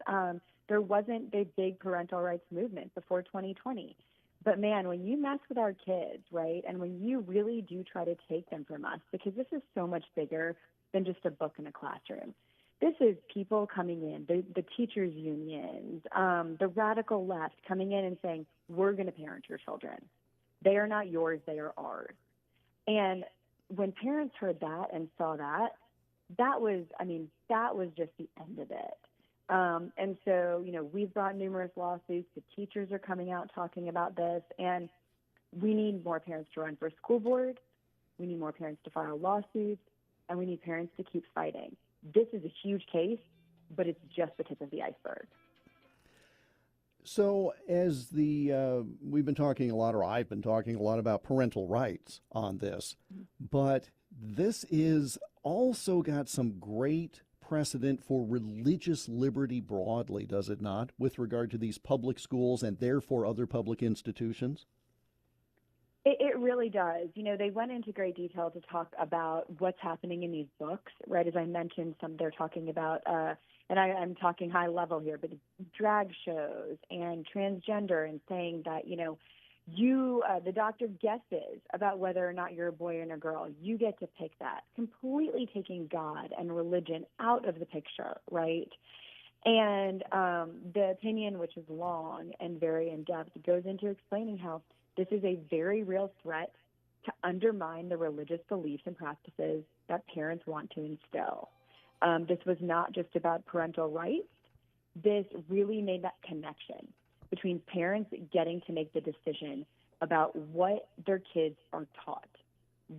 There wasn't a big parental rights movement before 2020. But, man, when you mess with our kids, right, and when you really do try to take them from us, because this is so much bigger than just a book in a classroom. This is people coming in, the teachers' unions, the radical left coming in and saying, we're going to parent your children. They are not yours, they are ours. And when parents heard that and saw that, that was just the end of it. And so, we've brought numerous lawsuits. The teachers are coming out talking about this, and we need more parents to run for school board. We need more parents to file lawsuits, and we need parents to keep fighting. This is a huge case, but it's just the tip of the iceberg. So as we've been talking a lot, or I've been talking a lot about parental rights on this, but this is also got some great precedent for religious liberty broadly, does it not, with regard to these public schools and therefore other public institutions? It really does. You know, they went into great detail to talk about what's happening in these books, right? As I mentioned, they're talking about, and I'm talking high level here, but drag shows and transgender, and saying that, you know, the doctor guesses about whether or not you're a boy or a girl. You get to pick that, completely taking God and religion out of the picture, right? And the opinion, which is long and very in-depth, goes into explaining how this is a very real threat to undermine the religious beliefs and practices that parents want to instill. This was not just about parental rights. This really made that connection between parents getting to make the decision about what their kids are taught.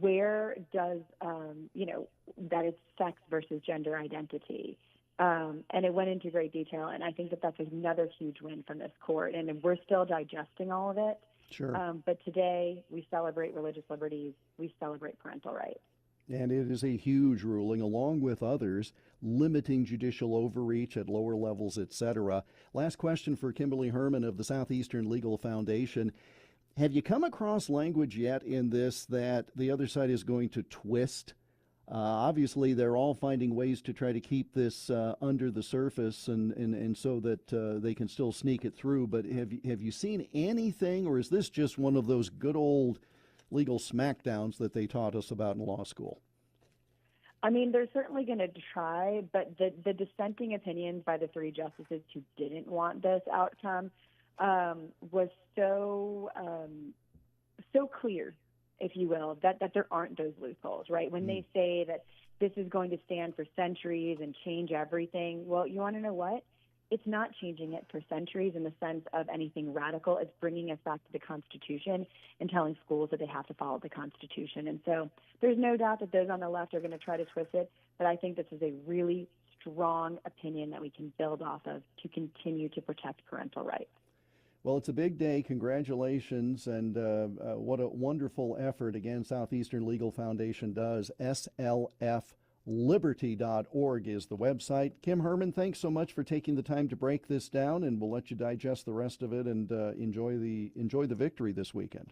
Where does, that it's sex versus gender identity. And it went into great detail, and I think that that's another huge win from this court. And we're still digesting all of it. Sure. But today we celebrate religious liberties. We celebrate parental rights. And it is a huge ruling, along with others, limiting judicial overreach at lower levels, etc. Last question for Kimberly Herman of the Southeastern Legal Foundation. Have you come across language yet in this that the other side is going to twist? Obviously, they're all finding ways to try to keep this under the surface and so that they can still sneak it through. But have you seen anything, or is this just one of those good old legal smackdowns that they taught us about in law school? I mean, they're certainly going to try, but the dissenting opinions by the three justices who didn't want this outcome was so clear, if you will, that there aren't those loopholes, right? When they say that this is going to stand for centuries and change everything, well, you want to know what? It's not changing it for centuries in the sense of anything radical. It's bringing us back to the Constitution and telling schools that they have to follow the Constitution. And so there's no doubt that those on the left are going to try to twist it, but I think this is a really strong opinion that we can build off of to continue to protect parental rights. Well, it's a big day. Congratulations, and what a wonderful effort, again, Southeastern Legal Foundation does. slfliberty.org is the website. Kim Herman, thanks so much for taking the time to break this down, and we'll let you digest the rest of it and enjoy the victory this weekend.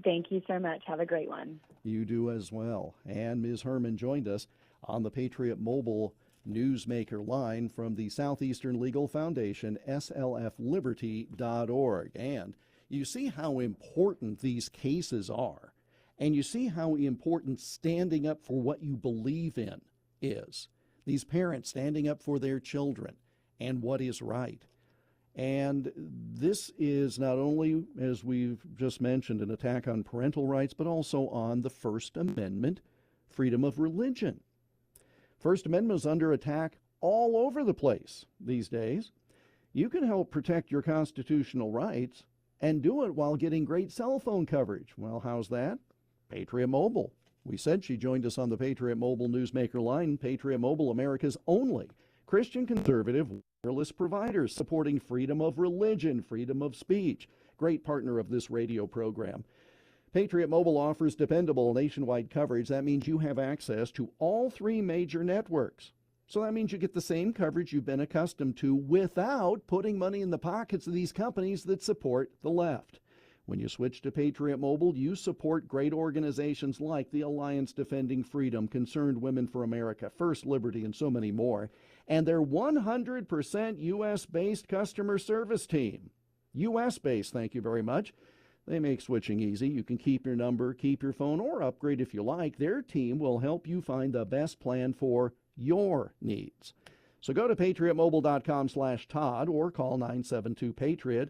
Thank you so much. Have a great one. You do as well. And Ms. Herman joined us on the Patriot Mobile Newsmaker line from the Southeastern Legal Foundation, slfliberty.org. And you see how important these cases are, and you see how important standing up for what you believe in is. These parents standing up for their children and what is right. And this is not only, as we've just mentioned, an attack on parental rights, but also on the First Amendment, freedom of religion. First Amendment is under attack all over the place these days. You can help protect your constitutional rights and do it while getting great cell phone coverage. Well, how's that? Patriot Mobile. We said she joined us on the Patriot Mobile Newsmaker line. Patriot Mobile, America's only Christian conservative wireless provider, supporting freedom of religion, freedom of speech. Great partner of this radio program. Patriot Mobile offers dependable nationwide coverage. That means you have access to all three major networks. So that means you get the same coverage you've been accustomed to without putting money in the pockets of these companies that support the left. When you switch to Patriot Mobile, you support great organizations like the Alliance Defending Freedom, Concerned Women for America, First Liberty, and so many more. And their 100% U.S.-based customer service team. U.S.-based, thank you very much. They make switching easy. You can keep your number, keep your phone, or upgrade if you like. Their team will help you find the best plan for your needs. So go to patriotmobile.com/Todd or call 972-PATRIOT.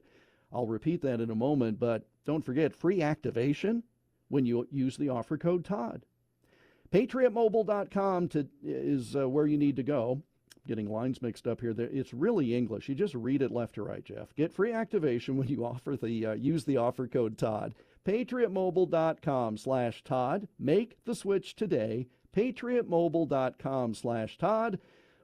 I'll repeat that in a moment, but don't forget free activation when you use the offer code Todd. Patriotmobile.com is where you need to go. Getting lines mixed up here. It's really English. You just read it left to right, Jeff. Get free activation when you use the offer code Todd. PatriotMobile.com/Todd. Make the switch today. PatriotMobile.com/Todd.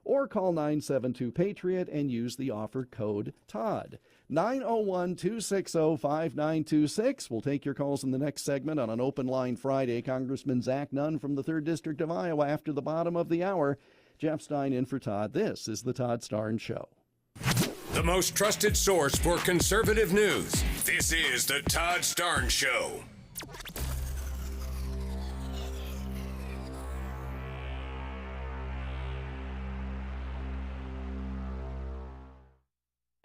Or call 972-PATRIOT and use the offer code TODD. 901-260-5926. We'll take your calls in the next segment on an Open Line Friday. Congressman Zach Nunn from the 3rd District of Iowa after the bottom of the hour. Jeff Stein in for Todd. This is the Todd Starnes Show. The most trusted source for conservative news. This is the Todd Starnes Show.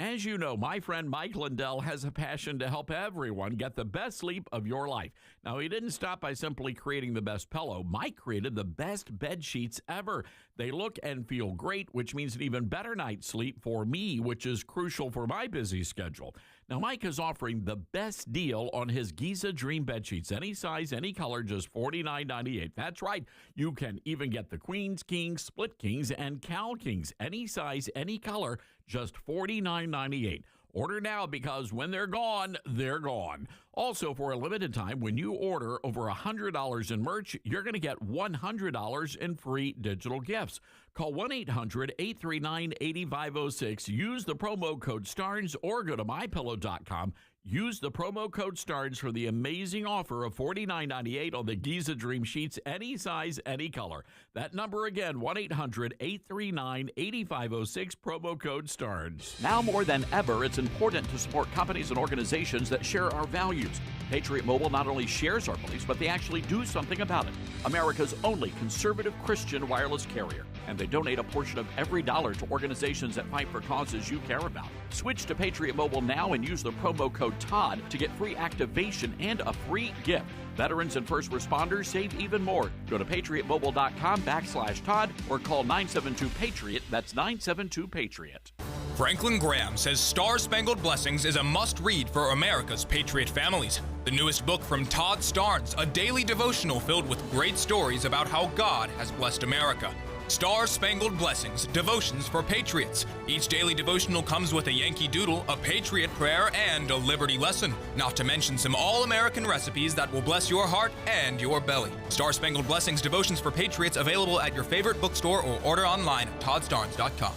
As you know, my friend Mike Lindell has a passion to help everyone get the best sleep of your life. Now, he didn't stop by simply creating the best pillow. Mike created the best bed sheets ever. They look and feel great, which means an even better night's sleep for me, which is crucial for my busy schedule. Now, Mike is offering the best deal on his Giza Dream bed sheets. Any size, any color, just $49.98. That's right. You can even get the Queens, Kings, Split Kings, and Cal Kings. Any size, any color, just $49.98. Order now because when they're gone, they're gone. Also, for a limited time, when you order over $100 in merch, you're going to get $100 in free digital gifts. Call 1-800-839-8506. Use the promo code STARNS or go to mypillow.com. Use the promo code STARNS for the amazing offer of $49.98 on the Giza Dream sheets, any size, any color. That number again, 1-800-839-8506, promo code STARNS. Now more than ever, it's important to support companies and organizations that share our values. Patriot Mobile not only shares our beliefs, but they actually do something about it. America's only conservative Christian wireless carrier. And they donate a portion of every dollar to organizations that fight for causes you care about. Switch to Patriot Mobile now and use the promo code TODD to get free activation and a free gift. Veterans and first responders save even more. Go to patriotmobile.com/Todd or call 972-PATRIOT. That's 972-PATRIOT. Franklin Graham says Star-Spangled Blessings is a must-read for America's Patriot families. The newest book from Todd Starnes, a daily devotional filled with great stories about how God has blessed America. Star-Spangled Blessings, Devotions for Patriots. Each daily devotional comes with a Yankee Doodle, a Patriot prayer, and a Liberty lesson. Not to mention some all-American recipes that will bless your heart and your belly. Star-Spangled Blessings, Devotions for Patriots, available at your favorite bookstore or order online at toddstarnes.com.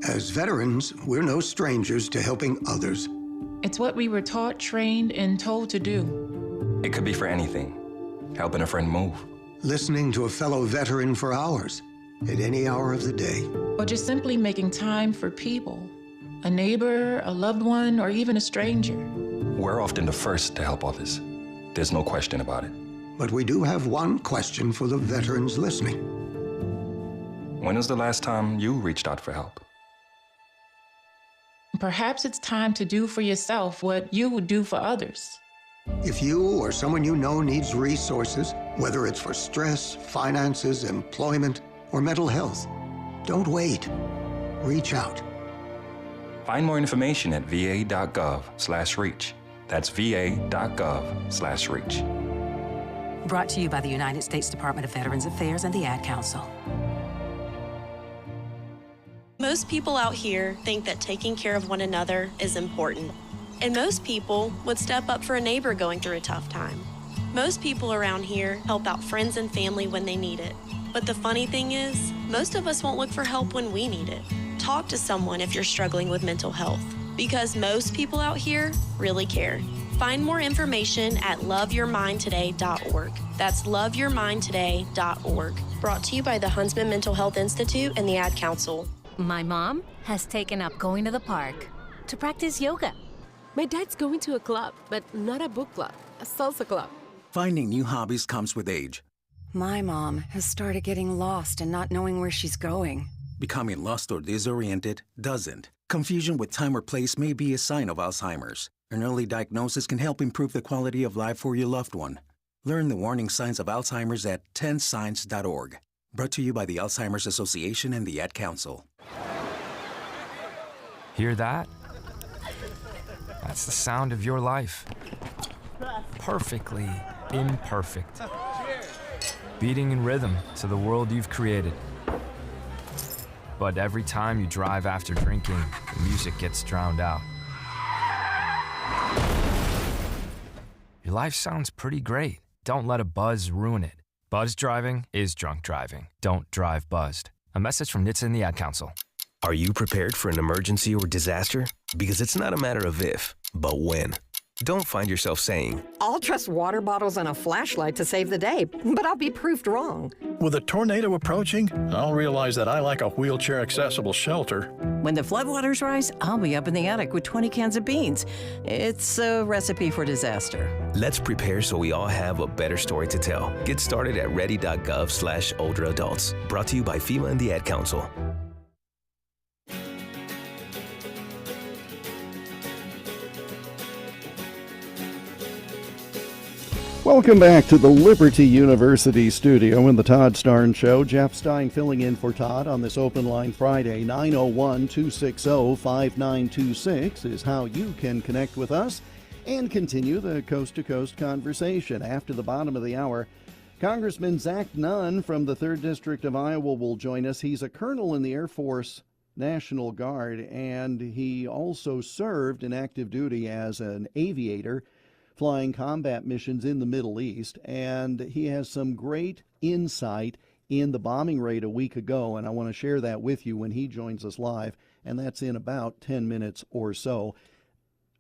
As veterans, we're no strangers to helping others. It's what we were taught, trained, and told to do. It could be for anything. Helping a friend move. Listening to a fellow veteran for hours, at any hour of the day. Or just simply making time for people. A neighbor, a loved one, or even a stranger. We're often the first to help others. There's no question about it. But we do have one question for the veterans listening. When was the last time you reached out for help? Perhaps it's time to do for yourself what you would do for others. If you or someone you know needs resources, whether it's for stress, finances, employment, or mental health, don't wait. Reach out. Find more information at va.gov/reach. That's va.gov/reach. Brought to you by the United States Department of Veterans Affairs and the Ad Council. Most people out here think that taking care of one another is important. And most people would step up for a neighbor going through a tough time. Most people around here help out friends and family when they need it. But the funny thing is, most of us won't look for help when we need it. Talk to someone if you're struggling with mental health, because most people out here really care. Find more information at loveyourmindtoday.org. That's loveyourmindtoday.org. Brought to you by the Huntsman Mental Health Institute and the Ad Council. My mom has taken up going to the park to practice yoga. My dad's going to a club, but not a book club, a salsa club. Finding new hobbies comes with age. My mom has started getting lost and not knowing where she's going. Becoming lost or disoriented doesn't. Confusion with time or place may be a sign of Alzheimer's. An early diagnosis can help improve the quality of life for your loved one. Learn the warning signs of Alzheimer's at 10signs.org. Brought to you by the Alzheimer's Association and the Ad Council. Hear that? That's the sound of your life. Perfectly imperfect. Beating in rhythm to the world you've created. But every time you drive after drinking, the music gets drowned out. Your life sounds pretty great. Don't let a buzz ruin it. Buzz driving is drunk driving. Don't drive buzzed. A message from NHTSA and the Ad Council. Are you prepared for an emergency or disaster? Because it's not a matter of if, but when. Don't find yourself saying, I'll trust water bottles and a flashlight to save the day, but I'll be proved wrong. With a tornado approaching, I'll realize that I lack a wheelchair-accessible shelter. When the floodwaters rise, I'll be up in the attic with 20 cans of beans. It's a recipe for disaster. let's prepare so we all have a better story to tell. Get started at ready.gov/older adults. Brought to you by FEMA and the Ad Council. Welcome back to the Liberty University studio in the Todd Starnes Show. Jeff Stein filling in for Todd on this open line Friday. 901-260-5926 is how you can connect with us and continue the coast-to-coast conversation. After the bottom of the hour, Congressman Zach Nunn from the 3rd District of Iowa will join us. He's a colonel in the Air Force National Guard, and he also served in active duty as an aviator flying combat missions in the Middle East, and he has some great insight in the bombing raid a week ago, and I want to share that with you when he joins us live, and that's in about 10 minutes or so.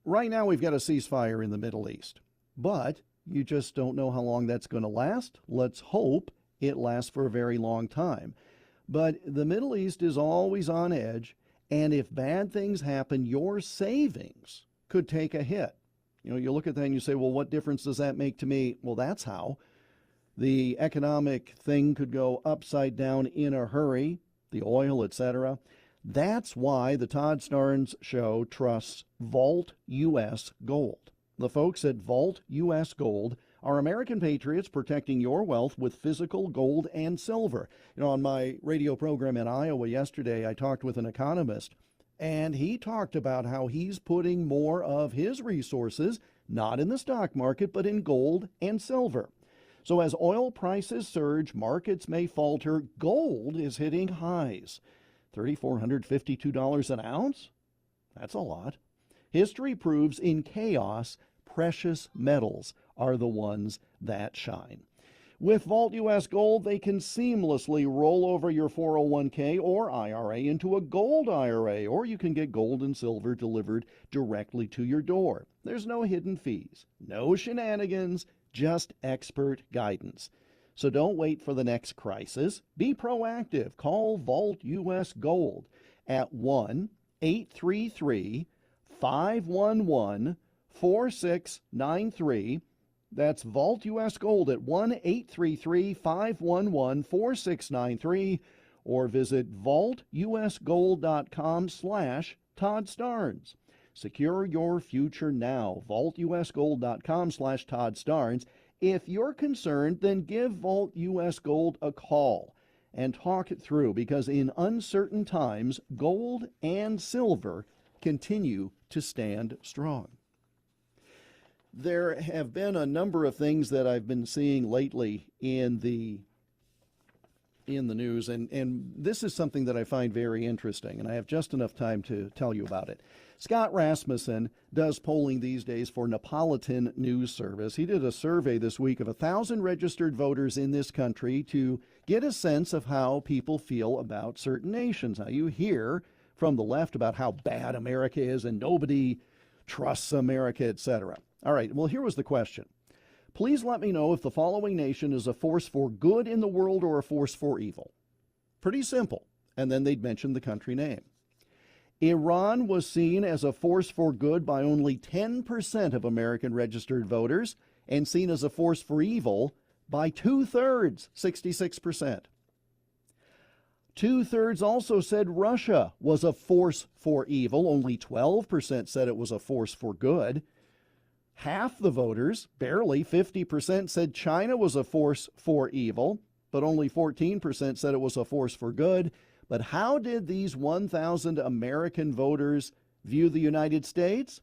Right now we've got a ceasefire in the Middle East, but you just don't know how long that's going to last. Let's hope it lasts for a very long time. But the Middle East is always on edge, and if bad things happen, your savings could take a hit. You know, you look at that and you say, well, what difference does that make to me? Well, that's how. The economic thing could go upside down in a hurry, the oil, etc. That's why the Todd Starnes Show trusts Vault U.S. Gold. The folks at Vault U.S. Gold are American patriots protecting your wealth with physical gold and silver. You know, on my radio program in Iowa yesterday, I talked with an economist, and he talked about how he's putting more of his resources, not in the stock market, but in gold and silver. So as oil prices surge, markets may falter. Gold is hitting highs. $3,452 an ounce? That's a lot. History proves in chaos, precious metals are the ones that shine. With Vault U.S. Gold, they can seamlessly roll over your 401k or IRA into a gold IRA, or you can get gold and silver delivered directly to your door. There's no hidden fees, no shenanigans, just expert guidance. So don't wait for the next crisis. Be proactive. Call Vault U.S. Gold at 1-833-511-4693. That's Vault U.S. Gold at 1-833-511-4693, or visit vaultusgold.com/Todd Starnes. Secure your future now. vaultusgold.com/Todd Starnes. If you're concerned, then give Vault U.S. Gold a call and talk it through, because in uncertain times, gold and silver continue to stand strong. There have been a number of things that I've been seeing lately in the news, and this is something that I find very interesting, and I have just enough time to tell you about it. Scott Rasmussen does polling these days for Neapolitan News Service. He did a survey this week of 1,000 registered voters in this country to get a sense of how people feel about certain nations. Now, you hear from the left about how bad America is and nobody trusts America, etc. All right, well, here was the question. Please let me know if the following nation is a force for good in the world or a force for evil. Pretty simple. And then they'd mention the country name. Iran was seen as a force for good by only 10% of American registered voters, and seen as a force for evil by 2/3, 66%. 2/3 also said Russia was a force for evil. Only 12% said it was a force for good. Half the voters, barely 50%, said China was a force for evil, but only 14% said it was a force for good. But how did these 1,000 American voters view the United States?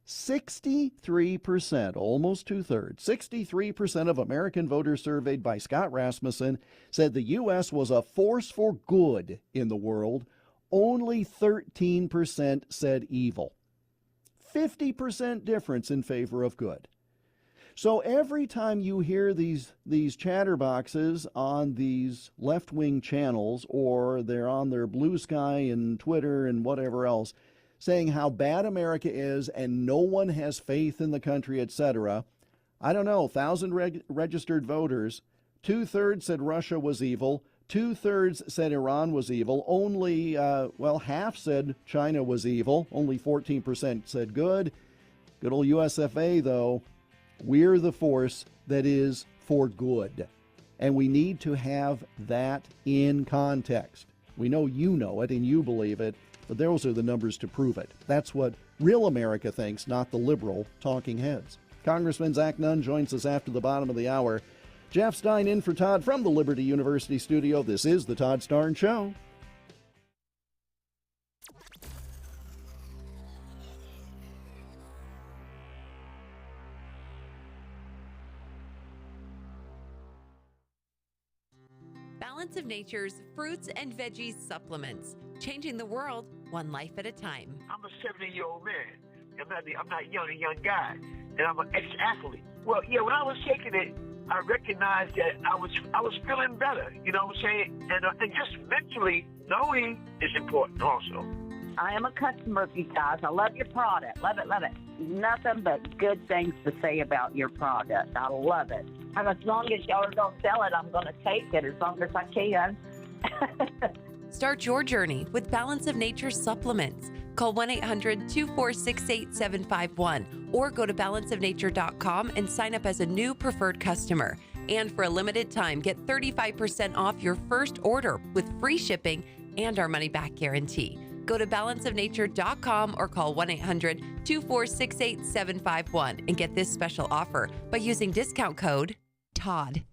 63%, almost 2/3, 63% of American voters surveyed by Scott Rasmussen said the U.S. was a force for good in the world. Only 13% said evil. 50% difference in favor of good. So every time you hear these chatterboxes on these left-wing channels, or they're on their Blue Sky and Twitter and whatever else, saying how bad America is and no one has faith in the country, etc., I don't know, 1,000 registered voters, 2/3 said Russia was evil, 2/3 said Iran was evil, only, half said China was evil, only 14% said good. Good old USFA, though, we're the force that is for good. And we need to have that in context. We know you know it and you believe it, but those are the numbers to prove it. That's what real America thinks, not the liberal talking heads. Congressman Zach Nunn joins us after the bottom of the hour. Jeff Stein in for Todd from the Liberty University studio. This is the Todd Starn Show. Balance of Nature's fruits and veggies supplements, changing the world one life at a time. I'm a 70-year-old man. I'm not a young guy, and I'm an ex-athlete. Well, yeah, when I was taking it, I recognized that I was feeling better. You know what I'm saying? And just mentally knowing is important also. I am a customer of you guys. I love your product. Love it, love it. Nothing but good things to say about your product. I love it. And as long as y'all are going to sell it, I'm going to take it as long as I can. Start your journey with Balance of Nature supplements. Call 1-800-246-8751 or go to balanceofnature.com and sign up as a new preferred customer. And for a limited time, get 35% off your first order with free shipping and our money-back guarantee. Go to balanceofnature.com or call 1-800-246-8751 and get this special offer by using discount code TODD.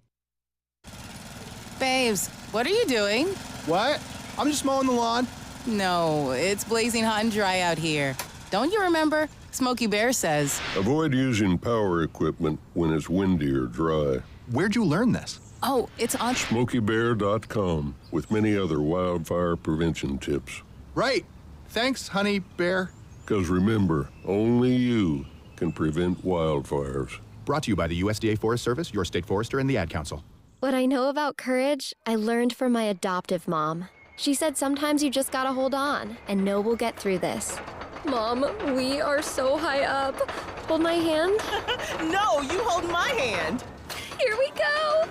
Babes, what are you doing? What? I'm just mowing the lawn. No, it's blazing hot and dry out here. Don't you remember? Smokey Bear says, avoid using power equipment when it's windy or dry. Where'd you learn this? Oh, it's on SmokeyBear.com with many other wildfire prevention tips. Right. Thanks, Honey Bear. Because remember, only you can prevent wildfires. Brought to you by the USDA Forest Service, your state forester, and the Ad Council. What I know about courage, I learned from my adoptive mom. She said sometimes you just gotta hold on and know we'll get through this. Mom, we are so high up. Hold my hand. No, you hold my hand. Here we go.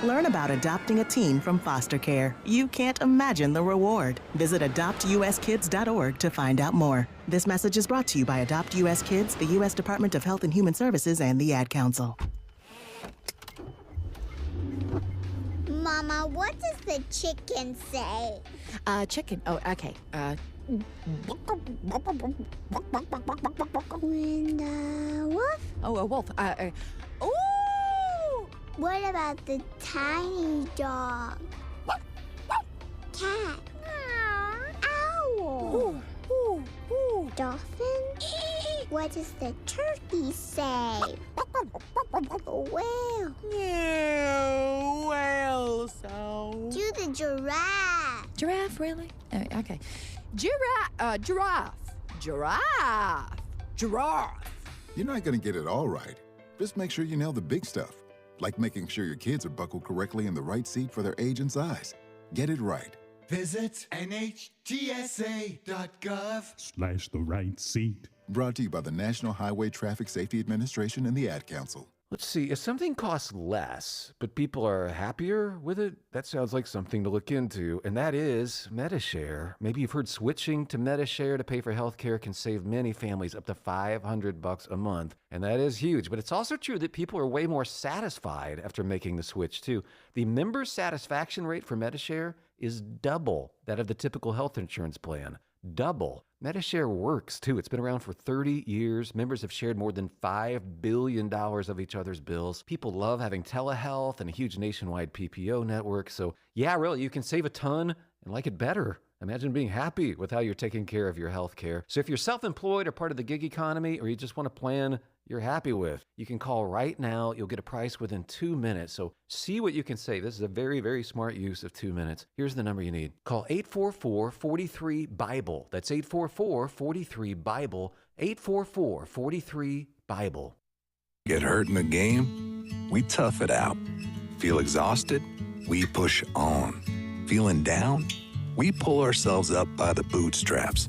Learn about adopting a teen from foster care. You can't imagine the reward. Visit adoptuskids.org to find out more. This message is brought to you by Adopt U.S. Kids, the U.S. Department of Health and Human Services, and the Ad Council. Mama, what does the chicken say? Chicken. Oh, okay. When the wolf? Oh, a wolf. Ooh! What about the tiny dog? Cat? Owl? Dolphin? What does the turkey say? Whale? Yeah, whale sound. Do the giraffe. Giraffe, really? Okay. Giraffe. Giraffe. You're not going to get it all right. Just make sure you nail the big stuff, like making sure your kids are buckled correctly in the right seat for their age and size. Get it right. Visit NHTSA.gov/the right seat. Brought to you by the National Highway Traffic Safety Administration and the Ad Council. Let's see, if something costs less, but people are happier with it, that sounds like something to look into, and that is MediShare. Maybe you've heard switching to MediShare to pay for healthcare can save many families up to $500 a month, and that is huge. But it's also true that people are way more satisfied after making the switch, too. The member satisfaction rate for MediShare is double that of the typical health insurance plan. Double. MediShare works, too. It's been around for 30 years. Members have shared more than $5 billion of each other's bills. People love having telehealth and a huge nationwide PPO network. So, yeah, really, you can save a ton and like it better. Imagine being happy with how you're taking care of your health care. So if you're self-employed or part of the gig economy, or you just want a plan you're happy with, you can call right now. You'll get a price within 2 minutes. So see what you can save. This is a very, very smart use of 2 minutes. Here's the number you need. Call 844-43-BIBLE. That's 844-43-BIBLE. 844-43-BIBLE. Get hurt in the game? We tough it out. Feel exhausted? We push on. Feeling down? We pull ourselves up by the bootstraps.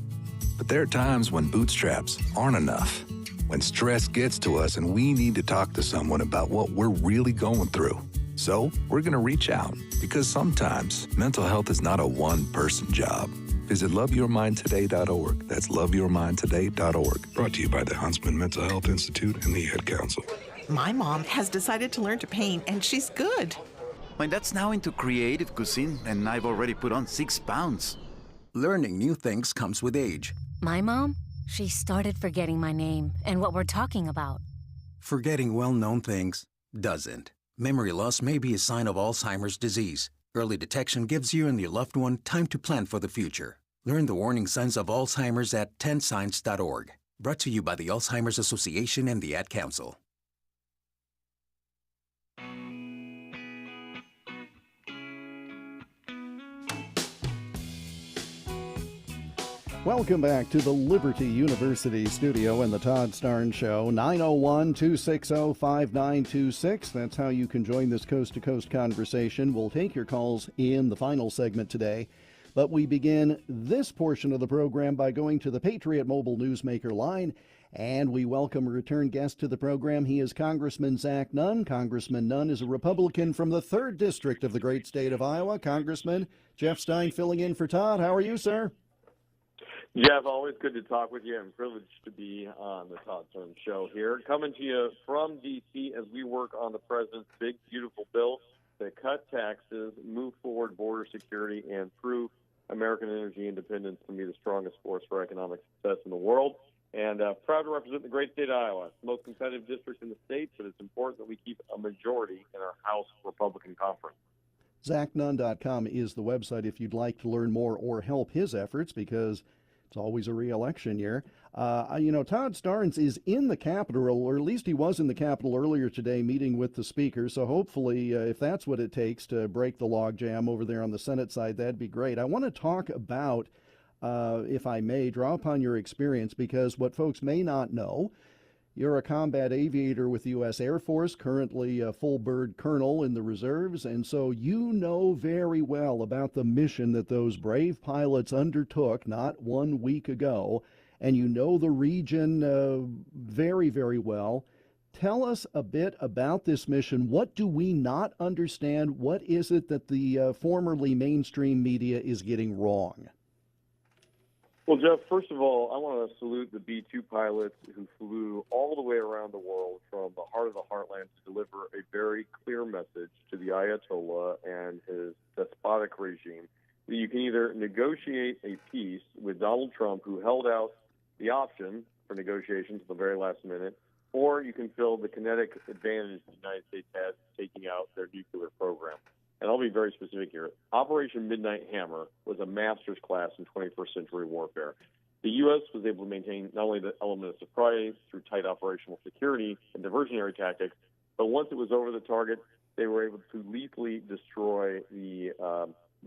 But there are times when bootstraps aren't enough. When stress gets to us and we need to talk to someone about what we're really going through. So we're going to reach out, because sometimes mental health is not a one-person job. Visit loveyourmindtoday.org. That's loveyourmindtoday.org. Brought to you by the Huntsman Mental Health Institute and the Ad Council. My mom has decided to learn to paint, and she's good. My dad's now into creative cuisine, and I've already put on 6 pounds. Learning new things comes with age. My mom, she started forgetting my name and what we're talking about. Forgetting well-known things doesn't. Memory loss may be a sign of Alzheimer's disease. Early detection gives you and your loved one time to plan for the future. Learn the warning signs of Alzheimer's at 10signs.org. Brought to you by the Alzheimer's Association and the Ad Council. Welcome back to the Liberty University studio and the Todd Starnes Show. 901-260-5926. That's how you can join this coast-to-coast conversation. We'll take your calls in the final segment today. But we begin this portion of the program by going to the Patriot Mobile Newsmaker line. And we welcome a return guest to the program. He is Congressman Zach Nunn. Congressman Nunn is a Republican from the 3rd District of the great state of Iowa. Congressman Jeff Stein filling in for Todd. How are you, sir? Jeff, always good to talk with you. I'm privileged to be on the Todd Starnes Show here, coming to you from D.C. as we work on the president's big, beautiful bill to cut taxes, move forward border security, and prove American energy independence to be the strongest force for economic success in the world. And proud to represent the great state of Iowa. It's the most competitive district in the state, but it's important that we keep a majority in our House Republican conference. ZachNunn.com is the website if you'd like to learn more or help his efforts, because it's always a re-election year. Todd Starnes is in the Capitol, or at least he was in the Capitol earlier today meeting with the Speaker. So hopefully, if that's what it takes to break the logjam over there on the Senate side, that'd be great. I want to talk about, if I may, draw upon your experience, because what folks may not know, you're a combat aviator with the U.S. Air Force, currently a full bird colonel in the reserves, and so you know very well about the mission that those brave pilots undertook not 1 week ago, and you know the region very, very well. Tell us a bit about this mission. What do we not understand? What is it that the formerly mainstream media is getting wrong? Well, Jeff, first of all, I want to salute the B-2 pilots who flew all the way around the world from the heart of the heartland to deliver a very clear message to the Ayatollah and his despotic regime that you can either negotiate a peace with Donald Trump, who held out the option for negotiations at the very last minute, or you can feel the kinetic advantage the United States has taking out their nuclear program. And I'll be very specific here. Operation Midnight Hammer was a master's class in 21st century warfare. The U.S. was able to maintain not only the element of surprise through tight operational security and diversionary tactics, but once it was over the target, they were able to lethally destroy the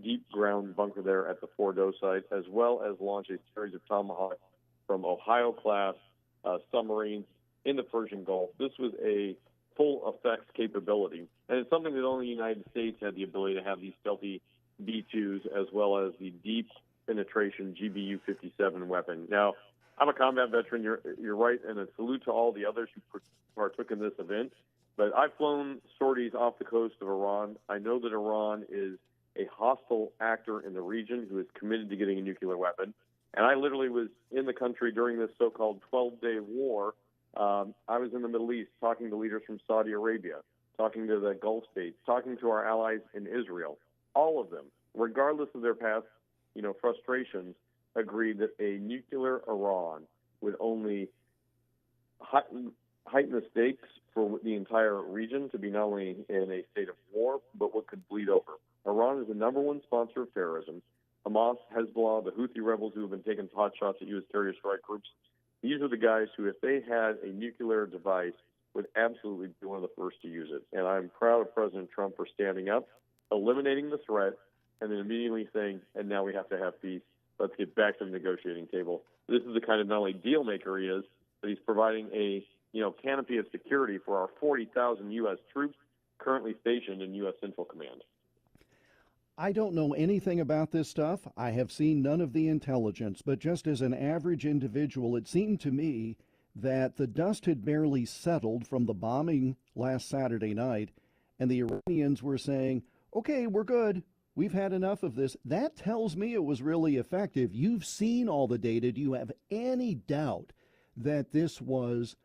deep ground bunker there at the Fordo site, as well as launch a series of Tomahawks from Ohio-class submarines in the Persian Gulf. This was a full effects capability, and it's something that only the United States had the ability to have, these stealthy B-2s, as well as the deep penetration GBU-57 weapon. Now, I'm a combat veteran, you're right, and a salute to all the others who partook in this event, but I've flown sorties off the coast of Iran. I know that Iran is a hostile actor in the region who is committed to getting a nuclear weapon, and I literally was in the country during this so-called 12-day war. I was in the Middle East talking to leaders from Saudi Arabia, talking to the Gulf states, talking to our allies in Israel. All of them, regardless of their past, frustrations, agreed that a nuclear Iran would only heighten the stakes for the entire region to be not only in a state of war, but what could bleed over. Iran is the number one sponsor of terrorism. Hamas, Hezbollah, the Houthi rebels who have been taking pot shots at U.S. terrorist strike groups, these are the guys who, if they had a nuclear device, would absolutely be one of the first to use it. And I'm proud of President Trump for standing up, eliminating the threat, and then immediately saying, and now we have to have peace. let's get back to the negotiating table. This is the kind of not only deal maker he is, but he's providing a canopy of security for our 40,000 U.S. troops currently stationed in U.S. Central Command. I don't know anything about this stuff. I have seen none of the intelligence, but just as an average individual, it seemed to me that the dust had barely settled from the bombing last Saturday night, and the Iranians were saying, okay, we're good. We've had enough of this. That tells me it was really effective. You've seen all the data. Do you have any doubt that this was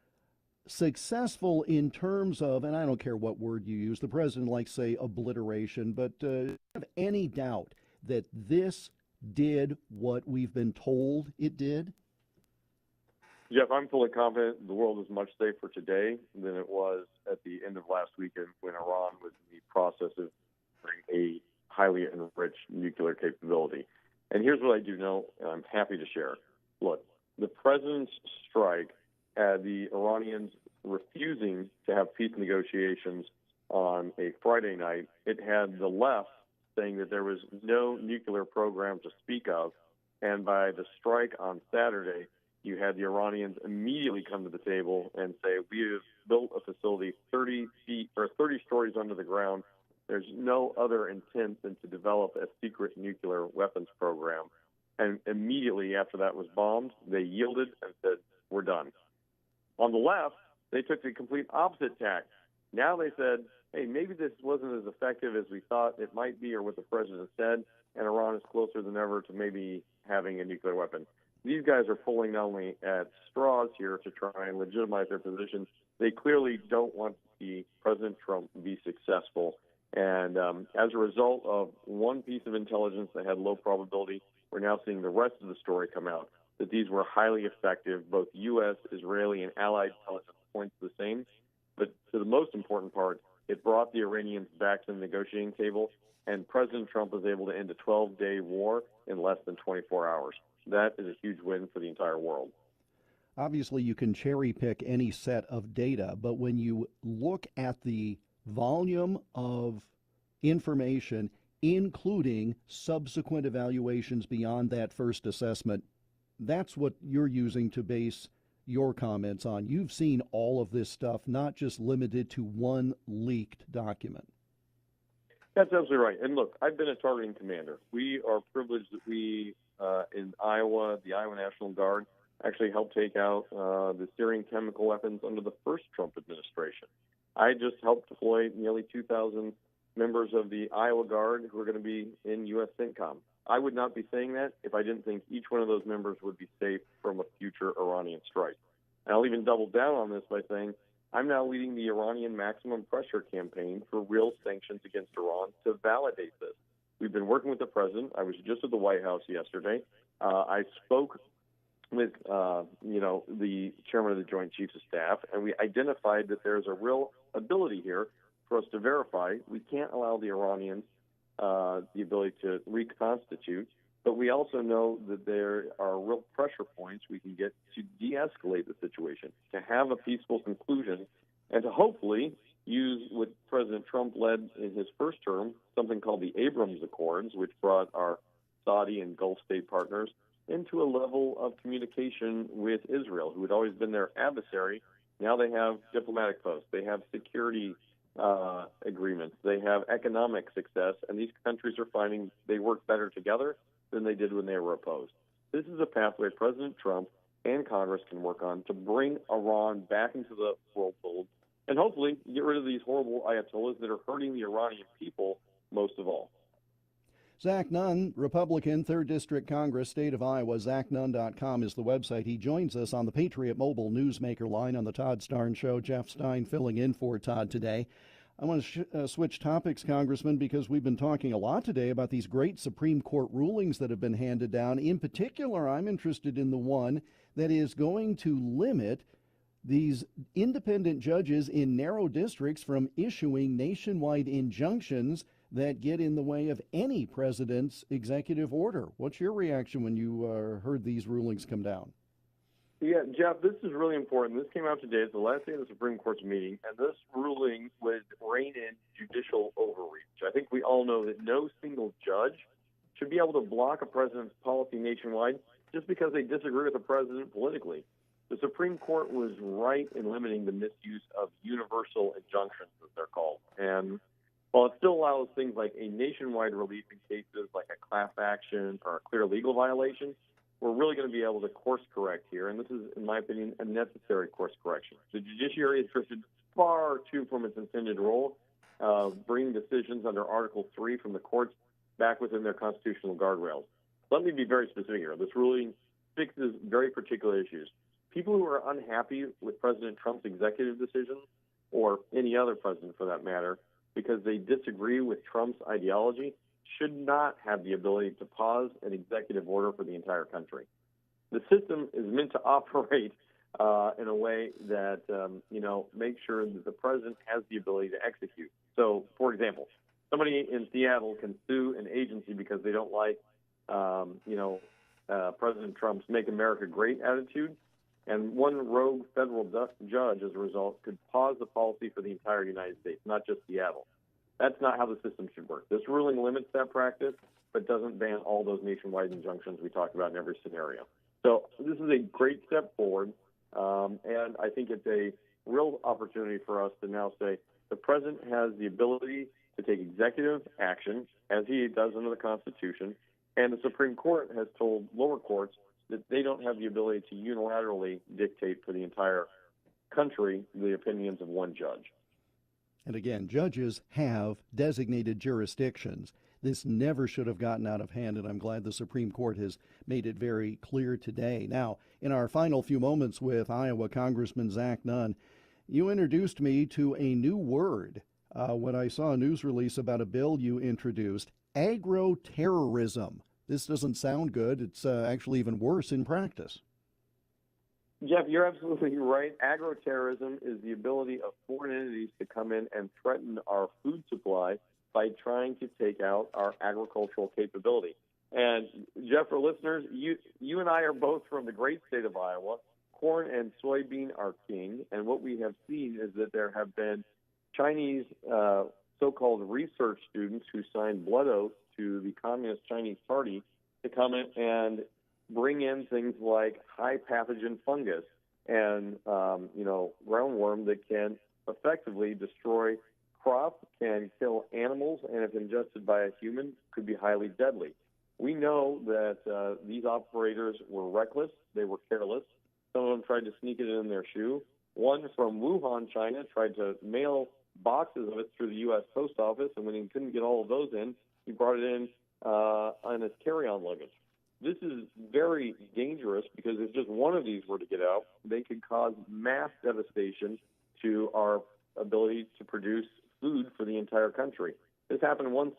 successful in terms of, and I don't care what word you use, the president likes to say obliteration, but do you have any doubt that this did what we've been told it did? Jeff, I'm fully confident the world is much safer today than it was at the end of last weekend when Iran was in the process of a highly enriched nuclear capability. And here's what I do know, and I'm happy to share. Look, the president's strike had the Iranians refusing to have peace negotiations on a Friday night. It had the left saying that there was no nuclear program to speak of. And by the strike on Saturday, you had the Iranians immediately come to the table and say, we have built a facility 30 stories under the ground. There's no other intent than to develop a secret nuclear weapons program. And immediately after that was bombed, they yielded and said, we're done. On the left, they took the complete opposite tack. Now they said, hey, maybe this wasn't as effective as we thought it might be or what the president said, and Iran is closer than ever to maybe having a nuclear weapon. These guys are pulling not only at straws here to try and legitimize their position, they clearly don't want to see President Trump be successful. And as a result of one piece of intelligence that had low probability, we're now seeing the rest of the story come out, that these were highly effective. Both U.S., Israeli, and allied intelligence points to the same. But to the most important part, it brought the Iranians back to the negotiating table, and President Trump was able to end a 12-day war in less than 24 hours. That is a huge win for the entire world. Obviously, you can cherry pick any set of data, but when you look at the volume of information, including subsequent evaluations beyond that first assessment, that's what you're using to base your comments on. You've seen all of this stuff, not just limited to one leaked document. That's absolutely right. And look, I've been a targeting commander. We are privileged that we, in Iowa, the Iowa National Guard, actually helped take out the Syrian chemical weapons under the first Trump administration. I just helped deploy nearly 2,000 members of the Iowa Guard who are going to be in U.S. CENTCOM. I would not be saying that if I didn't think each one of those members would be safe from a future Iranian strike. And I'll even double down on this by saying I'm now leading the Iranian maximum pressure campaign for real sanctions against Iran to validate this. We've been working with the president. I was just at the White House yesterday. I spoke with, the chairman of the Joint Chiefs of Staff, and we identified that there's a real ability here for us to verify. We can't allow the Iranians the ability to reconstitute, but we also know that there are real pressure points we can get to de-escalate the situation, to have a peaceful conclusion, and to hopefully use what President Trump led in his first term, something called the Abrams Accords, which brought our Saudi and Gulf state partners into a level of communication with Israel, who had always been their adversary. Now they have diplomatic posts. They have security agreements. They have economic success, and these countries are finding they work better together than they did when they were opposed. This is a pathway President Trump and Congress can work on to bring Iran back into the world fold and hopefully get rid of these horrible ayatollahs that are hurting the Iranian people most of all. Zach Nunn, Republican, 3rd District Congress, State of Iowa. ZachNunn.com is the website. He joins us on the Patriot Mobile Newsmaker line on the Todd Starn Show. Jeff Stein filling in for Todd today. I want to switch topics, Congressman, because we've been talking a lot today about these great Supreme Court rulings that have been handed down. In particular, I'm interested in the one that is going to limit these independent judges in narrow districts from issuing nationwide injunctions that get in the way of any president's executive order. What's your reaction when you heard these rulings come down? Yeah, Jeff, this is really important. This came out today. It's the last day of the Supreme Court's meeting, and this ruling would rein in judicial overreach. I think we all know that no single judge should be able to block a president's policy nationwide just because they disagree with the president politically. The Supreme Court was right in limiting the misuse of universal injunctions, as they're called. And while it still allows things like a nationwide relief in cases like a class action or a clear legal violation, we're really going to be able to course correct here. And this is, in my opinion, a necessary course correction. The judiciary has drifted far too from its intended role of bringing decisions under Article 3 from the courts back within their constitutional guardrails. Let me be very specific here. This ruling fixes very particular issues. People who are unhappy with President Trump's executive decisions, or any other president for that matter, because they disagree with Trump's ideology, should not have the ability to pause an executive order for the entire country. The system is meant to operate in a way that, makes sure that the president has the ability to execute. So, for example, somebody in Seattle can sue an agency because they don't like, President Trump's Make America Great attitude, and one rogue federal judge, as a result, could pause the policy for the entire United States, not just Seattle. That's not how the system should work. This ruling limits that practice, but doesn't ban all those nationwide injunctions we talked about in every scenario. So this is a great step forward, and I think it's a real opportunity for us to now say the president has the ability to take executive action, as he does under the Constitution, and the Supreme Court has told lower courts that they don't have the ability to unilaterally dictate for the entire country the opinions of one judge. And again, judges have designated jurisdictions. This never should have gotten out of hand, and I'm glad the Supreme Court has made it very clear today. Now, in our final few moments with Iowa Congressman Zach Nunn, you introduced me to a new word when I saw a news release about a bill you introduced, agro-terrorism. This doesn't sound good. It's actually even worse in practice. Jeff, you're absolutely right. Agroterrorism is the ability of foreign entities to come in and threaten our food supply by trying to take out our agricultural capability. And, Jeff, for listeners, you and I are both from the great state of Iowa. Corn and soybean are king, and what we have seen is that there have been Chinese so-called research students who signed blood oaths to the Communist Chinese Party to come in and bring in things like high pathogen fungus and, roundworm that can effectively destroy crops, can kill animals, and if ingested by a human, could be highly deadly. We know that these operators were reckless. They were careless. Some of them tried to sneak it in their shoe. One from Wuhan, China, tried to mail boxes of it through the U.S. Post Office, and when he couldn't get all of those in, he brought it in on his carry-on luggage. This is very dangerous because if just one of these were to get out, they could cause mass devastation to our ability to produce food for the entire country. This happened once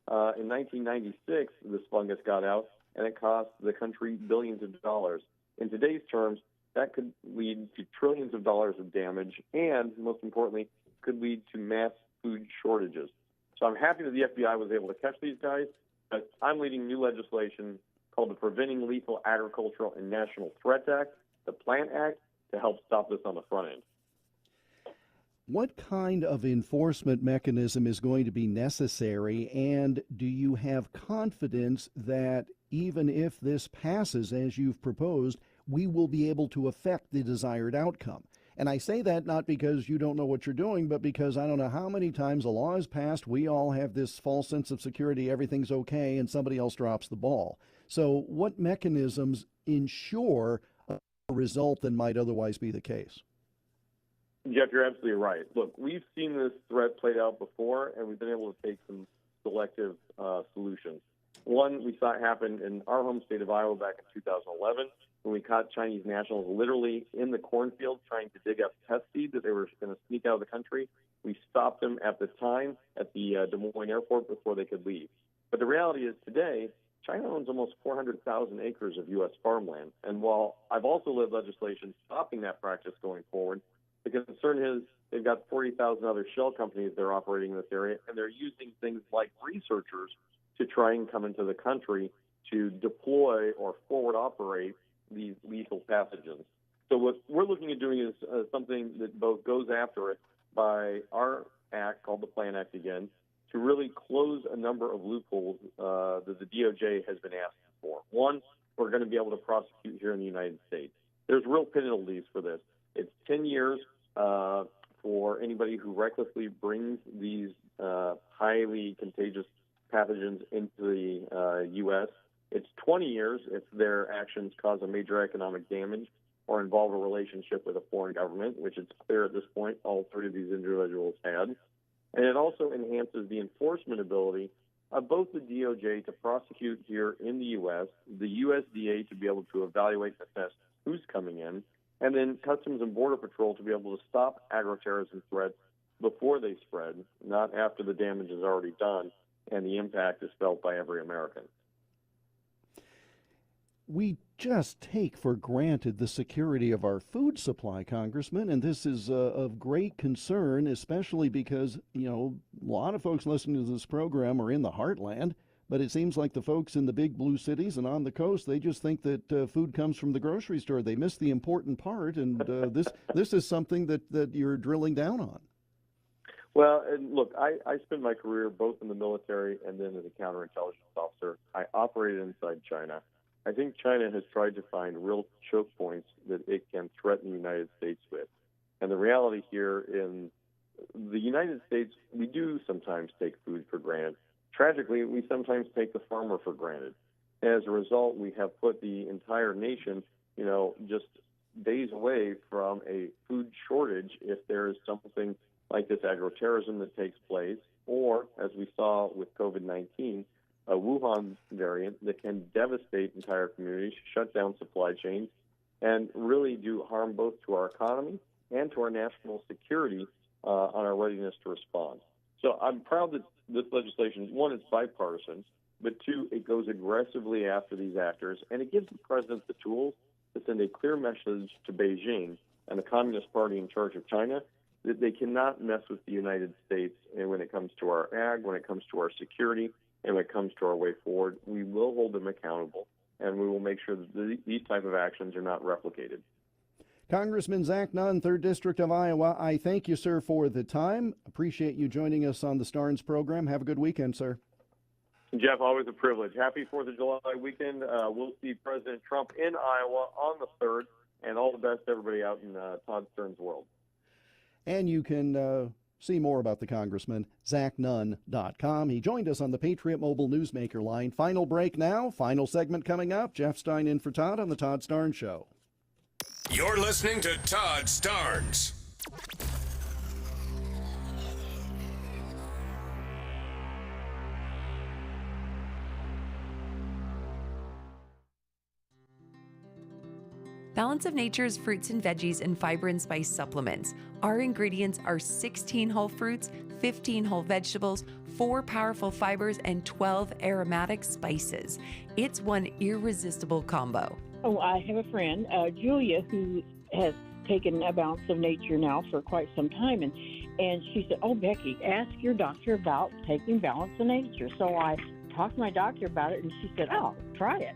in 1996. This fungus got out, and it cost the country billions of dollars. In today's terms, that could lead to trillions of dollars of damage, and most importantly, could lead to mass food shortages. So I'm happy that the FBI was able to catch these guys, but I'm leading new legislation called the Preventing Lethal Agricultural and National Threats Act, the Plant Act, to help stop this on the front end. What kind of enforcement mechanism is going to be necessary, and do you have confidence that even if this passes as you've proposed, we will be able to affect the desired outcome? And I say that not because you don't know what you're doing, but because I don't know how many times a law is passed, we all have this false sense of security, everything's okay, and somebody else drops the ball. So what mechanisms ensure a result that might otherwise be the case? Jeff, you're absolutely right. Look, we've seen this threat played out before, and we've been able to take some selective solutions. One, we saw it happen in our home state of Iowa back in 2011 when we caught Chinese nationals literally in the cornfield trying to dig up pest seed that they were going to sneak out of the country. We stopped them at the time at the Des Moines airport before they could leave. But the reality is today, China owns almost 400,000 acres of U.S. farmland. And while I've also led legislation stopping that practice going forward, the concern is they've got 40,000 other shell companies that are operating in this area, and they're using things like researchers to try and come into the country to deploy or forward operate these lethal pathogens. So what we're looking at doing is something that both goes after it by our act, called the Plant Act again, to really close a number of loopholes that the DOJ has been asking for. One, we're going to be able to prosecute here in the United States. There's real penalties for this. It's 10 years for anybody who recklessly brings these highly contagious pathogens into the U.S. It's 20 years if their actions cause a major economic damage or involve a relationship with a foreign government, which it's clear at this point all three of these individuals had. And it also enhances the enforcement ability of both the DOJ to prosecute here in the U.S., the USDA to be able to evaluate and assess who's coming in, and then Customs and Border Patrol to be able to stop agroterrorism threats before they spread, not after the damage is already done and the impact is felt by every American. We just take for granted the security of our food supply, Congressman, and this is of great concern, especially because, a lot of folks listening to this program are in the heartland, but it seems like the folks in the big blue cities and on the coast, they just think that food comes from the grocery store. They miss the important part, and this is something that you're drilling down on. Well, and look, I spent my career both in the military and then as a counterintelligence officer. I operated inside China. I think China has tried to find real choke points that it can threaten the United States with. And the reality here in the United States, we do sometimes take food for granted. Tragically, we sometimes take the farmer for granted. As a result, we have put the entire nation, just days away from a food shortage if there is something like this agroterrorism that takes place, or, as we saw with COVID-19, a Wuhan variant that can devastate entire communities, shut down supply chains, and really do harm both to our economy and to our national security on our readiness to respond. So I'm proud that this legislation, one, it's bipartisan, but two, it goes aggressively after these actors, and it gives the president the tools to send a clear message to Beijing and the Communist Party in charge of China that they cannot mess with the United States when it comes to our ag, when it comes to our security, and when it comes to our way forward. We will hold them accountable, and we will make sure that these type of actions are not replicated. Congressman Zach Nunn, 3rd District of Iowa, I thank you, sir, for the time. Appreciate you joining us on the Starnes program. Have a good weekend, sir. Jeff, always a privilege. Happy 4th of July weekend. We'll see President Trump in Iowa on the 3rd, and all the best to everybody out in Todd Stern's world. And you can see more about the Congressman, ZachNunn.com. He joined us on the Patriot Mobile Newsmaker line. Final break now. Final segment coming up. Jeff Stein in for Todd on the Todd Starnes Show. You're listening to Todd Starnes. Balance of Nature's fruits and veggies and fiber and spice supplements. Our ingredients are 16 whole fruits, 15 whole vegetables, 4 powerful fibers, and 12 aromatic spices. It's one irresistible combo. Oh, I have a friend, Julia, who has taken a Balance of Nature now for quite some time, and she said, "Oh, Becky, ask your doctor about taking Balance of Nature." So I talked to my doctor about it, and she said, "Oh, try it."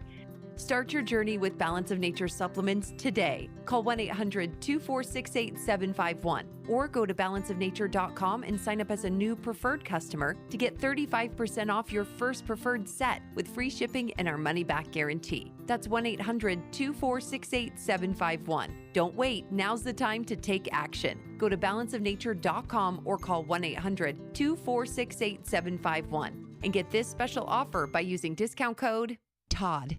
Start your journey with Balance of Nature supplements today. Call 1-800-246-8751 or go to balanceofnature.com and sign up as a new preferred customer to get 35% off your first preferred set with free shipping and our money-back guarantee. That's 1-800-246-8751. Don't wait. Now's the time to take action. Go to balanceofnature.com or call 1-800-246-8751 and get this special offer by using discount code TODD.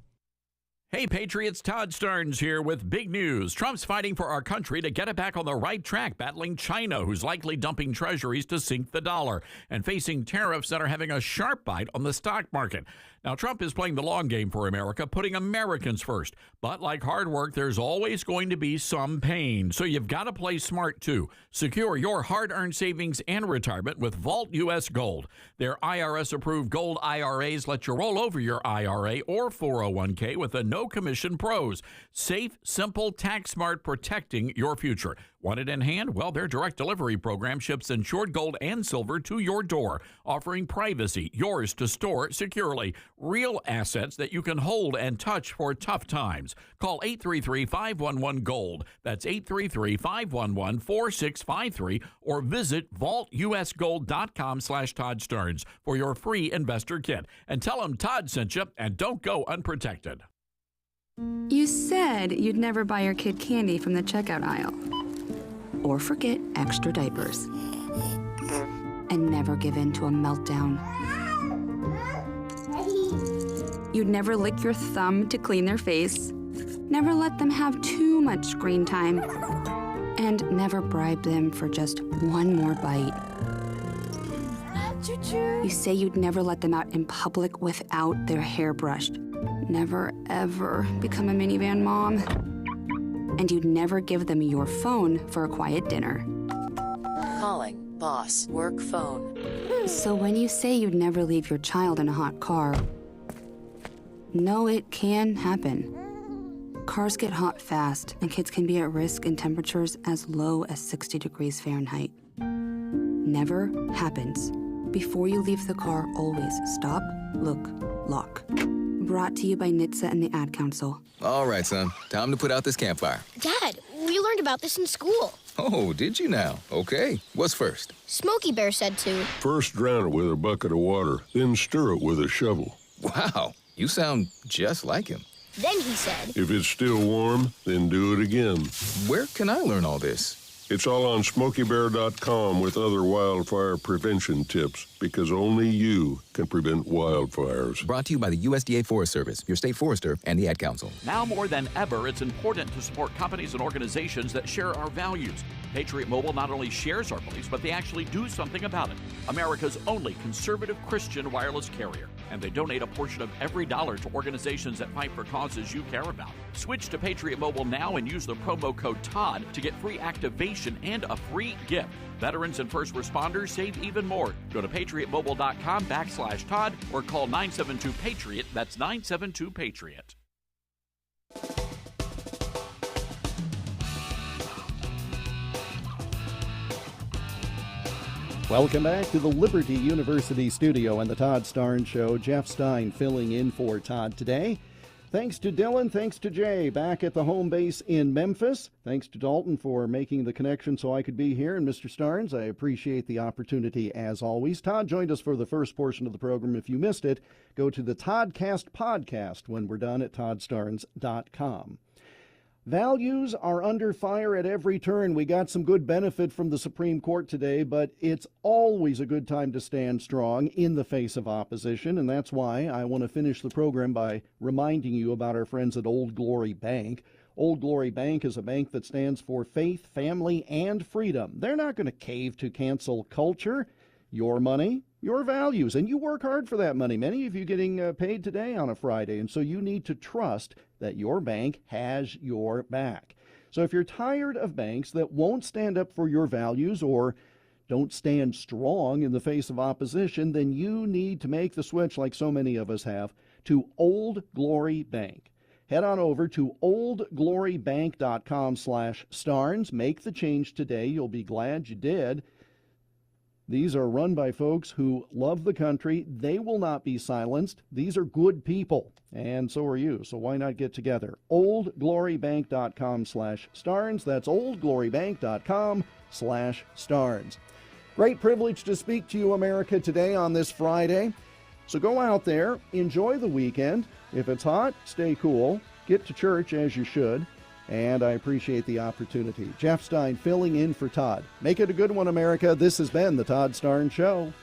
Hey, Patriots, Todd Starnes here with big news. Trump's fighting for our country to get it back on the right track, battling China, who's likely dumping treasuries to sink the dollar, and facing tariffs that are having a sharp bite on the stock market. Now, Trump is playing the long game for America, putting Americans first. But like hard work, there's always going to be some pain. So you've got to play smart, too. Secure your hard-earned savings and retirement with Vault U.S. Gold. Their IRS-approved gold IRAs let you roll over your IRA or 401k with a no no commission pros. Safe, simple, tax smart, protecting your future. Want it in hand? Well, their direct delivery program ships insured gold and silver to your door, offering privacy, yours to store securely. Real assets that you can hold and touch for tough times. Call 833-511-GOLD. That's 833-511-4653 or visit vaultusgold.com/Todd Starnes for your free investor kit. And tell them Todd sent you, and don't go unprotected. You said you'd never buy your kid candy from the checkout aisle. Or forget extra diapers. And never give in to a meltdown. You'd never lick your thumb to clean their face. Never let them have too much screen time. And never bribe them for just one more bite. You say you'd never let them out in public without their hair brushed. Never, ever become a minivan mom. And you'd never give them your phone for a quiet dinner. Calling boss work phone. So when you say you'd never leave your child in a hot car, no, it can happen. Cars get hot fast, and kids can be at risk in temperatures as low as 60 degrees Fahrenheit. Never happens. Before you leave the car, always stop, look, lock. Brought to you by NHTSA and the Ad Council. All right, son. Time to put out this campfire. Dad, we learned about this in school. Oh, did you now? Okay. What's first? Smokey Bear said to. First drown it with a bucket of water, then stir it with a shovel. Wow, you sound just like him. Then he said. If it's still warm, then do it again. Where can I learn all this? It's all on SmokeyBear.com with other wildfire prevention tips, because only you can prevent wildfires. Brought to you by the USDA Forest Service, your state forester, and the Ad Council. Now more than ever, it's important to support companies and organizations that share our values. Patriot Mobile not only shares our beliefs, but they actually do something about it. America's only conservative Christian wireless carrier. And they donate a portion of every dollar to organizations that fight for causes you care about. Switch to Patriot Mobile now and use the promo code TODD to get free activation and a free gift. Veterans and first responders save even more. Go to patriotmobile.com/Todd or call 972-PATRIOT. That's 972-PATRIOT. Welcome back to the Liberty University studio and the Todd Starnes Show. Jeff Stein filling in for Todd today. Thanks to Dylan, thanks to Jay back at the home base in Memphis. Thanks to Dalton for making the connection so I could be here. And Mr. Starnes, I appreciate the opportunity as always. Todd joined us for the first portion of the program. If you missed it, go to the Toddcast podcast when we're done at toddstarnes.com. Values are under fire at every turn. We got some good benefit from the Supreme Court today, but it's always a good time to stand strong in the face of opposition, and that's why I want to finish the program by reminding you about our friends at Old Glory Bank. Old Glory Bank is a bank that stands for faith, family, and freedom. They're not going to cave to cancel culture. Your money, your values, and you work hard for that money. Many of you getting paid today on a Friday, and so you need to trust that your bank has your back. So if you're tired of banks that won't stand up for your values or don't stand strong in the face of opposition, then you need to make the switch, like so many of us have, to Old Glory Bank. Head on over to oldglorybank.com/Starnes. Make the change today. You'll be glad you did. These are run by folks who love the country. They will not be silenced. These are good people, and so are you. So why not get together? oldglorybank.com/Starnes. That's oldglorybank.com/Starnes. Great privilege to speak to you, America, today on this Friday. So go out there, enjoy the weekend. If it's hot, stay cool. Get to church as you should. And I appreciate the opportunity. Jeff Stein filling in for Todd. Make it a good one, America. This has been the Todd Starnes Show.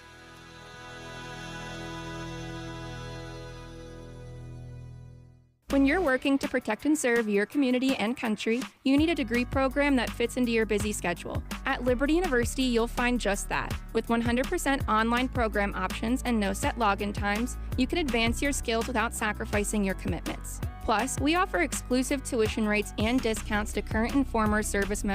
When you're working to protect and serve your community and country, you need a degree program that fits into your busy schedule. At Liberty University, you'll find just that. With 100% online program options and no set login times, you can advance your skills without sacrificing your commitments. Plus, we offer exclusive tuition rates and discounts to current and former service members